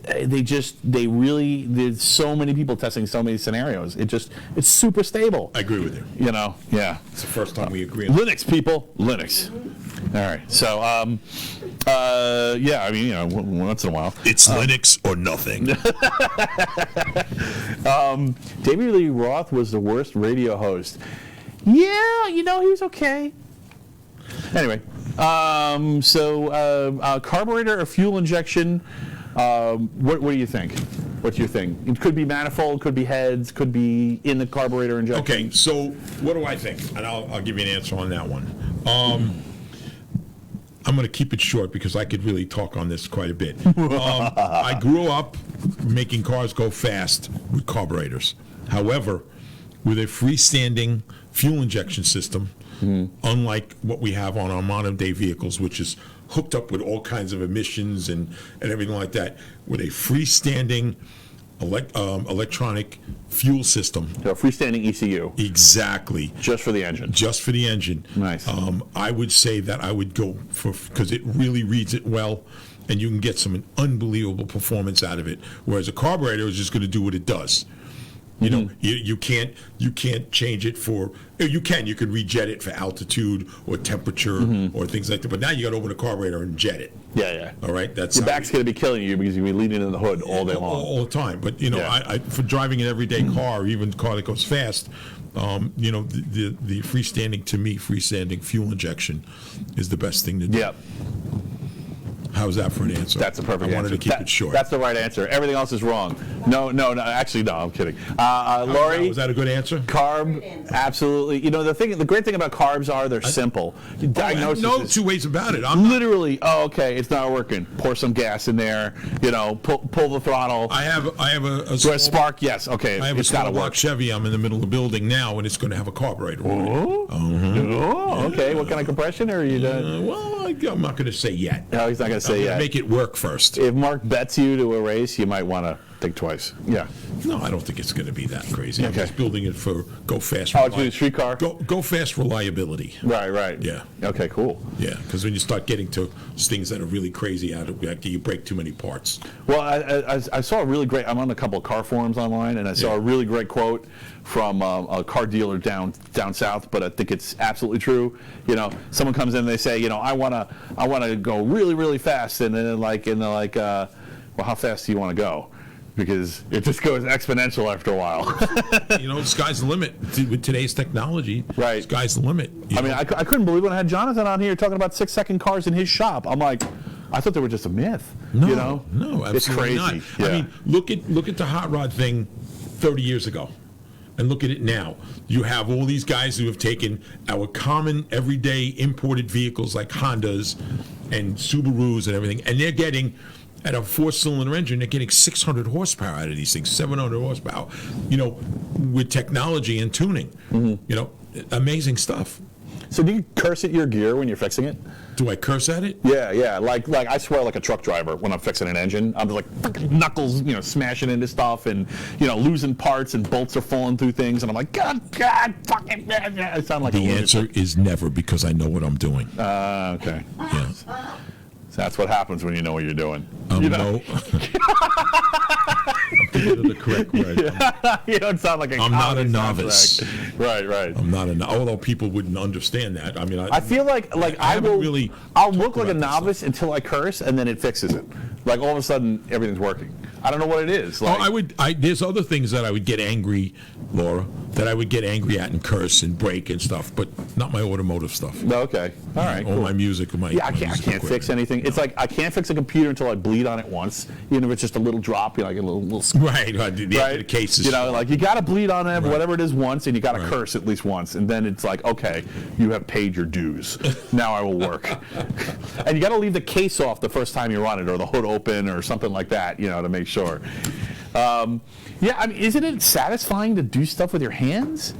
there's so many people testing so many scenarios. It's super stable. I agree with you. Yeah. It's the first time we agree. Linux, people, Linux. All right. So, I mean, once in a while. It's Linux or nothing. David Lee Roth was the worst radio host. Yeah, he was okay. Anyway, carburetor or fuel injection, what do you think? What's your thing? It could be manifold, could be heads, could be in the carburetor injection. Okay, so what do I think? And I'll give you an answer on that one. I'm going to keep it short because I could really talk on this quite a bit. I grew up making cars go fast with carburetors. However, with a freestanding fuel injection system, unlike what we have on our modern day vehicles, which is hooked up with all kinds of emissions and everything like that, with a freestanding electronic fuel system. So a freestanding ECU. Exactly. Just for the engine. Just for the engine. Nice. I would say that I would go because it really reads it well, and you can get some unbelievable performance out of it. Whereas a carburetor is just going to do what it does. You can't change it for. You can rejet it for altitude or temperature or things like that. But now you got to open a carburetor and jet it. Yeah. All right. That's your back's going to be killing you because you'll be leaning in the hood all day long. All the time. But I for driving an everyday car, even a car that goes fast, the freestanding fuel injection is the best thing to do. Yep. How's that for an answer? That's a perfect answer. I wanted to keep it short. That's the right answer. Everything else is wrong. No, actually, no, I'm kidding. Lori? Was that a good answer? Carb, absolutely. The great thing about carbs are they're simple. Diagnosis no is two ways about it. literally, okay, it's not working. Pour some gas in there, pull the throttle. I have a Do I spark? Yes, okay, I have it's a got to small block work. Chevy. I'm in the middle of the building now, and it's going to have a carburetor. Oh, okay. What kind of compression are you doing? I'm not going to say yet. No, he's not going to say yet. Make it work first. If Mark bets you to a race, you might want to think twice. Yeah. No, I don't think it's going to be that crazy. I'm Okay. just building it for go fast. Oh, it's a street car? Go fast reliability. Right. Yeah. Okay, cool. Yeah, because when you start getting to things that are really crazy out of whack, you break too many parts. Well, I saw a really great. I'm on a couple of car forums online, and I saw a really great quote from a car dealer down south. But I think it's absolutely true. Someone comes in and they say, I want to go really, really fast, and then they're like, well, how fast do you want to go? Because it just goes exponential after a while. Sky's the limit with today's technology. Right. Sky's the limit. I couldn't believe when I had Jonathan on here talking about 6-second cars in his shop. I'm like, I thought they were just a myth. No, you know? no, absolutely it's crazy. not. Yeah. I mean, look at the hot rod thing 30 years ago, and look at it now. You have all these guys who have taken our common, everyday imported vehicles like Hondas and Subarus and everything, and they're getting, at a 4-cylinder engine, they're getting 600 horsepower out of these things, 700 horsepower, with technology and tuning. Amazing stuff. So do you curse at your gear when you're fixing it? Do I curse at it? Yeah. Like I swear like a truck driver when I'm fixing an engine. I'm just like fucking knuckles, smashing into stuff and, losing parts and bolts are falling through things. And I'm like, God, fucking. I sound like the answer is never, because I know what I'm doing. Okay. Yeah. So that's what happens when you know what you're doing. No. I'm thinking of the correct word. You don't sound like I'm not a novice. Right. I'm not a novice. Although people wouldn't understand that. I mean, I feel like I'll look like a novice until I curse, and then it fixes it. Like all of a sudden, everything's working. I don't know what it is. Like, there's other things that I would get angry, Laura, that I would get angry at and curse and break and stuff, but not my automotive stuff. Okay. All right. All my music. I can't fix anything. It's like I can't fix a computer until I bleed on it once, even if it's just a little drop, like a little right. The case is like you got to bleed on it, whatever it is, once, and you got to curse at least once, and then it's like, okay, you have paid your dues. Now I will work. And you got to leave the case off the first time you run it, or the hood open, or something like that, to make sure. I mean, isn't it satisfying to do stuff with your hands?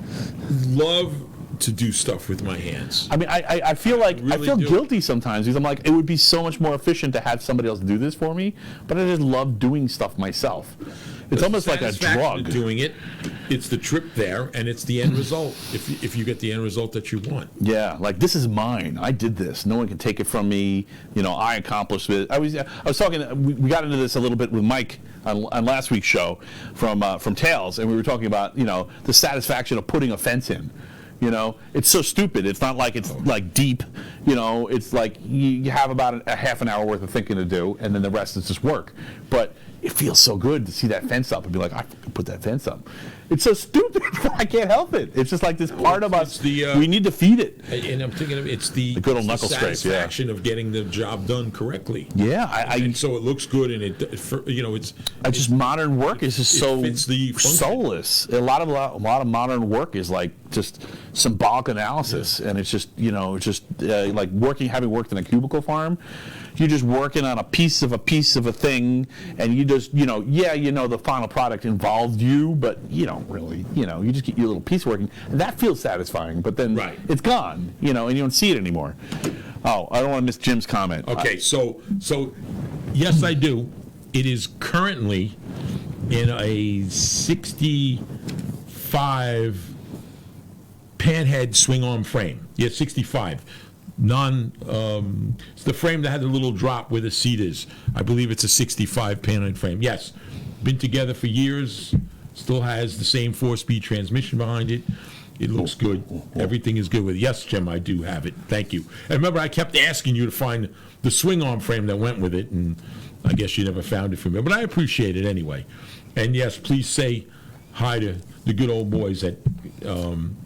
Love to do stuff with my hands. I mean, I feel like I feel do. guilty sometimes because I'm like, it would be so much more efficient to have somebody else do this for me, but I just love doing stuff myself. It's almost like a drug. Doing it, it's the trip there, and it's the end result. If you get the end result that you want. Yeah, like this is mine. I did this. No one can take it from me. I accomplished it. I was talking. We got into this a little bit with Mike on last week's show from Tales, and we were talking about the satisfaction of putting a fence in. It's so stupid. It's not like it's like deep. It's like you have about a half an hour worth of thinking to do, and then the rest is just work. But it feels so good to see that fence up and be like, I can put that fence up. It's so stupid. I can't help it. It's just like this part of us. We need to feed it. And I'm thinking of it's the good old knuckle scrape. Satisfaction of getting the job done correctly. Yeah, and so it looks good, and it's just modern work is just so fits the soulless. A lot of modern work is like just symbolic analysis, and it's just like having worked in a cubicle farm. You're just working on a piece of a thing, and you just the final product involved you, but you don't really you just get your little piece working, and that feels satisfying. But then it's gone, and you don't see it anymore. Oh, I don't want to miss Jim's comment. Okay, so yes, I do. It is currently in a 65 panhead swing arm frame. Yeah, 65. It's the frame that had the little drop where the seat is. I believe it's a 65 panhead frame. Yes, been together for years. Still has the same 4-speed transmission behind it. It looks good. Everything is good with it. Yes, Jim, I do have it. Thank you. And remember, I kept asking you to find the swing arm frame that went with it, and I guess you never found it for me. But I appreciate it anyway. And yes, please say hi to the good old boys at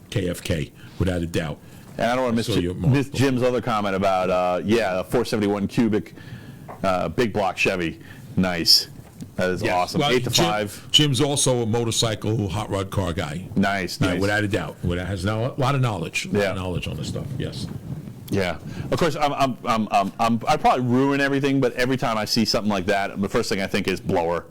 KFK, without a doubt. And I don't want to miss Jim's other comment about, a 471 cubic big block Chevy. Nice. That is awesome. Well, 8 to 5. Jim's also a motorcycle hot rod car guy. Nice. Yeah, without a doubt. Has now a lot of knowledge. A lot of knowledge on this stuff. Yes. Yeah. Of course, I probably ruin everything, but every time I see something like that, the first thing I think is blower.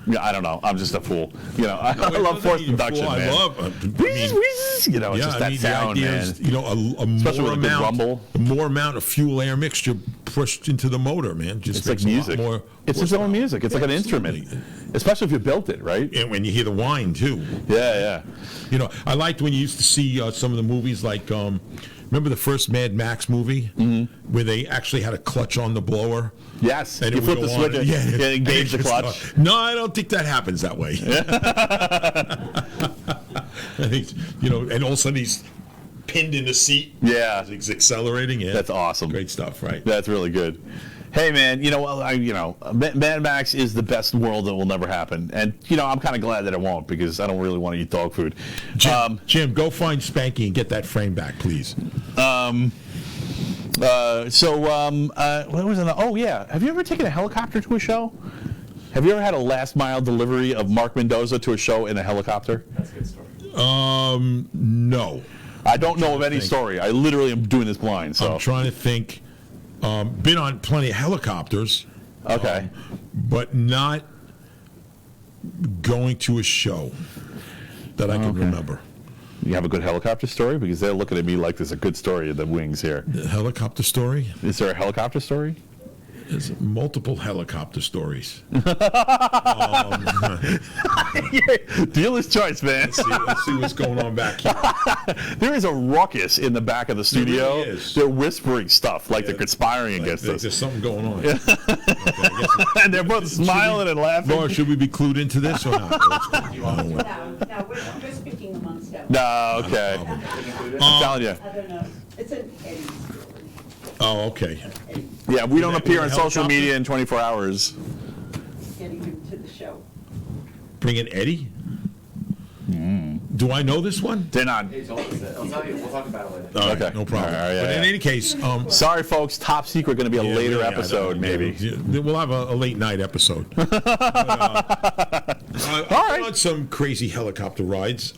Yeah, I don't know. I'm just a fool. I love force production, man. I love, it's just that sound, man. Especially with a rumble. A more amount of fuel air mixture pushed into the motor, man. It's like music. It's its own music. It's like an instrument, especially if you built it, right? And when you hear the whine too. Yeah. I liked when you used to see some of the movies like. Remember the first Mad Max movie where they actually had a clutch on the blower? Yes. And you flip the switch and engage the clutch. No, I don't think that happens that way. And all of a sudden he's pinned in the seat. Yeah. He's accelerating. Yeah. That's awesome. Great stuff, right? That's really good. Hey man, Mad Max is the best world that will never happen, and I'm kind of glad that it won't because I don't really want to eat dog food. Jim, go find Spanky and get that frame back, please. What was it? Oh yeah, have you ever taken a helicopter to a show? Have you ever had a last mile delivery of Mark Mendoza to a show in a helicopter? That's a good story. No. I don't know of any story. I literally am doing this blind. So I'm trying to think. Been on plenty of helicopters. Okay. But not going to a show that I can remember. You have a good helicopter story? Because they're looking at me like there's a good story in the wings here. The helicopter story? Is there a helicopter story? There's multiple helicopter stories. Dealer's choice, man. Let's see what's going on back here. There is a ruckus in the back of the studio. really is. They're whispering stuff like they're conspiring against us. There's something going on. Okay, I guess And they're both smiling and laughing. Laura, should we be clued into this or not? No, we're speaking amongst ourselves. No, okay. I'm telling you. I don't know. It's an Eddie story. Oh, okay. Yeah, we don't appear on with a social helicopter? media in 24 hours. Getting him to the show. Bring in Eddie? Do I know this one? They're not. He told us that. I'll tell you. We'll talk about it later. All right, Okay. no problem. All right, yeah, But in yeah. any case, Sorry, folks. Top secret going to be a later yeah, episode, maybe. Yeah, we'll have a late night episode. I've been on some crazy helicopter rides.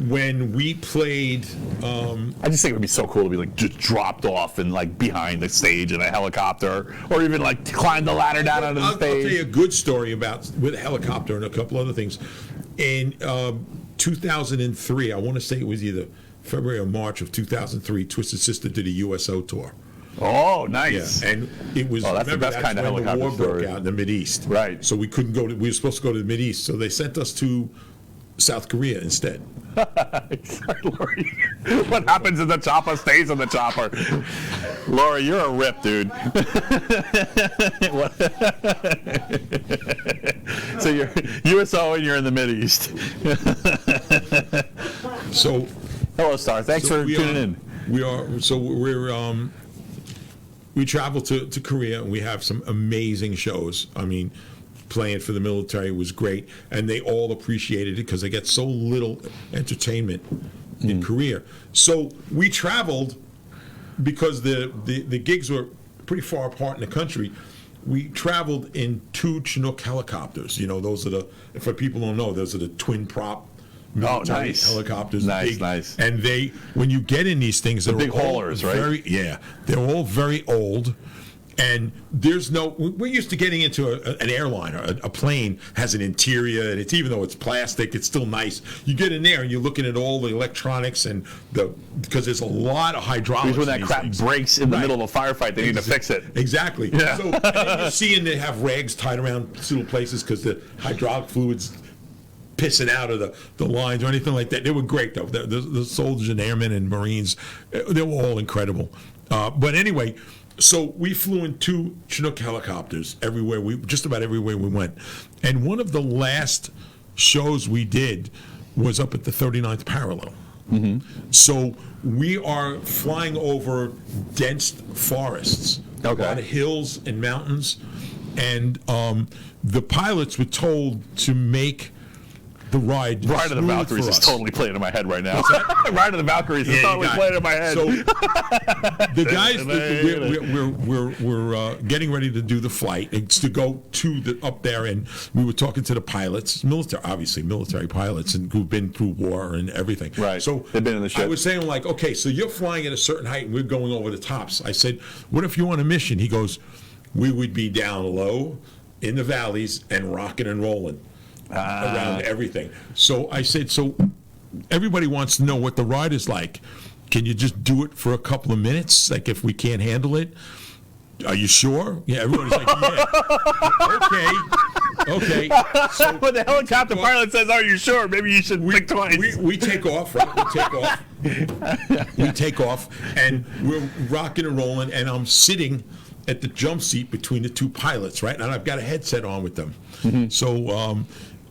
When we played, I just think it would be so cool to be like just dropped off and like behind the stage in a helicopter, or even like climb the ladder down onto the I'll tell you stage. a good story about with a helicopter and a couple other things. In 2003, I want to say it was either February or March of 2003, Twisted Sister did a USO tour. Oh, nice. Yeah, and it was Oh, that's the remember, best kind of when the helicopter war broke story. out in the Mideast. Right. So we couldn't go to. We were supposed to go to the Mideast, so they sent us to South Korea instead. Sorry, Lori. What happens in the chopper stays in the chopper. Laura, you're a rip, dude. So you're USO and you're in the Mideast. So Hello, Star. Thanks for tuning in. We travel to Korea and we have some amazing shows. I mean, playing for the military was great, and they all appreciated it because they get so little entertainment in Korea. So we traveled because the gigs were pretty far apart in the country. We traveled in 2 Chinook helicopters. You know, those are the, for people who don't know, those are the twin prop military nice. helicopters. Nice, big, nice. And they, when you get in these things, they're big all haulers, right? They're all very old. And there's no, we're used to getting into an airline or a plane has an interior, and it's, even though it's plastic, it's still nice. You get in there and you're looking at all the electronics and because there's a lot of hydraulics. Because when in that these crap things. breaks in the Right. middle of a firefight, they need to fix it. Exactly. Yeah. So and then you're seeing they have rags tied around little places because the hydraulic fluid's pissing out of the lines or anything like that. They were great, though. The soldiers and airmen and Marines, they were all incredible. But anyway, so we flew in 2 Chinook helicopters just about everywhere we went. And one of the last shows we did was up at the 39th parallel. So we are flying over dense forests, Okay. a lot of hills and mountains, and the pilots were told to make the ride Ride of the smooth Valkyries for is us. totally playing in my head right now. Ride of the Valkyries is Yeah, you totally got it. playing in my head. So the guys, we're getting ready to do the flight. It's to go to up there, and we were talking to the pilots, military pilots, and who've been through war and everything. Right. So They've been in the ship. I was saying, like, okay, so you're flying at a certain height, and we're going over the tops. I said, what if you're on a mission? He goes, we would be down low in the valleys and rocking and rolling around everything. So I said, so everybody wants to know what the ride is like. Can you just do it for a couple of minutes? Like, if we can't handle it, are you sure? Yeah, everybody's like, yeah. Okay. So when the helicopter pilot says, "Are you sure?" Maybe you should think twice. we take off, right? We take off, and we're rocking and rolling, and I'm sitting at the jump seat between the 2 pilots, right? And I've got a headset on with them. So,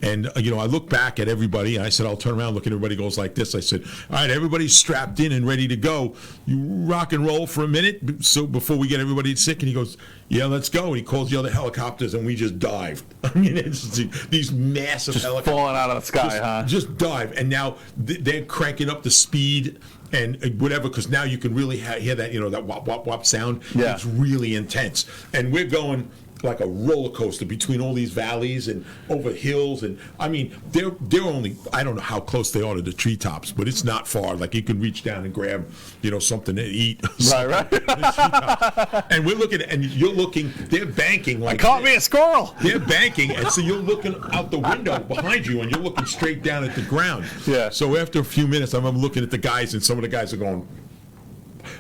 And I look back at everybody, and I said, I'll turn around, look at everybody, goes like this. I said, all right, everybody's strapped in and ready to go. You rock and roll for a minute, so before we get everybody sick. And he goes, yeah, let's go. And he calls the other helicopters, and we just dived. I mean, it's these massive helicopters falling out of the sky, just dive. And now they're cranking up the speed and whatever, because now you can really hear that, that wop, wop, wop sound. Yeah. It's really intense. And we're going like a roller coaster between all these valleys and over hills, and I mean they're only, I don't know how close they are to the treetops, but it's not far. Like you can reach down and grab something to eat. Right. And we're looking, and you're looking. They're banking like caught me a squirrel. They're banking, and so you're looking out the window behind you, and you're looking straight down at the ground. Yeah. So after a few minutes, I'm looking at the guys, and some of the guys are going.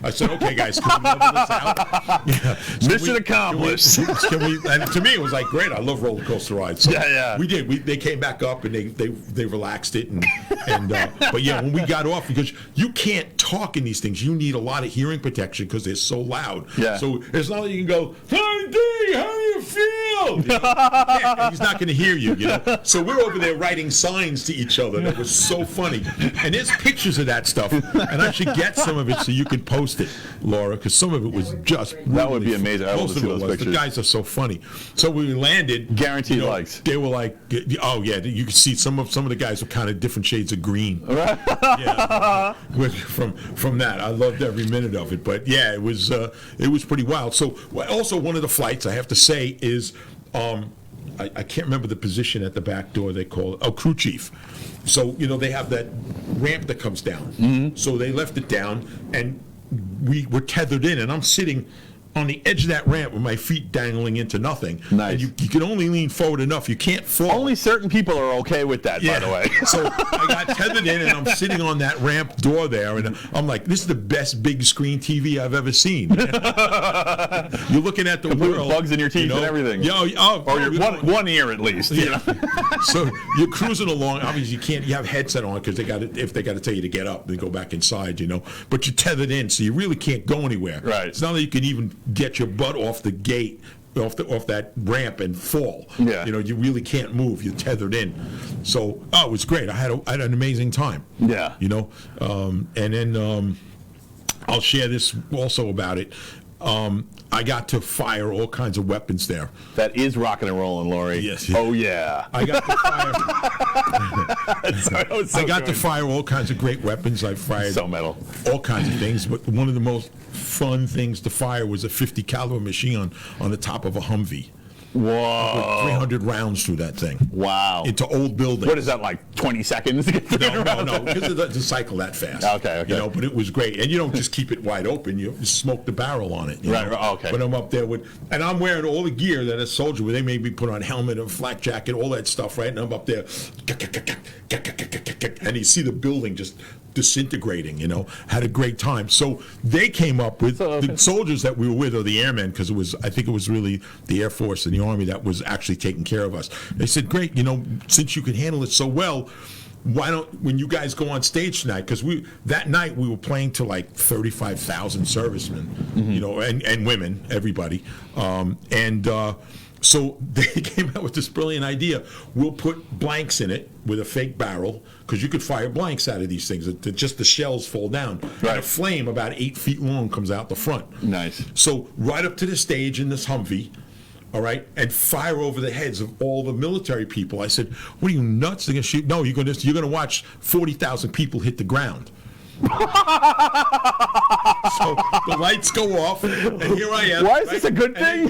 I said, okay, guys, can we level this out? Yeah. Mission accomplished. Can we, and to me, it was like, great. I love roller coaster rides. So yeah. We did. They came back up, and they relaxed it. But yeah, when we got off, because you can't talk in these things. You need a lot of hearing protection because they're so loud. Yeah. So it's not like you can go, hey, D, how do you feel? Yeah, he's not going to hear you, So we're over there writing signs to each other. That was so funny. And there's pictures of that stuff. And I should get some of it so you can post it, Laura, because some of it was just that would be amazing. I want to see those pictures. The guys are so funny. So we landed. Guaranteed likes. They were like, oh yeah, you could see some of the guys were kind of different shades of green. Yeah, from that, I loved every minute of it. But yeah, it was pretty wild. So also one of the flights I have to say is. I can't remember the position at the back door they call it. Crew chief. So, they have that ramp that comes down. Mm-hmm. So they left it down, and we were tethered in, and I'm sitting on the edge of that ramp with my feet dangling into nothing. Nice. And you can only lean forward enough. You can't fall. Only certain people are okay with that, by the way. So I got tethered in, and I'm sitting on that ramp door there, and I'm like, this is the best big screen TV I've ever seen. You're looking at the complete world. Bugs in your teeth and everything. Or your one ear at least. Yeah. So you're cruising along. Obviously, you have headset on because if they got to tell you to get up and go back inside, But you're tethered in, so you really can't go anywhere. Right. It's not that you can even get your butt off the gate, off that ramp and fall. Yeah. You really can't move. You're tethered in. So, it was great. I had an amazing time. Yeah. And then I'll share this also about it. I got to fire all kinds of weapons there. That is rocking and rolling, Laurie. Yes. Oh yeah. I got to fire all kinds of great weapons. I fired so metal. All kinds of things, but one of the most fun things to fire was a 50 caliber machine gun on the top of a Humvee. Whoa. 300 rounds through that thing. Wow. Into old buildings. What is that, like 20 seconds to get through? No, because it doesn't cycle that fast. Okay. But it was great. And you don't just keep it wide open. You smoke the barrel on it. Right, okay. But I'm up there and I'm wearing all the gear that a soldier would. They made me put on helmet and flak jacket, all that stuff, right? And I'm up there. And you see the building just disintegrating, had a great time. So they came up with the soldiers that we were with, or the airmen, because I think it was really the Air Force and the Army that was actually taking care of us. They said, great, since you can handle it so well, why don't, when you guys go on stage tonight, because that night we were playing to like 35,000 servicemen, mm-hmm. and women, everybody. So they came out with this brilliant idea. We'll put blanks in it with a fake barrel, because you could fire blanks out of these things. Just the shells fall down. Right. And a flame about 8 feet long comes out the front. Nice. So right up to the stage in this Humvee, all right, and fire over the heads of all the military people. I said, what are you, nuts? They're going to shoot? No, you're going to watch 40,000 people hit the ground. So the lights go off, and here I am. Why is this a good thing?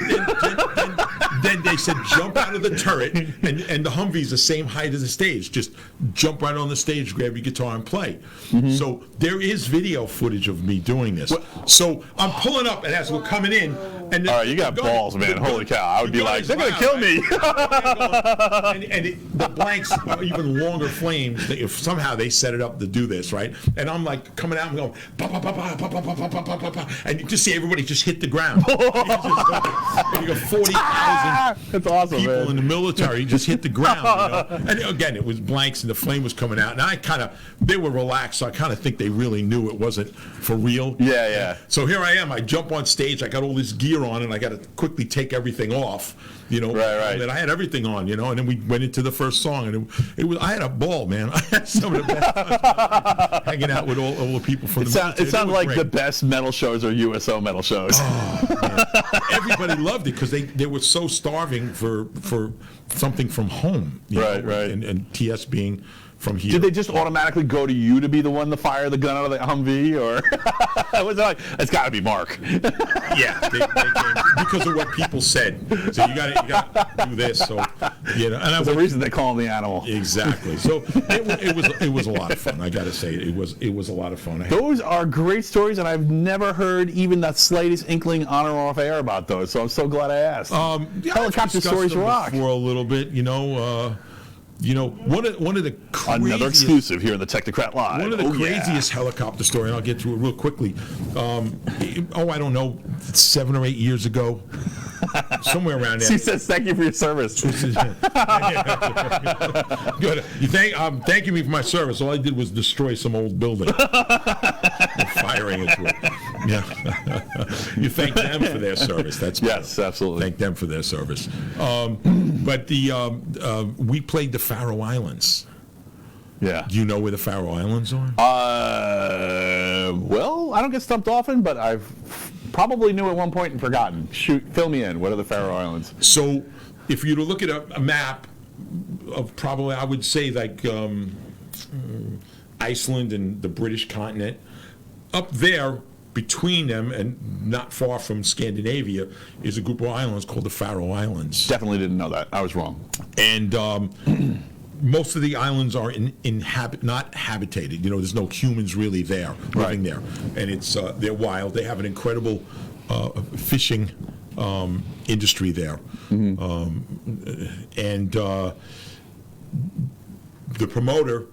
Then they said, jump out of the turret, and the Humvee's the same height as the stage. Just jump right on the stage, grab your guitar, and play. Mm-hmm. So there is video footage of me doing this. So I'm pulling up, and as we're coming in, and all right, you got balls, man. Holy cow! I would be like, they're gonna kill me. The blanks are even longer flames. If somehow they set it up to do this, right? And I'm like coming out and going, bah, bah, bah, bah, bah, bah, bah, bah, bah, bah, bah, and you just see everybody just hit the ground. And you got 40,000 That's awesome, people man. in the military just hit the ground. And again, it was blanks, and the flame was coming out. And they were relaxed, so I kind of think they really knew it wasn't for real. Yeah. So here I am. I jump on stage. I got all this gear on, and I got to quickly take everything off. Right. That I had everything on, and then we went into the first song, and it was, I had a ball, man. I had some of the best times hanging out with all the people from the military. It sounded like great. the best metal shows are USO metal shows. Oh, man. Everybody loved it because they were so starving for something from home. Right. And TS being from here. Did they just automatically go to you to be the one to fire the gun out of the Humvee, or was it like, it's got to be Mark? Yeah, they came because of what people said. So you got to do this. So and There's a reason they call him the animal. Exactly. So it was a lot of fun. I got to say it was a lot of fun. Those are great stories, and I've never heard even the slightest inkling on or off air about those. So I'm so glad I asked. Helicopter stories rock. For a little bit, one of the craziest, another exclusive here in the Technocrat Live. One of the craziest helicopter story, and I'll get to it real quickly. I don't know, 7 or 8 years ago, somewhere around there. She says, "Thank you for your service." Good. You thanking me for my service. All I did was destroy some old building, firing into it. Yeah. You thank them for their service. That's better. Yes, absolutely. Thank them for their service. But we played the Faroe Islands. Yeah. Do you know where the Faroe Islands are? Well, I don't get stumped often, but I've probably knew at one point and forgotten. Shoot, fill me in. What are the Faroe Islands? So, if you were to look at a map of probably, I would say like Iceland and the British continent, up there between them and not far from Scandinavia is a group of islands called the Faroe Islands. Definitely didn't know that. I was wrong. And most of the islands are not habitated. There's no humans really there living there, and it's they're wild. They have an incredible fishing industry there, and the promoter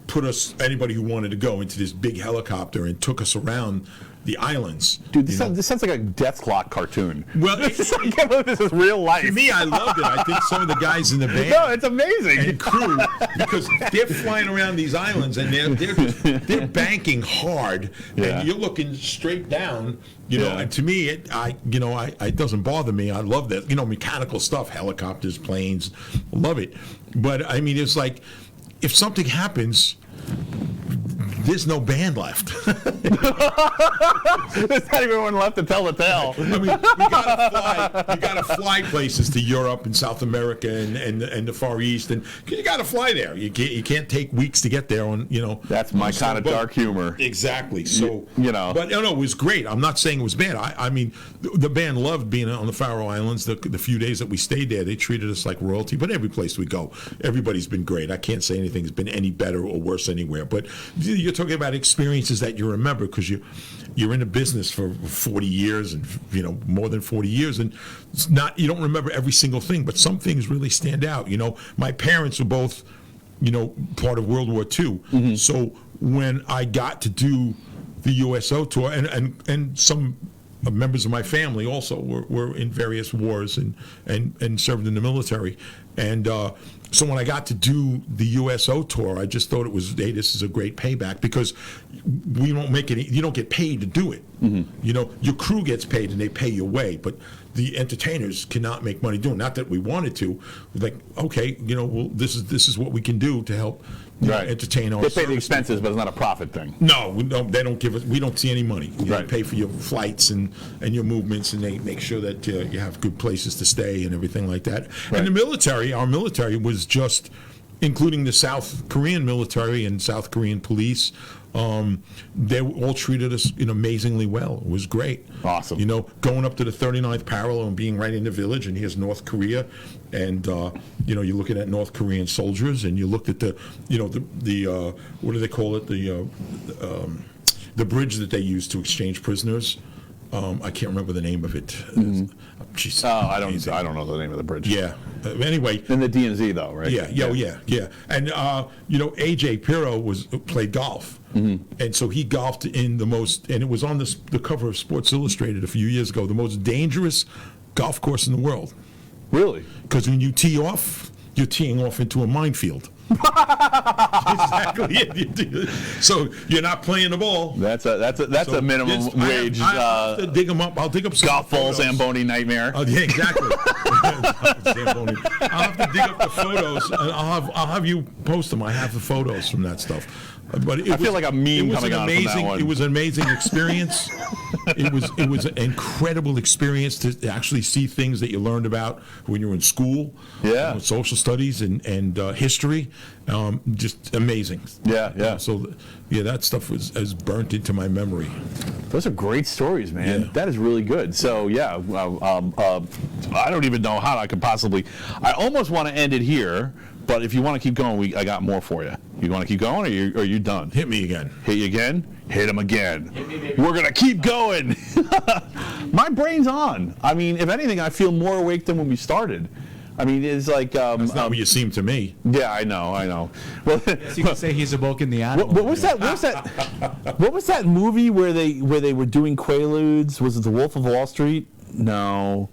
put anybody who wanted to go into this big helicopter and took us around the islands. Dude, this sounds like a Death Clock cartoon. Well, I can't believe this is real life. To me, I loved it. I think some of the guys in the band, no, it's amazing, and crew, because they're flying around these islands and they're banking hard, and you're looking straight down. And to me, it doesn't bother me. I love that. Mechanical stuff, helicopters, planes, love it. But I mean, it's like if something happens, there's no band left. There's not even one left to tell the tale. I mean, you gotta fly places to Europe and South America and the Far East, and you gotta fly there. You can't take weeks to get there on. That's my kind of dark humor. Exactly. So but no, it was great. I'm not saying it was bad. I mean, the band loved being on the Faroe Islands. The few days that we stayed there, they treated us like royalty. But every place we go, everybody's been great. I can't say anything's been any better or worse anywhere. But you're talking about experiences that you remember because you're in a business for 40 years and more than 40 years, and it's not, you don't remember every single thing, but some things really stand out. My parents were both part of World War II. Mm-hmm. So when I got to do the USO tour, and some members of my family also were in various wars and served in the military, and so when I got to do the USO tour, I just thought it was, hey, this is a great payback because we don't make any, you don't get paid to do it. Mm-hmm. Your crew gets paid and they pay your way, but the entertainers cannot make money doing it. Not that we wanted to. Like, okay, well, this is what we can do to help entertain our. They pay the expenses, but it's not a profit thing. No, they don't give us. We don't see any money. They pay for your flights and your movements, and they make sure that you have good places to stay and everything like that. Right. And the military, our military was just, including the South Korean military and South Korean police. They all treated us amazingly well. It was great. Awesome. Going up to the 39th parallel and being right in the village, and here's North Korea, and you're looking at North Korean soldiers, and you looked at the what do they call it, the bridge that they use to exchange prisoners. I can't remember the name of it. Mm-hmm. I don't know the name of the bridge. Yeah. Anyway. In the DNZ though, right? Yeah. And AJ Pirro played golf, and so he golfed in the most, and it was on the cover of Sports Illustrated a few years ago, the most dangerous golf course in the world. Really? Because when you tee off, you're teeing off into a minefield. Exactly. So you're not playing the ball. That's So a minimum wage I have to dig them up. I'll dig up some golf ball photos. Zamboni nightmare. Oh, yeah, exactly. Zamboni. I'll have to dig up the photos, and I'll have you post them. I have the photos from that stuff. But I feel like a meme coming on from that one. It was an amazing experience. It was an incredible experience to actually see things that you learned about when you were in school. Yeah. Social studies and history. Just amazing. Yeah. So, that stuff is burnt into my memory. Those are great stories, man. Yeah. That is really good. So, yeah, I don't even know how I could possibly. I almost want to end it here, but if you want to keep going, I got more for you. You want to keep going, or are you done? Hit me again. Hit you again? Hit him again. We're going to keep going. My brain's on. I mean, if anything, I feel more awake than when we started. I mean, it's like... That's not what you seem to me. Yeah, I know. Well, Yes, you could say he's awoken the animal. what was that? What was that movie where they were doing Quaaludes? Was it The Wolf of Wall Street? No.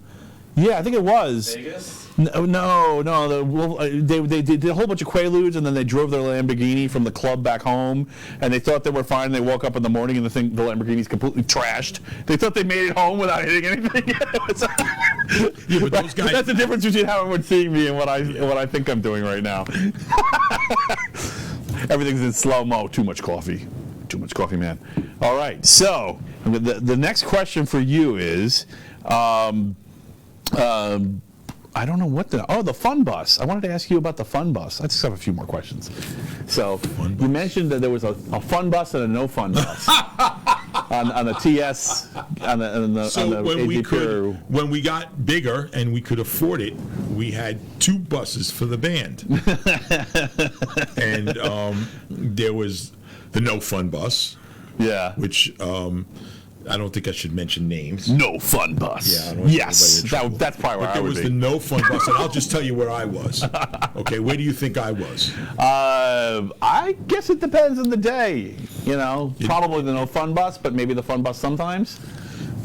Yeah, I think it was. Vegas? No. They did a whole bunch of Quaaludes, and then they drove their Lamborghini from the club back home, and they thought they were fine. They woke up in the morning, and the Lamborghini's completely trashed. They thought they made it home without hitting anything. Yeah, but those guys. That's the difference between how everyone's seeing me and what I think I'm doing right now. Everything's in slow-mo. Too much coffee, man. All right, so the next question for you is, I don't know what the fun bus. I wanted to ask you about the fun bus. I just have a few more questions. So you mentioned that there was a fun bus and a no fun bus on the TS on the when we got bigger and we could afford it, we had 2 buses for the band, and there was the no fun bus. Yeah. Which I don't think I should mention names. No fun bus. Yeah. I don't want Yes. anybody in trouble. That's probably where But I there would was be. the no fun bus, and I'll just tell you where I was. Okay, where do you think I was? I guess it depends on the day. Probably the no fun bus, but maybe the fun bus sometimes.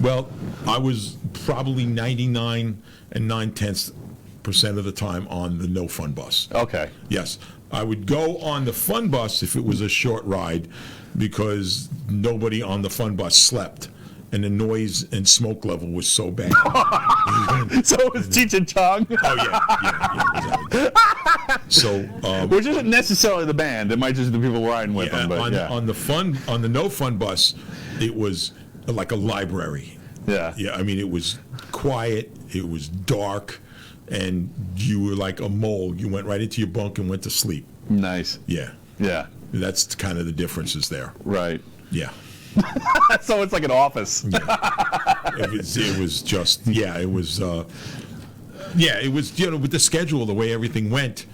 Well, I was probably 99 9/10% of the time on the no fun bus. Okay. Yes. I would go on the fun bus if it was a short ride because nobody on the fun bus slept and the noise and smoke level was so bad. So it was Cheech and Chong. Oh, yeah. Exactly. So, Which isn't necessarily the band. It might just be the people riding with them. But on the no fun bus, it was like a library. Yeah. Yeah, I mean, it was quiet, it was dark, and you were like a mole. You went right into your bunk and went to sleep. Nice. Yeah. Yeah. That's kind of the differences there. Right. Yeah. So it's like an office. It was just, it was, with the schedule, the way everything went.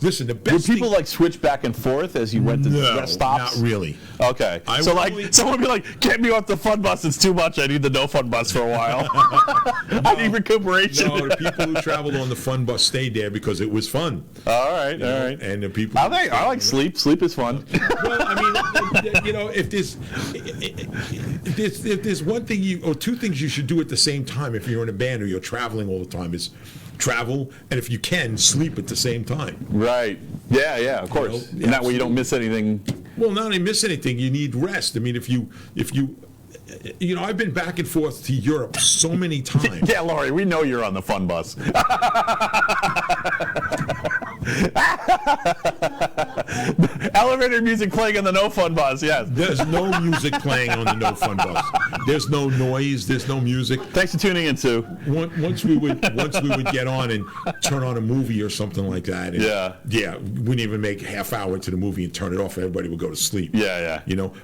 Listen, the best Would people thing, switch back and forth as you went to rest stops? not really. Okay. Someone would be like, get me off the fun bus, it's too much, I need the no fun bus for a while. I need recuperation. No, the people who traveled on the fun bus stayed there because it was fun. All right. And the people. I like sleep. Sleep is fun. Well, I mean, if there's one thing or 2 things you should do at the same time if you're in a band or you're traveling all the time is travel, and if you can, sleep at the same time. Right. Yeah, of course. And that way you don't miss anything. Well, not only miss anything, you need rest. I mean, if you I've been back and forth to Europe so many times. Yeah, Laurie, we know you're on the fun bus. Elevator music playing on the no fun bus, yes. There's no music playing on the no fun bus. There's no noise. There's no music. Thanks for tuning in, Sue. Once we would get on and turn on a movie or something like that. And we wouldn't even make half hour to the movie and turn it off. Everybody would go to sleep. Yeah.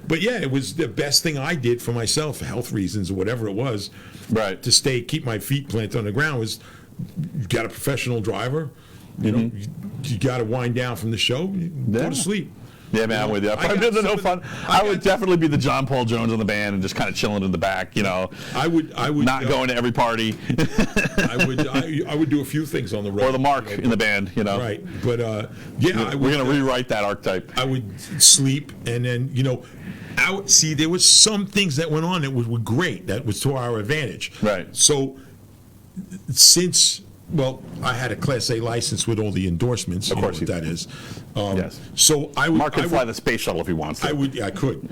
But it was the best thing I did for myself, for health reasons or whatever it was. Right. To keep my feet planted on the ground was, you got a professional driver. You got to wind down from the show. Go to sleep. Yeah, man, I'm with you. I would definitely be the John Paul Jones of the band and just kind of chilling in the back. I would not going to every party. I would do a few things on the road. Or the Mark in the band. Right, but we're going to rewrite that archetype. I would sleep, and then there was some things that went on that were great. That was to our advantage. Right. So since Well, I had a Class A license with all the endorsements. Of course you know what that is. Yes. So I would. Mark can fly the space shuttle if he wants to. I would. I could.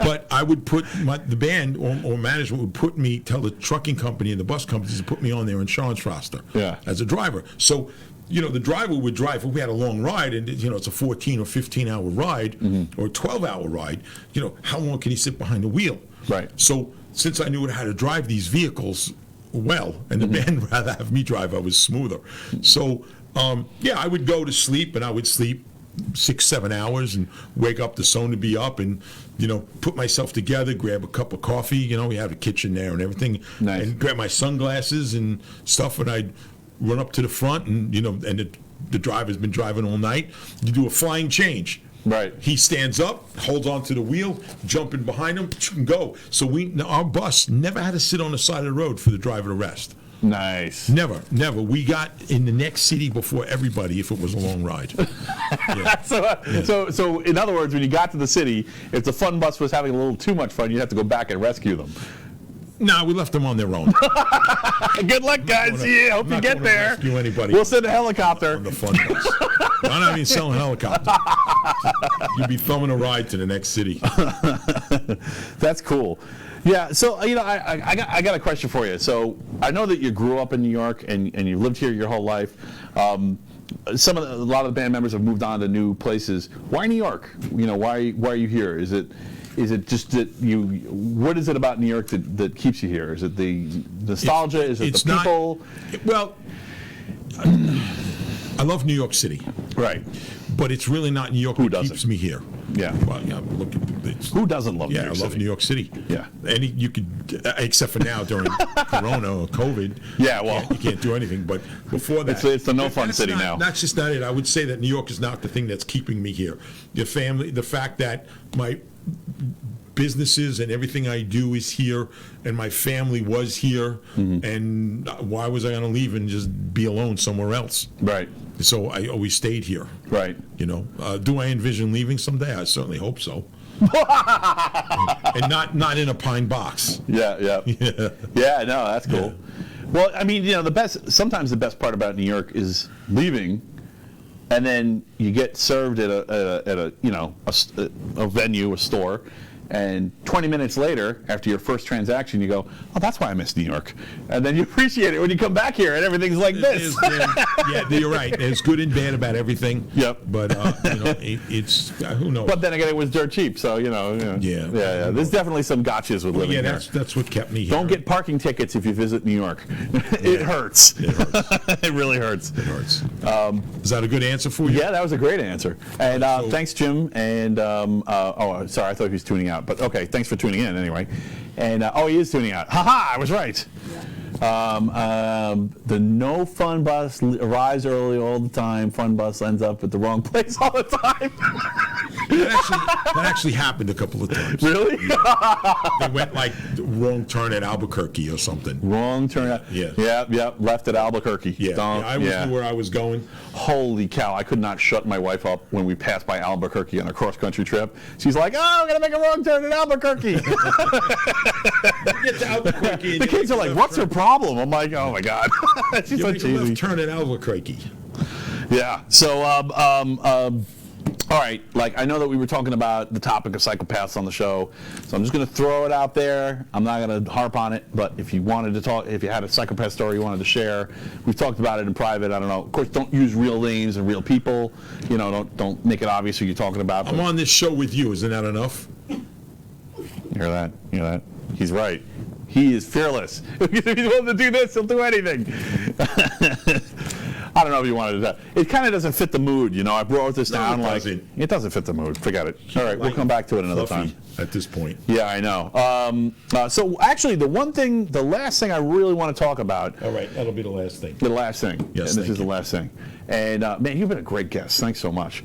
But I would put the band or management would tell the trucking company and the bus companies to put me on their insurance roster. Yeah. As a driver. So, the driver would drive. If we had a long ride, and it's a 14 or 15-hour ride or a 12-hour ride. How long can he sit behind the wheel? Right. So since I knew how to drive these vehicles well, and the band would rather have me drive, I was smoother. So, I would go to sleep, and I would sleep 6-7 hours and wake up, the sun to be up, and put myself together, grab a cup of coffee. We have a kitchen there and everything. Nice. And grab my sunglasses and stuff, and I'd run up to the front, and and the driver's been driving all night. You do a flying change. Right. He stands up, holds onto the wheel, jumping behind him, go. So our bus never had to sit on the side of the road for the driver to rest. Nice. Never. We got in the next city before everybody if it was a long ride. Yeah. So in other words, when you got to the city, if the fun bus was having a little too much fun, you'd have to go back and rescue them. No, we left them on their own. Good luck, guys. Yeah, hope you get there. Rescue anybody. We'll send a helicopter. On the fun bus. I'm not even selling helicopters. You'd be thumbing a ride to the next city. That's cool. Yeah, so I got a question for you. So I know that you grew up in New York and you lived here your whole life. A lot of the band members have moved on to new places. Why New York? Why are you here? Is it just that what is it about New York that keeps you here? Is it the nostalgia? Is it the people? Well, I love New York City. Right. But it's really not New York that keeps me here. Yeah. Well, look at who doesn't love New York City? I love New York City. Yeah. You could, except for now during Corona or COVID. Yeah, well. You can't do anything. But before that. It's the no fun city now. That's just not it. I would say that New York is not the thing that's keeping me here. The family, the fact that my businesses and everything I do is here, and my family was here, and why was I going to leave and just be alone somewhere else? Right. So I always stayed here. Right. Do I envision leaving someday? I certainly hope so. And not in a pine box. Yeah. Yeah, no, that's cool. Yeah. Well, I mean, sometimes the best part about New York is leaving, and then you get served at a venue, a store, and 20 minutes later, after your first transaction, you go, oh, that's why I miss New York. And then you appreciate it when you come back here and everything's like this. Yeah, you're right. There's good and bad about everything. Yep. But, it's, who knows? But then again, it was dirt cheap, so, Yeah. There's definitely some gotchas with living here. That's what kept me here. Don't get parking tickets if you visit New York. It hurts. It hurts. It really hurts. It hurts. Is that a good answer for you? Yeah, that was a great answer. And thanks, Jim. And, sorry, I thought he was tuning out. But okay, thanks for tuning in anyway. And he is tuning out. Ha! I was right. The no fun bus arrives early all the time. Fun bus ends up at the wrong place all the time. That actually happened a couple of times. Really? Yeah. They went like wrong turn at Albuquerque or something. Wrong turn. Yeah. Yeah. Left at Albuquerque. Yeah. I knew where I was going. Holy cow! I could not shut my wife up when we passed by Albuquerque on a cross-country trip. She's like, "Oh, I'm gonna make a wrong turn at Albuquerque." Get to Albuquerque. The kids are like, "What's her problem?" I'm like, "Oh my god." She's so cheesy. Left turn at Albuquerque. Yeah. So, all right, I know that we were talking about the topic of psychopaths on the show, so I'm just going to throw it out there. I'm not going to harp on it, but if you wanted to talk, if you had a psychopath story you wanted to share, we've talked about it in private. I don't know. Of course, don't use real names and real people. Don't make it obvious who you're talking about. I'm on this show with you. Isn't that enough? You hear that? You hear that? He's right. He is fearless. If he's willing to do this, he'll do anything. I don't know if you wanted to. It kind of doesn't fit the mood, I wrote this down it doesn't fit the mood. Forget it. All right, we'll come back to it another time. At this point. Yeah, I know. So actually, the last thing I really want to talk about. All right, that'll be the last thing. The last thing. Yes, and this is the last thing. And man, you've been a great guest. Thanks so much.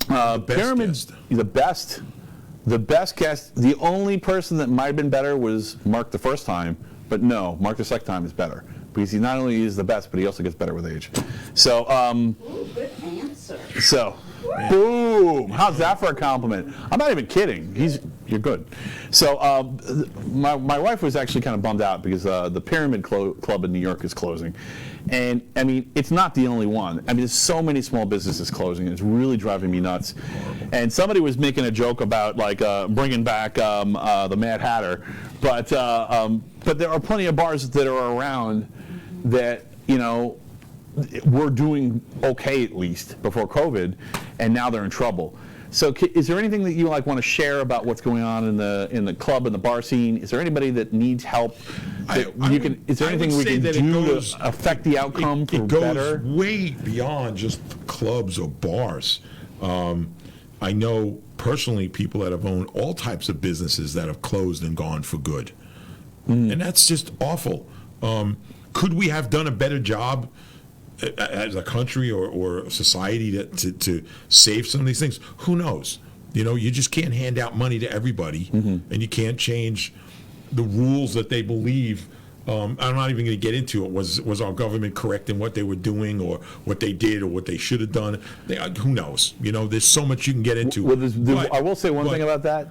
Pyramids, the best. The best guest. The only person that might have been better was Mark the first time, but no, Mark the second time is better. Because he not only is the best, but he also gets better with age. So, Ooh, good answer. So, boom! How's that for a compliment? I'm not even kidding. you're good. So my wife was actually kind of bummed out because the Pyramid Club in New York is closing. And, I mean, it's not the only one. I mean, there's so many small businesses closing. It's really driving me nuts. And somebody was making a joke about, like, bringing back the Mad Hatter. But there are plenty of bars that are around that, you know, were doing okay at least before COVID, and now they're in trouble. So is there anything that you like want to share about what's going on in the club and the bar scene? Is there anybody that needs help? Is there anything we can do to affect the outcome for better? It goes way beyond just clubs or bars. I know personally people that have owned all types of businesses that have closed and gone for good. And that's just awful. Could we have done a better job as a country or society to save some of these things? Who knows? You know, you just can't hand out money to everybody, and you can't change the rules that they believe. I'm not even going to get into it. Was our government correct in what they were doing, or what they did, or what they should have done? Who knows? You know, there's so much you can get into. Well, I will say one thing about that.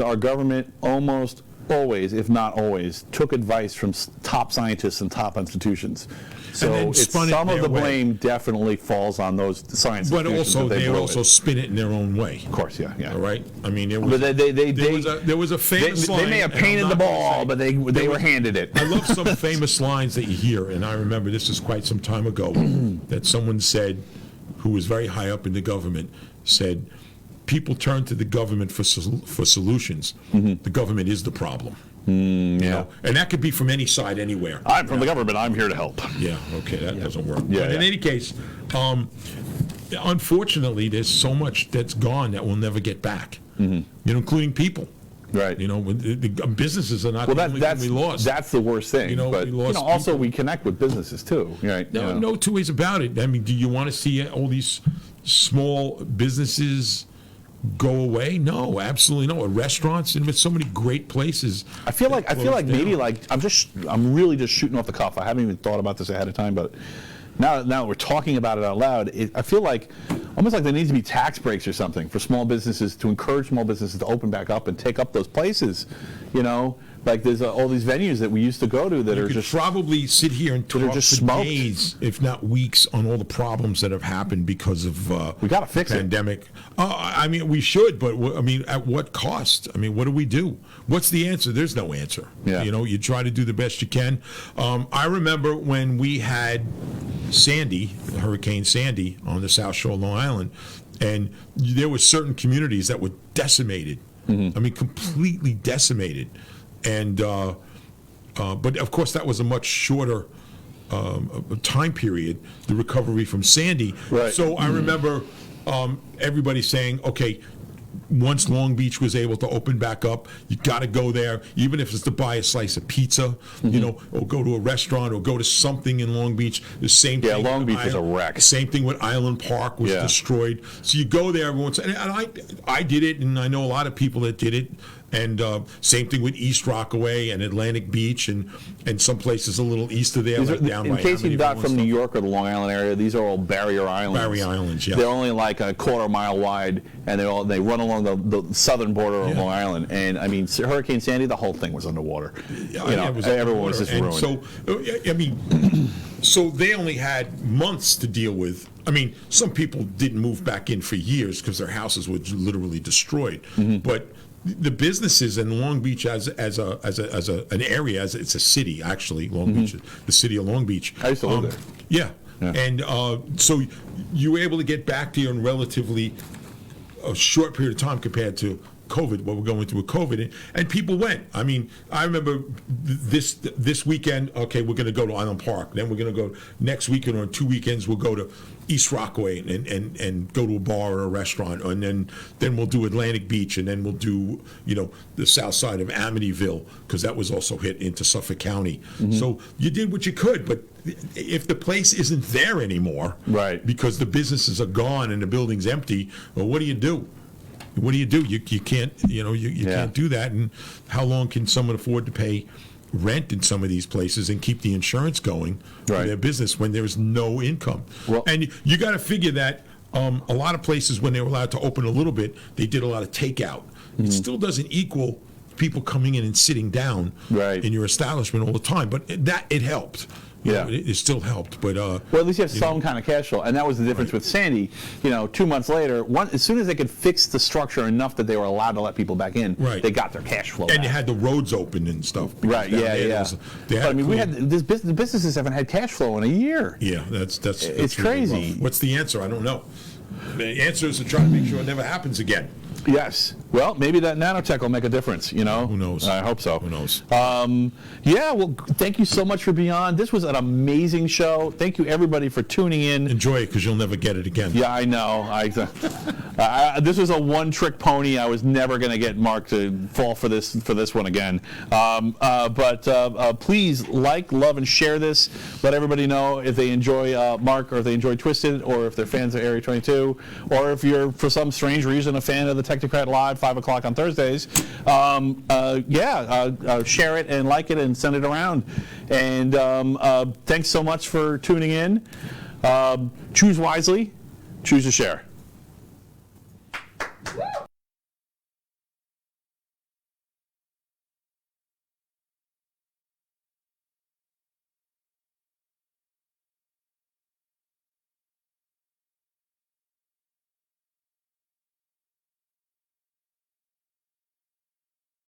Our government almost always, if not always, took advice from top scientists and top institutions. So some of the blame definitely falls on those science but institutions. But also, they also spin it in their own way. Of course, yeah. All right? I mean, there was a famous line. They may have painted the ball, but they were handed it. I love some famous lines that you hear, and I remember this is quite some time ago, that someone said, who was very high up in the government, said, people turn to the government for solutions. The government is the problem. You know? And that could be from any side, anywhere. I'm from the government. I'm here to help. Yeah, okay, that doesn't work. But in any case, unfortunately, there's so much that's gone that we'll never get back, you know, including people. Right. You know, the businesses are not the only thing we lost. That's the worst thing. You know, but we lost also we connect with businesses, too. Right? No two ways about it. I mean, do you want to see all these small businesses go away? No, absolutely no. Restaurants, and with so many great places. I feel like maybe I'm really just shooting off the cuff. I haven't even thought about this ahead of time, but now we're talking about it out loud. I feel like almost like there needs to be tax breaks or something for small businesses to encourage small businesses to open back up and take up those places. You know, like there's all these venues that we used to go to that you are could just probably sit here and talk for days, if not weeks, on all the problems that have happened because of we got to fix the pandemic. I mean, we should, but I mean, at what cost? I mean, what do we do? What's the answer? There's no answer. Yeah. You know, you try to do the best you can. I remember when we had Hurricane Sandy, on the South Shore of Long Island, and there were certain communities that were decimated. I mean, completely decimated. And but of course that was a much shorter time period, the recovery from Sandy. Right. So I remember everybody saying, okay, once Long Beach was able to open back up, you got to go there, even if it's to buy a slice of pizza, you know, or go to a restaurant or go to something in Long Beach. The same thing. Yeah, Long Beach is a wreck. Same thing with Island Park was destroyed. So you go there every once, and I did it, and I know a lot of people that did it. And same thing with East Rockaway and Atlantic Beach, and some places a little east of there, like down by in case you're not from New York or the Long Island area, these are all barrier islands. Barrier islands, yeah. They're only like a quarter-mile wide, and they run along the southern border of Long Island. And I mean, Hurricane Sandy, the whole thing was underwater. Everyone was just ruined. So I mean, so they only had months to deal with. I mean, some people didn't move back in for years because their houses were literally destroyed, but the businesses in Long Beach as an area, as it's a city actually, Long Beach, the city of Long Beach. I used to live there. Yeah. And so you were able to get back there in relatively a short period of time compared to COVID, what we're going through with COVID, and people went. I mean, I remember this weekend, okay, we're going to go to Island Park. Then we're going to go next weekend, or in 2 weekends, we'll go to East Rockaway and go to a bar or a restaurant, and then we'll do Atlantic Beach, and then we'll do, you know, the south side of Amityville, because that was also hit into Suffolk County. So you did what you could, but if the place isn't there anymore, right, because the businesses are gone and the building's empty, well, what do you do? What do? You can't, you know, you can't do that. And how long can someone afford to pay rent in some of these places and keep the insurance going for their business when there's no income? Well, and you got to figure that a lot of places, when they were allowed to open a little bit, they did a lot of takeout. It still doesn't equal people coming in and sitting down in your establishment all the time, but it helped. You know, it still helped, but well, at least you have some kind of cash flow, and that was the difference with Sandy. 2 months later, as soon as they could fix the structure enough that they were allowed to let people back in, they got their cash flow. And back. you had the roads open and stuff. Right? Yeah. But I mean, the businesses haven't had cash flow in a year. Yeah, that's it's crazy. Rough. What's the answer? I don't know. The answer is to try to make sure it never happens again. Yes. Well, maybe that nanotech will make a difference, Who knows? I hope so. Who knows? Yeah, well, thank you so much for being on. This was an amazing show. Thank you, everybody, for tuning in. Enjoy it, because you'll never get it again. Yeah, I know. This was a one-trick pony. I was never going to get Mark to fall for this one again. But please like, love, and share this. Let everybody know if they enjoy Mark, or if they enjoy Twisted, or if they're fans of Area 22, or if you're, for some strange reason, a fan of the Technocrat Live, 5 o'clock on Thursdays. Share it and like it and send it around. And thanks so much for tuning in. Choose wisely. Choose to share.